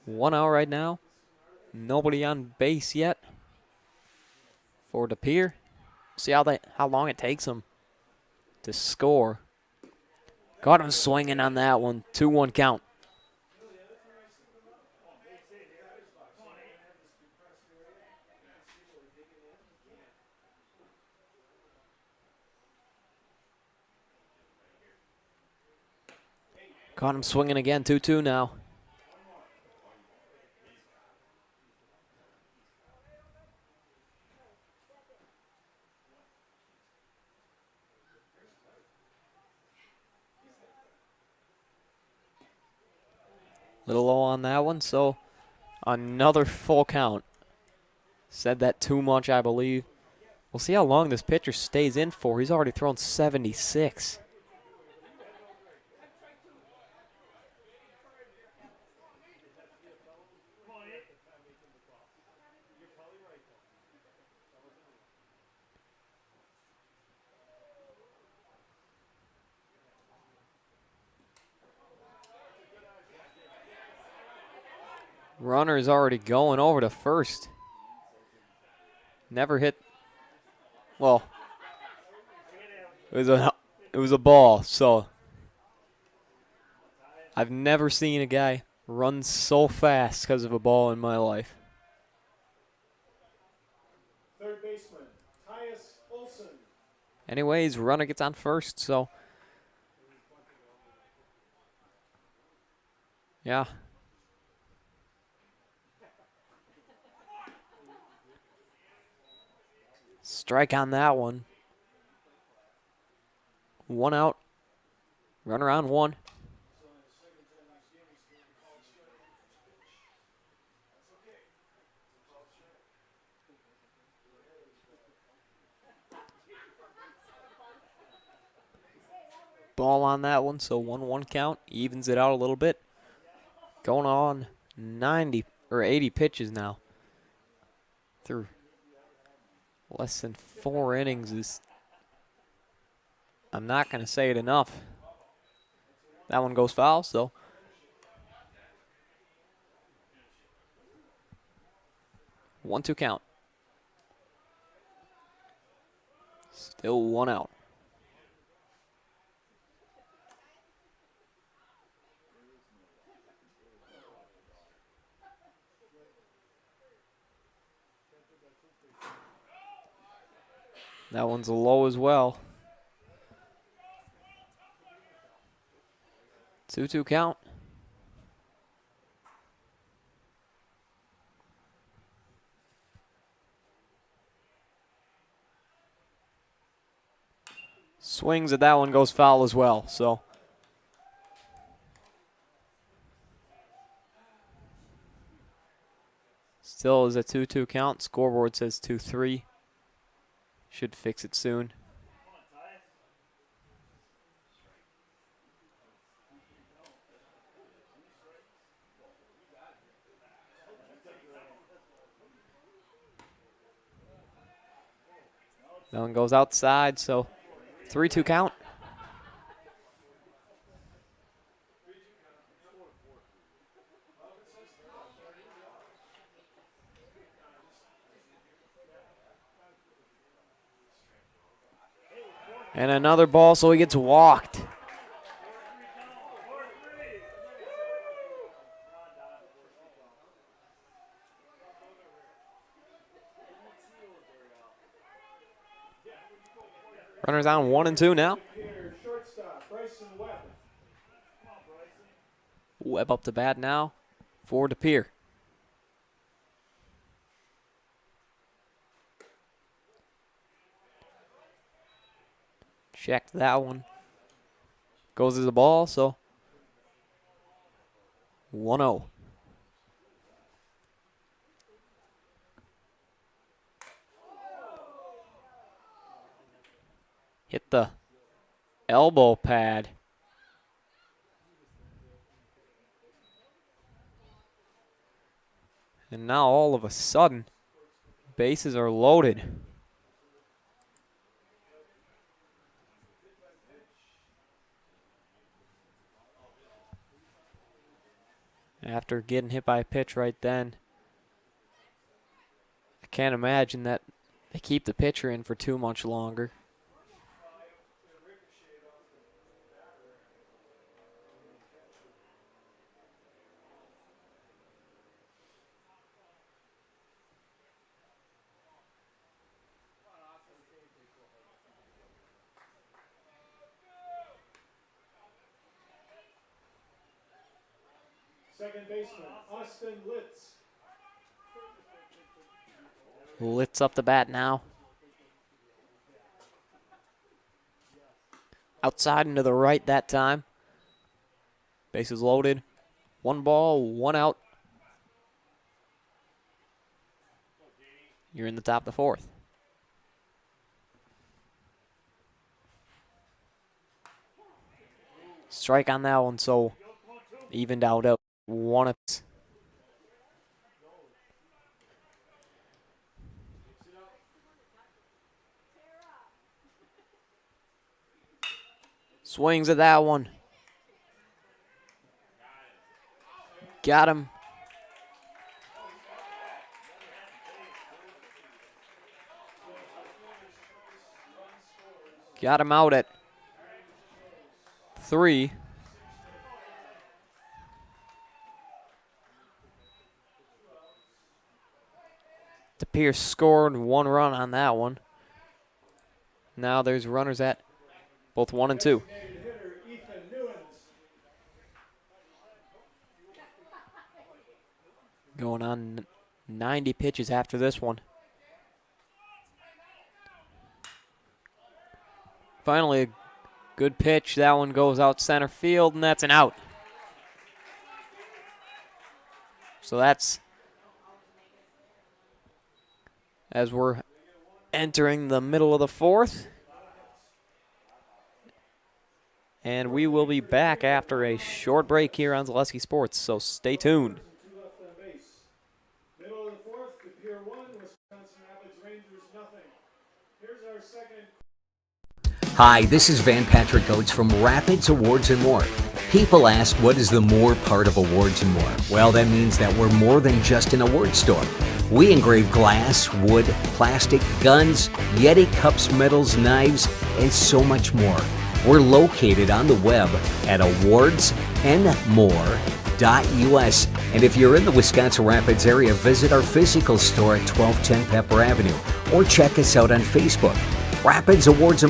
1 out right now. Nobody on base yet for Pere. See how long it takes him to score. Got him swinging on that one. 2-1 count. Caught him swinging again. 2-2 now. Little low on that one, so another full count. Said that too much, I believe. We'll see how long this pitcher stays in for. He's already thrown 76. Runner is already going over to first. Never hit. Well, it was a ball. So I've never seen a guy run so fast because of a ball in my life. Third baseman, Tyus Olson. Anyways, runner gets on first. So yeah. Strike on that one. 1 out. Runner on 1. Ball on that one, so 1-1 count. Evens it out a little bit. Going on 90 or 80 pitches now. Through less than 4 innings is, I'm not going to say it enough. That one goes foul, so. One, 2 count. Still 1 out. That one's a low as well. 2-2 count. Swings at that one, goes foul as well. So still is a 2-2 count. Scoreboard says 2-3. Should fix it soon. That one goes outside, so 3-2 count. And another ball, so he gets walked. Runners on 1-2 now. Webb up to bat now for Pere. Checked that one. Goes as a ball, so 1-0. Hit the elbow pad. And now all of a sudden, bases are loaded. After getting hit by a pitch right then, I can't imagine that they keep the pitcher in for too much longer. Second baseman, Austin Litz. Litz up the bat now. Outside and to the right that time. Bases loaded. 1 ball, 1 out. You're in the top of the 4th. Strike on that one, so evened out at 1 apiece. Swings at that one. Got him. Got him out at 3. Pere scored 1 run on that one. Now there's runners at both 1 and 2. Going on 90 pitches after this one. Finally, a good pitch. That one goes out center field, and that's an out. So that's as we're entering the middle of the 4th. And we will be back after a short break here on Zaleski Sports, so stay tuned. Middle of the 4th, Pere 1, Wisconsin Rapids Rangers nothing. Here's our second. Hi, this is Van Patrick Oates from Rapids Awards and More. People ask, what is the more part of Awards and More? Well, that means that we're more than just an award store. We engrave glass, wood, plastic, guns, Yeti cups, medals, knives, and so much more. We're located on the web at awardsandmore.us. And if you're in the Wisconsin Rapids area, visit our physical store at 1210 Pepper Avenue or check us out on Facebook. Rapids Awards and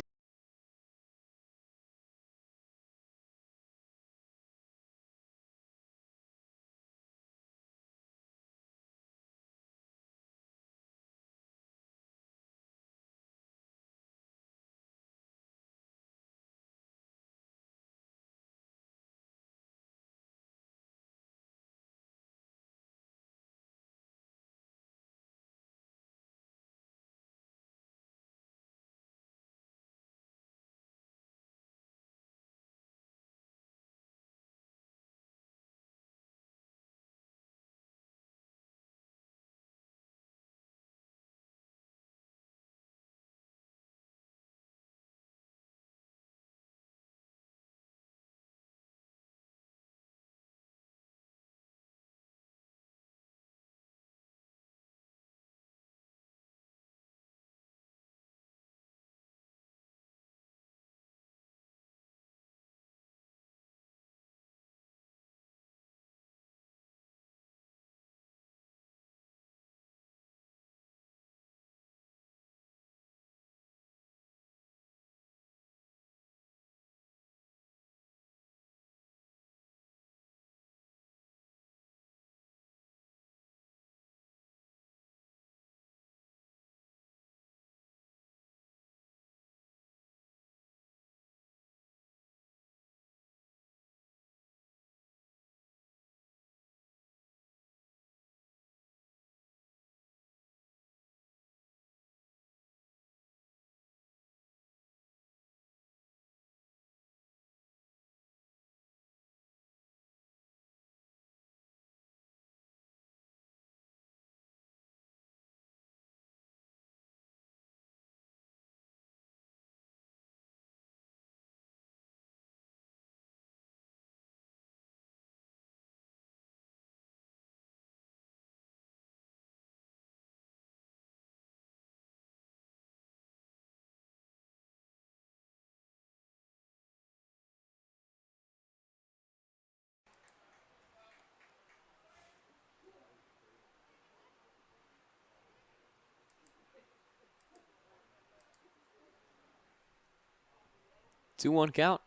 2-1 count.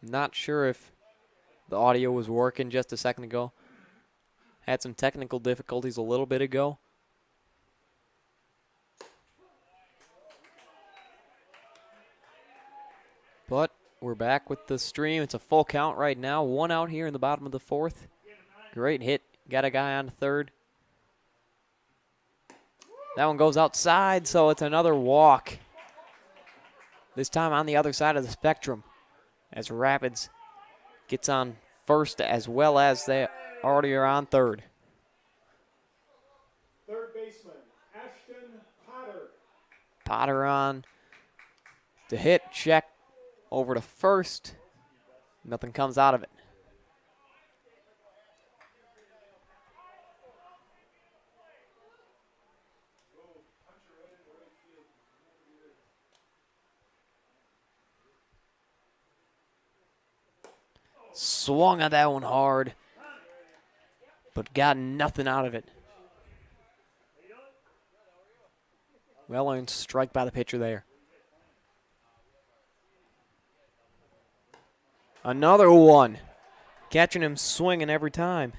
Not sure if the audio was working just a second ago. Had some technical difficulties a little bit ago. But we're back with the stream. It's a full count right now. 1 out here in the bottom of the 4th. Great hit. Got a guy on third. That one goes outside, so it's another walk. This time on the other side of the spectrum, as Rapids gets on first as well as they already are on third. Third baseman, Ashton Potter. Potter on to hit, check over to first. Nothing comes out of it. Swung at that one hard, but got nothing out of it. Well-earned strike by the pitcher there. Another one. Catching him swinging every time.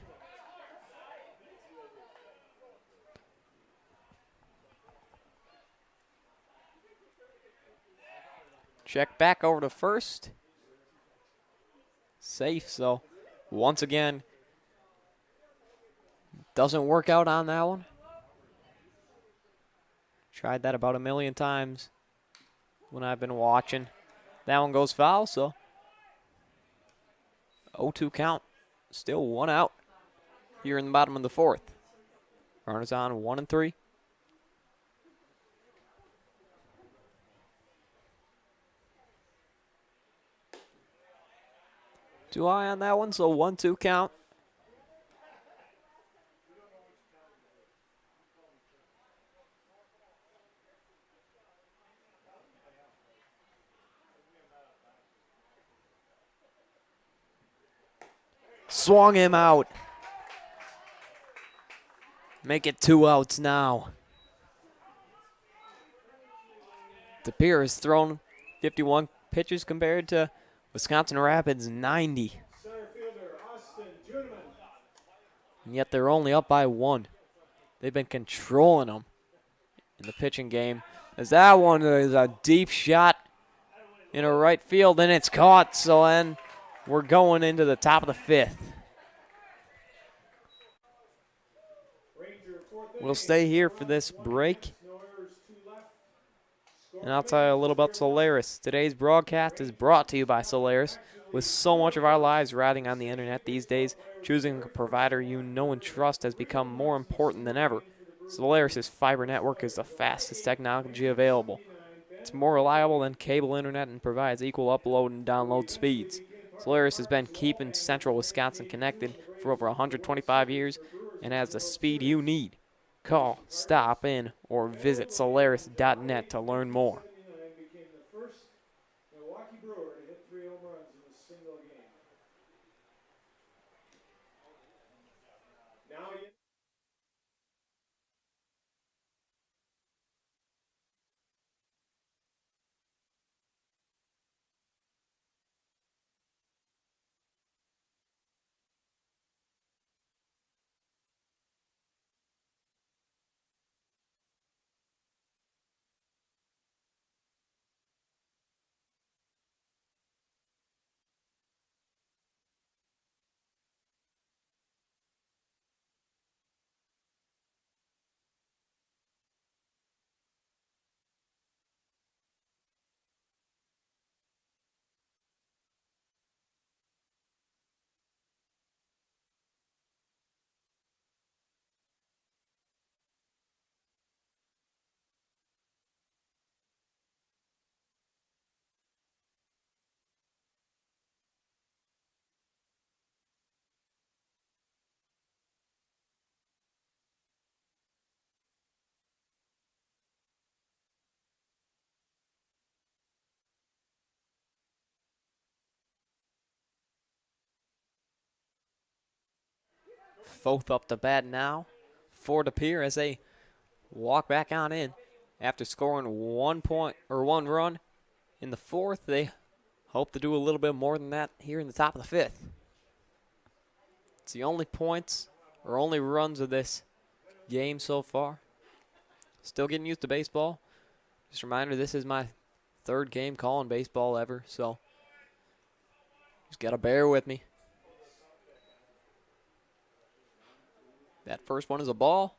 Check back over to first. Safe, so once again, doesn't work out on that one. Tried that about a million times when I've been watching. That one goes foul, so 0-2 count. Still 1 out here in the bottom of the 4th. Runners on 1 and 3. Too high on that one, so 1-2 count. Swung him out. Make it 2 outs now. Pere has thrown 51 pitches compared to Wisconsin Rapids 90. Center fielder, Austin Juneman. And yet they're only up by 1. They've been controlling them in the pitching game. As that one is a deep shot in a right field, and it's caught. So then we're going into the top of the 5th. We'll stay here for this break. And I'll tell you a little about Solaris. Today's broadcast is brought to you by Solaris. With so much of our lives riding on the internet these days, choosing a provider you know and trust has become more important than ever. Solaris' fiber network is the fastest technology available. It's more reliable than cable internet and provides equal upload and download speeds. Solaris has been keeping central Wisconsin connected for over 125 years and has the speed you need. Call, stop in, or visit Solaris.net to learn more. Became the first Milwaukee Brewer to hit 3 home runs in a single game. Now Fourth up to bat now for Pere as they walk back on in after scoring 1 run in the fourth. They hope to do a little bit more than that here in the top of the fifth. It's the only points or only runs of this game so far. Still getting used to baseball. Just a reminder, this is my third game calling baseball ever, so just gotta bear with me. That first one is a ball.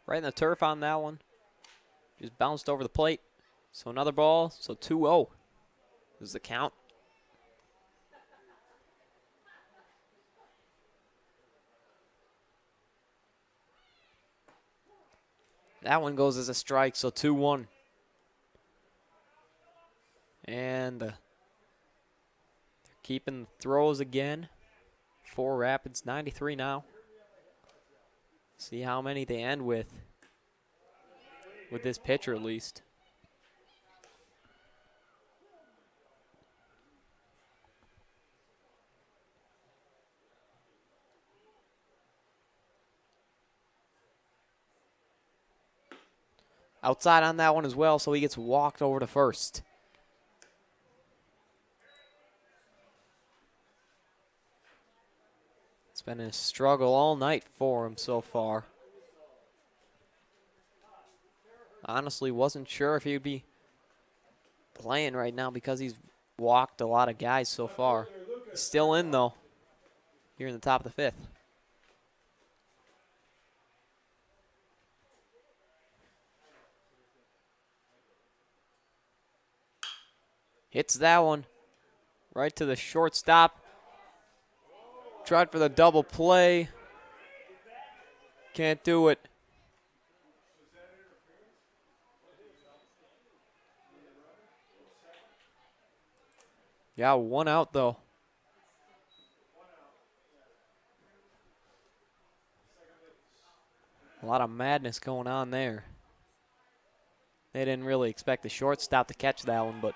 Right in the turf on that one. Just bounced over the plate. So another ball. So 2-0 is the count. That one goes as a strike, so 2-1. And they're keeping the throws again. 4 Rapids, 93 now. See how many they end with this pitcher at least. Outside on that one as well, so he gets walked over to first. It's been a struggle all night for him so far. Honestly, wasn't sure if he would be playing right now because he's walked a lot of guys so far. He's still in, though, here in the top of the fifth. Hits that one right to the shortstop. Tried for the double play. Can't do it. Got 1 out, though. A lot of madness going on there. They didn't really expect the shortstop to catch that one, but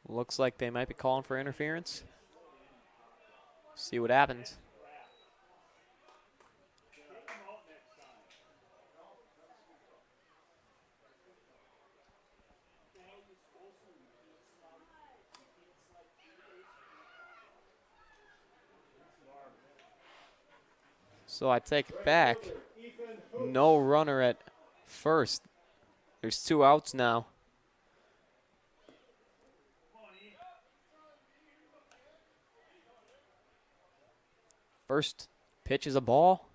looks like they might be calling for interference. See what happens. So I take it back. No runner at first. There's 2 outs now. First pitch is a ball.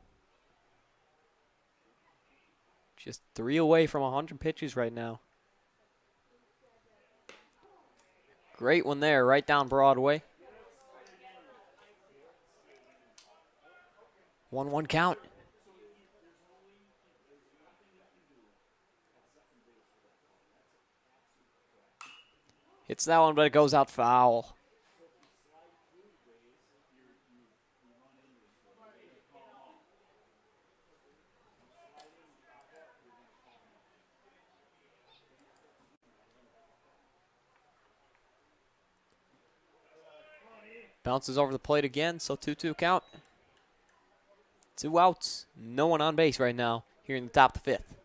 Just 3 away from 100 pitches right now. Great one there, right down Broadway. 1-1 count. Hits that one, but it goes out foul. Bounces over the plate again, so 2-2 count. 2 outs, no one on base right now here in the top of the fifth.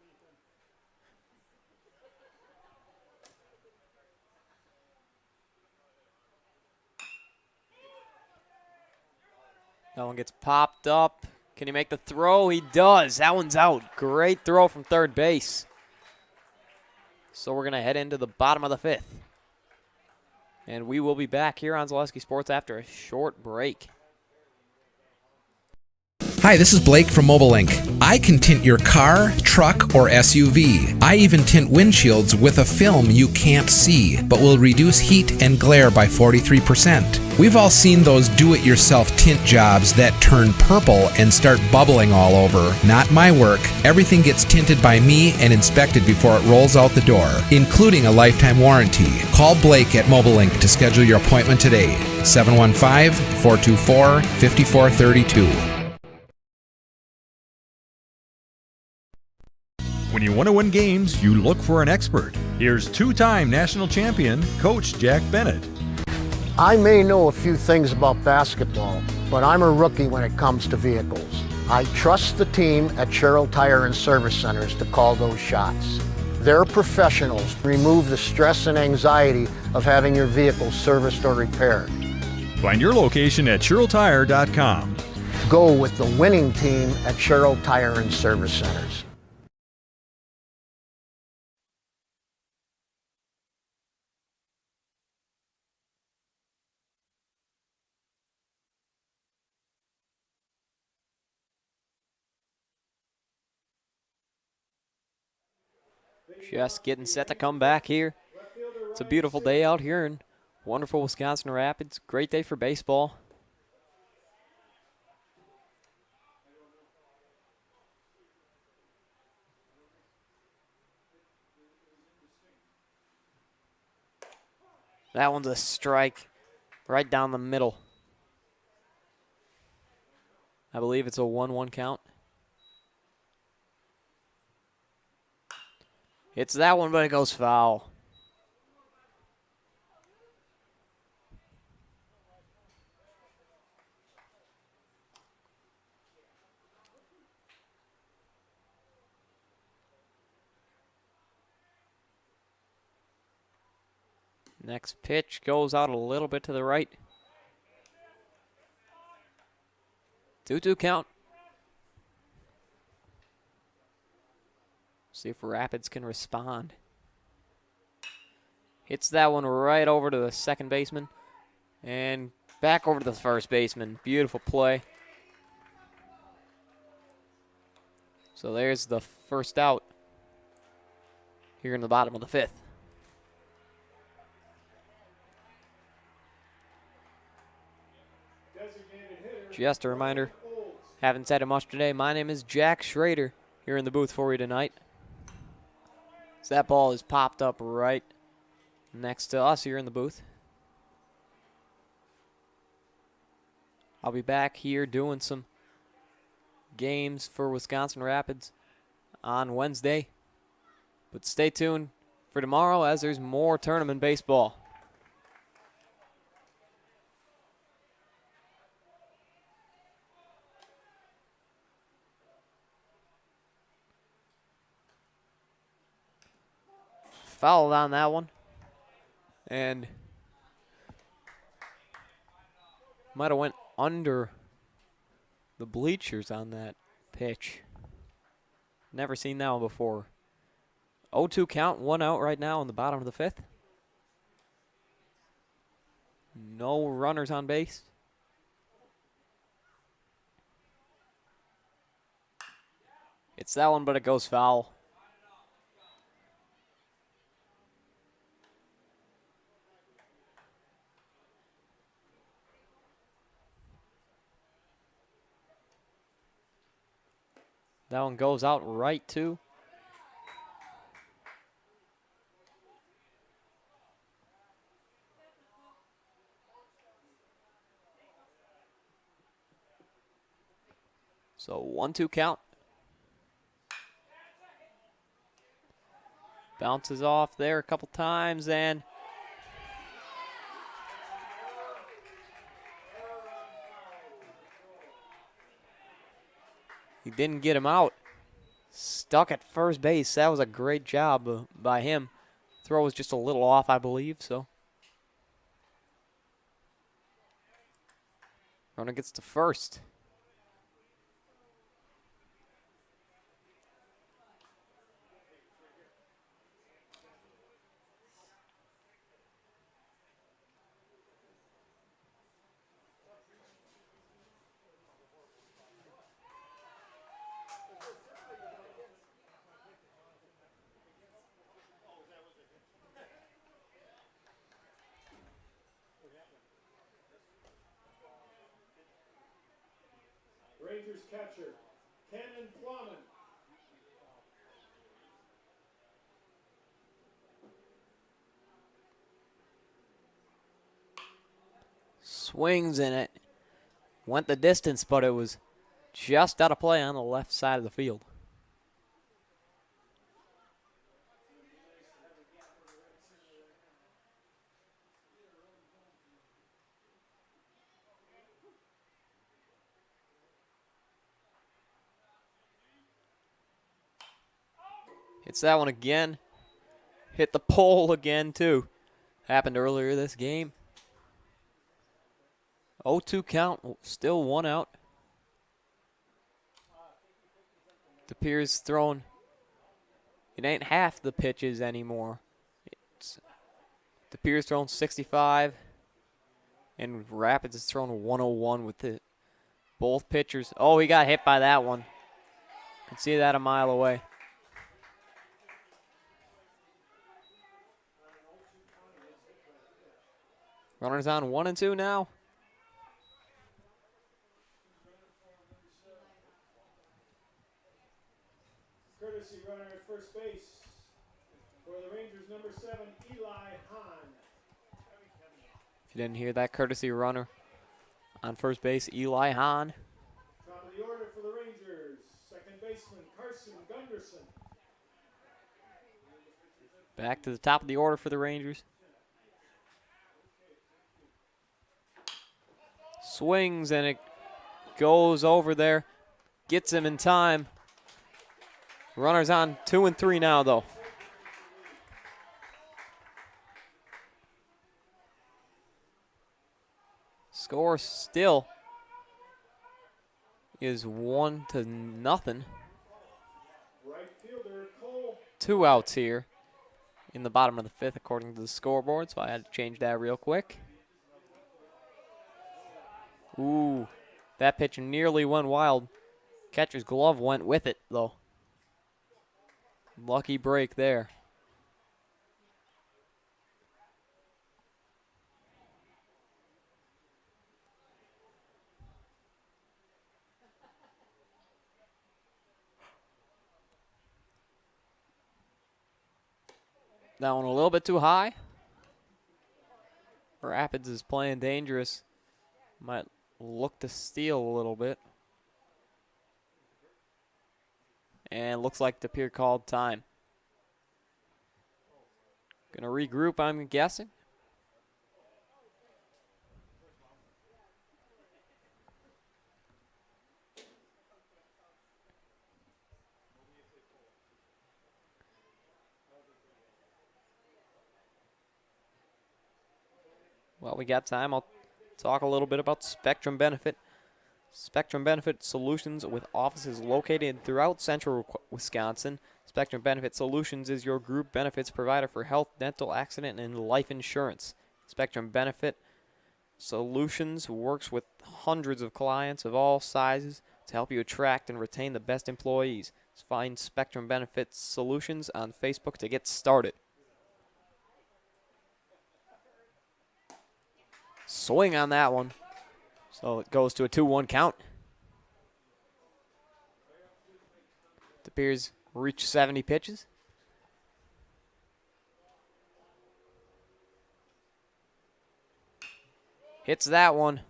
That one gets popped up. Can he make the throw? He does. That one's out. Great throw from third base. So we're going to head into the bottom of the fifth. And we will be back here on Zaleski Sports after a short break. Hi, this is Blake from Mobile Ink. I can tint your car, truck, or SUV. I even tint windshields with a film you can't see, but will reduce heat and glare by 43%. We've all seen those do-it-yourself tint jobs that turn purple and start bubbling all over. Not my work. Everything gets tinted by me and inspected before it rolls out the door, including a lifetime warranty. Call Blake at Mobile Ink to schedule your appointment today. 715-424-5432. When you want to win games, you look for an expert. Here's two-time national champion, Coach Jack Bennett. I may know a few things about basketball, but I'm a rookie when it comes to vehicles. I trust the team at Sherrill Tire and Service Centers to call those shots. They're professionals. Remove the stress and anxiety of having your vehicle serviced or repaired. Find your location at SherrillTire.com. Go with the winning team at Sherrill Tire and Service Centers. Just getting set to come back here. It's a beautiful day out here in wonderful Wisconsin Rapids. Great day for baseball. That one's a strike right down the middle. I believe it's a 1-1 count. It's that one, but it goes foul. Next pitch goes out a little bit to the right. 2-2 count. See if Rapids can respond. Hits that one right over to the second baseman. And back over to the first baseman. Beautiful play. So there's the first out here in the bottom of the fifth. Just a reminder, haven't said it much today. My name is Jack Schrader here in the booth for you tonight. So that ball is popped up right next to us here in the booth. I'll be back here doing some games for Wisconsin Rapids on Wednesday. But stay tuned for tomorrow as there's more tournament baseball. Fouled on that one. And might have went under the bleachers on that pitch. Never seen that one before. 0-2 count, 1 out right now in the bottom of the fifth. No runners on base. It's that one, but it goes foul. That one goes out right too. So 1-2 count. Bounces off there a couple times and he didn't get him out. Stuck at first base. That was a great job by him. Throw was just a little off, I believe, so. Runner gets to first. Rangers catcher, Cannon Plummen. Swings in it. Went the distance, but it was just out of play on the left side of the field. Hits that one again. Hit the pole again, too. Happened earlier this game. 0-2 count, still 1 out. Pere's throwing. It ain't half the pitches anymore. Pere's throwing 65, and Rapids is throwing 101 with it. Both pitchers. Oh, he got hit by that one. Can see that a mile away. Runners on 1 and 2 now. Courtesy runner at first base for the Rangers, number 7, Eli Hahn. If you didn't hear that, courtesy runner on first base, Eli Hahn. Top of the order for the Rangers, second baseman Carson Gunderson. Back to the top of the order for the Rangers. Swings, and it goes over there. Gets him in time. Runners on 2 and 3 now, though. Score still is 1-0. Right fielder Cole. 2 outs here in the bottom of the 5th, according to the scoreboard, so I had to change that real quick. Ooh, that pitch nearly went wild. Catcher's glove went with it, though. Lucky break there. That one a little bit too high. Rapids is playing dangerous. Might look to steal a little bit. And looks like the Pere called time. Gonna regroup, I'm guessing. Well, we got time. I'll talk a little bit about Spectrum Benefit. Spectrum Benefit Solutions, with offices located throughout central Wisconsin. Spectrum Benefit Solutions is your group benefits provider for health, dental, accident, and life insurance. Spectrum Benefit Solutions works with hundreds of clients of all sizes to help you attract and retain the best employees. Find Spectrum Benefit Solutions on Facebook to get started. Swing on that one. So it goes to a 2-1 count. The Pere's reached 70 pitches. Hits that one.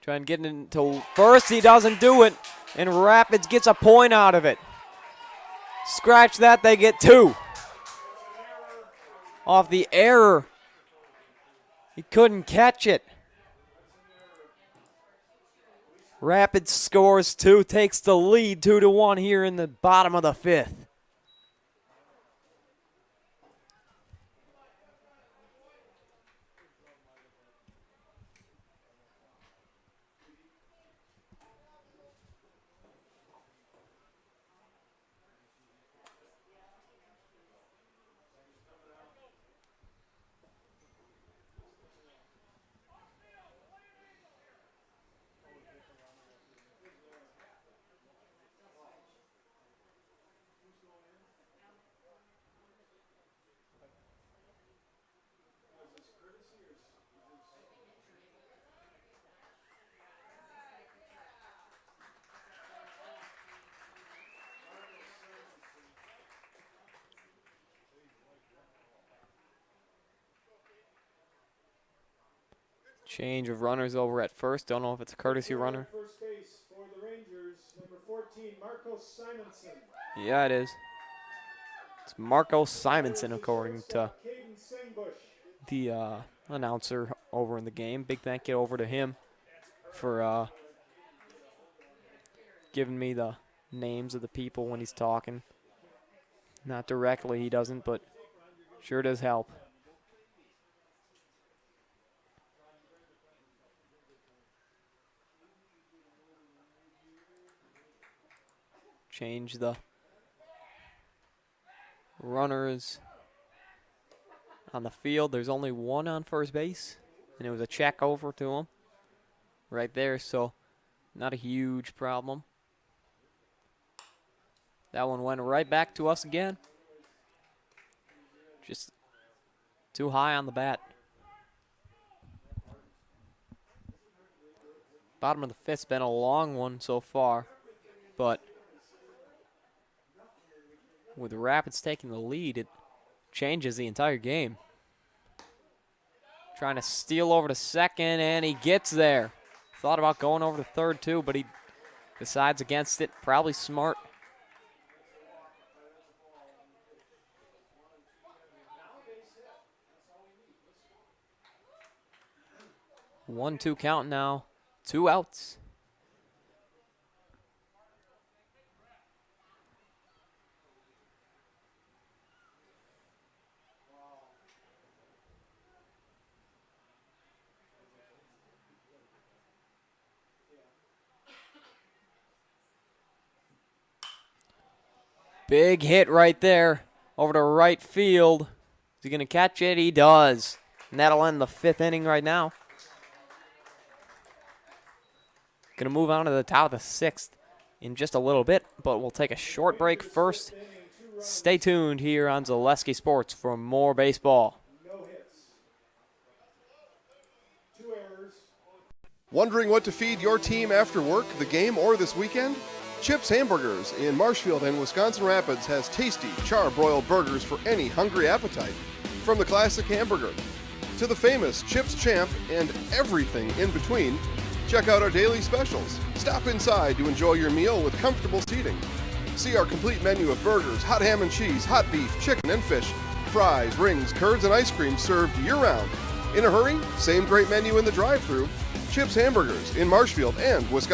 Trying to get into first. He doesn't do it. And Rapids gets a point out of it. Scratch that, they get 2. Off the error. He couldn't catch it. Rapids scores 2, takes the lead 2-1 here in the bottom of the 5th. Change of runners over at first. Don't know if it's a courtesy runner. First base for the Rangers, number 14, Marco Simonson. Yeah, it is. It's Marco Simonson, according to the announcer over in the game. Big thank you over to him for giving me the names of the people when he's talking. Not directly, he doesn't, but sure does help. Change the runners on the field. There's only one on first base, and it was a check over to him right there, so not a huge problem. That one went right back to us again. Just too high on the bat. Bottom of the fifth's been a long one so far, but with the Rapids taking the lead, it changes the entire game. Trying to steal over to second, and he gets there. Thought about going over to third too, but he decides against it. Probably smart. One-two count now. 2 outs. Big hit right there over to right field. Is he going to catch it? He does. And that'll end the 5th inning right now. Going to move on to the top of the 6th in just a little bit, but we'll take a short break first. Stay tuned here on Zaleski Sports for more baseball. Wondering what to feed your team after work, the game, or this weekend? Chips Hamburgers in Marshfield and Wisconsin Rapids has tasty char-broiled burgers for any hungry appetite. From the classic hamburger to the famous Chips Champ and everything in between, check out our daily specials. Stop inside to enjoy your meal with comfortable seating. See our complete menu of burgers, hot ham and cheese, hot beef, chicken and fish, fries, rings, curds, and ice cream served year-round. In a hurry? Same great menu in the drive-thru. Chips Hamburgers in Marshfield and Wisconsin.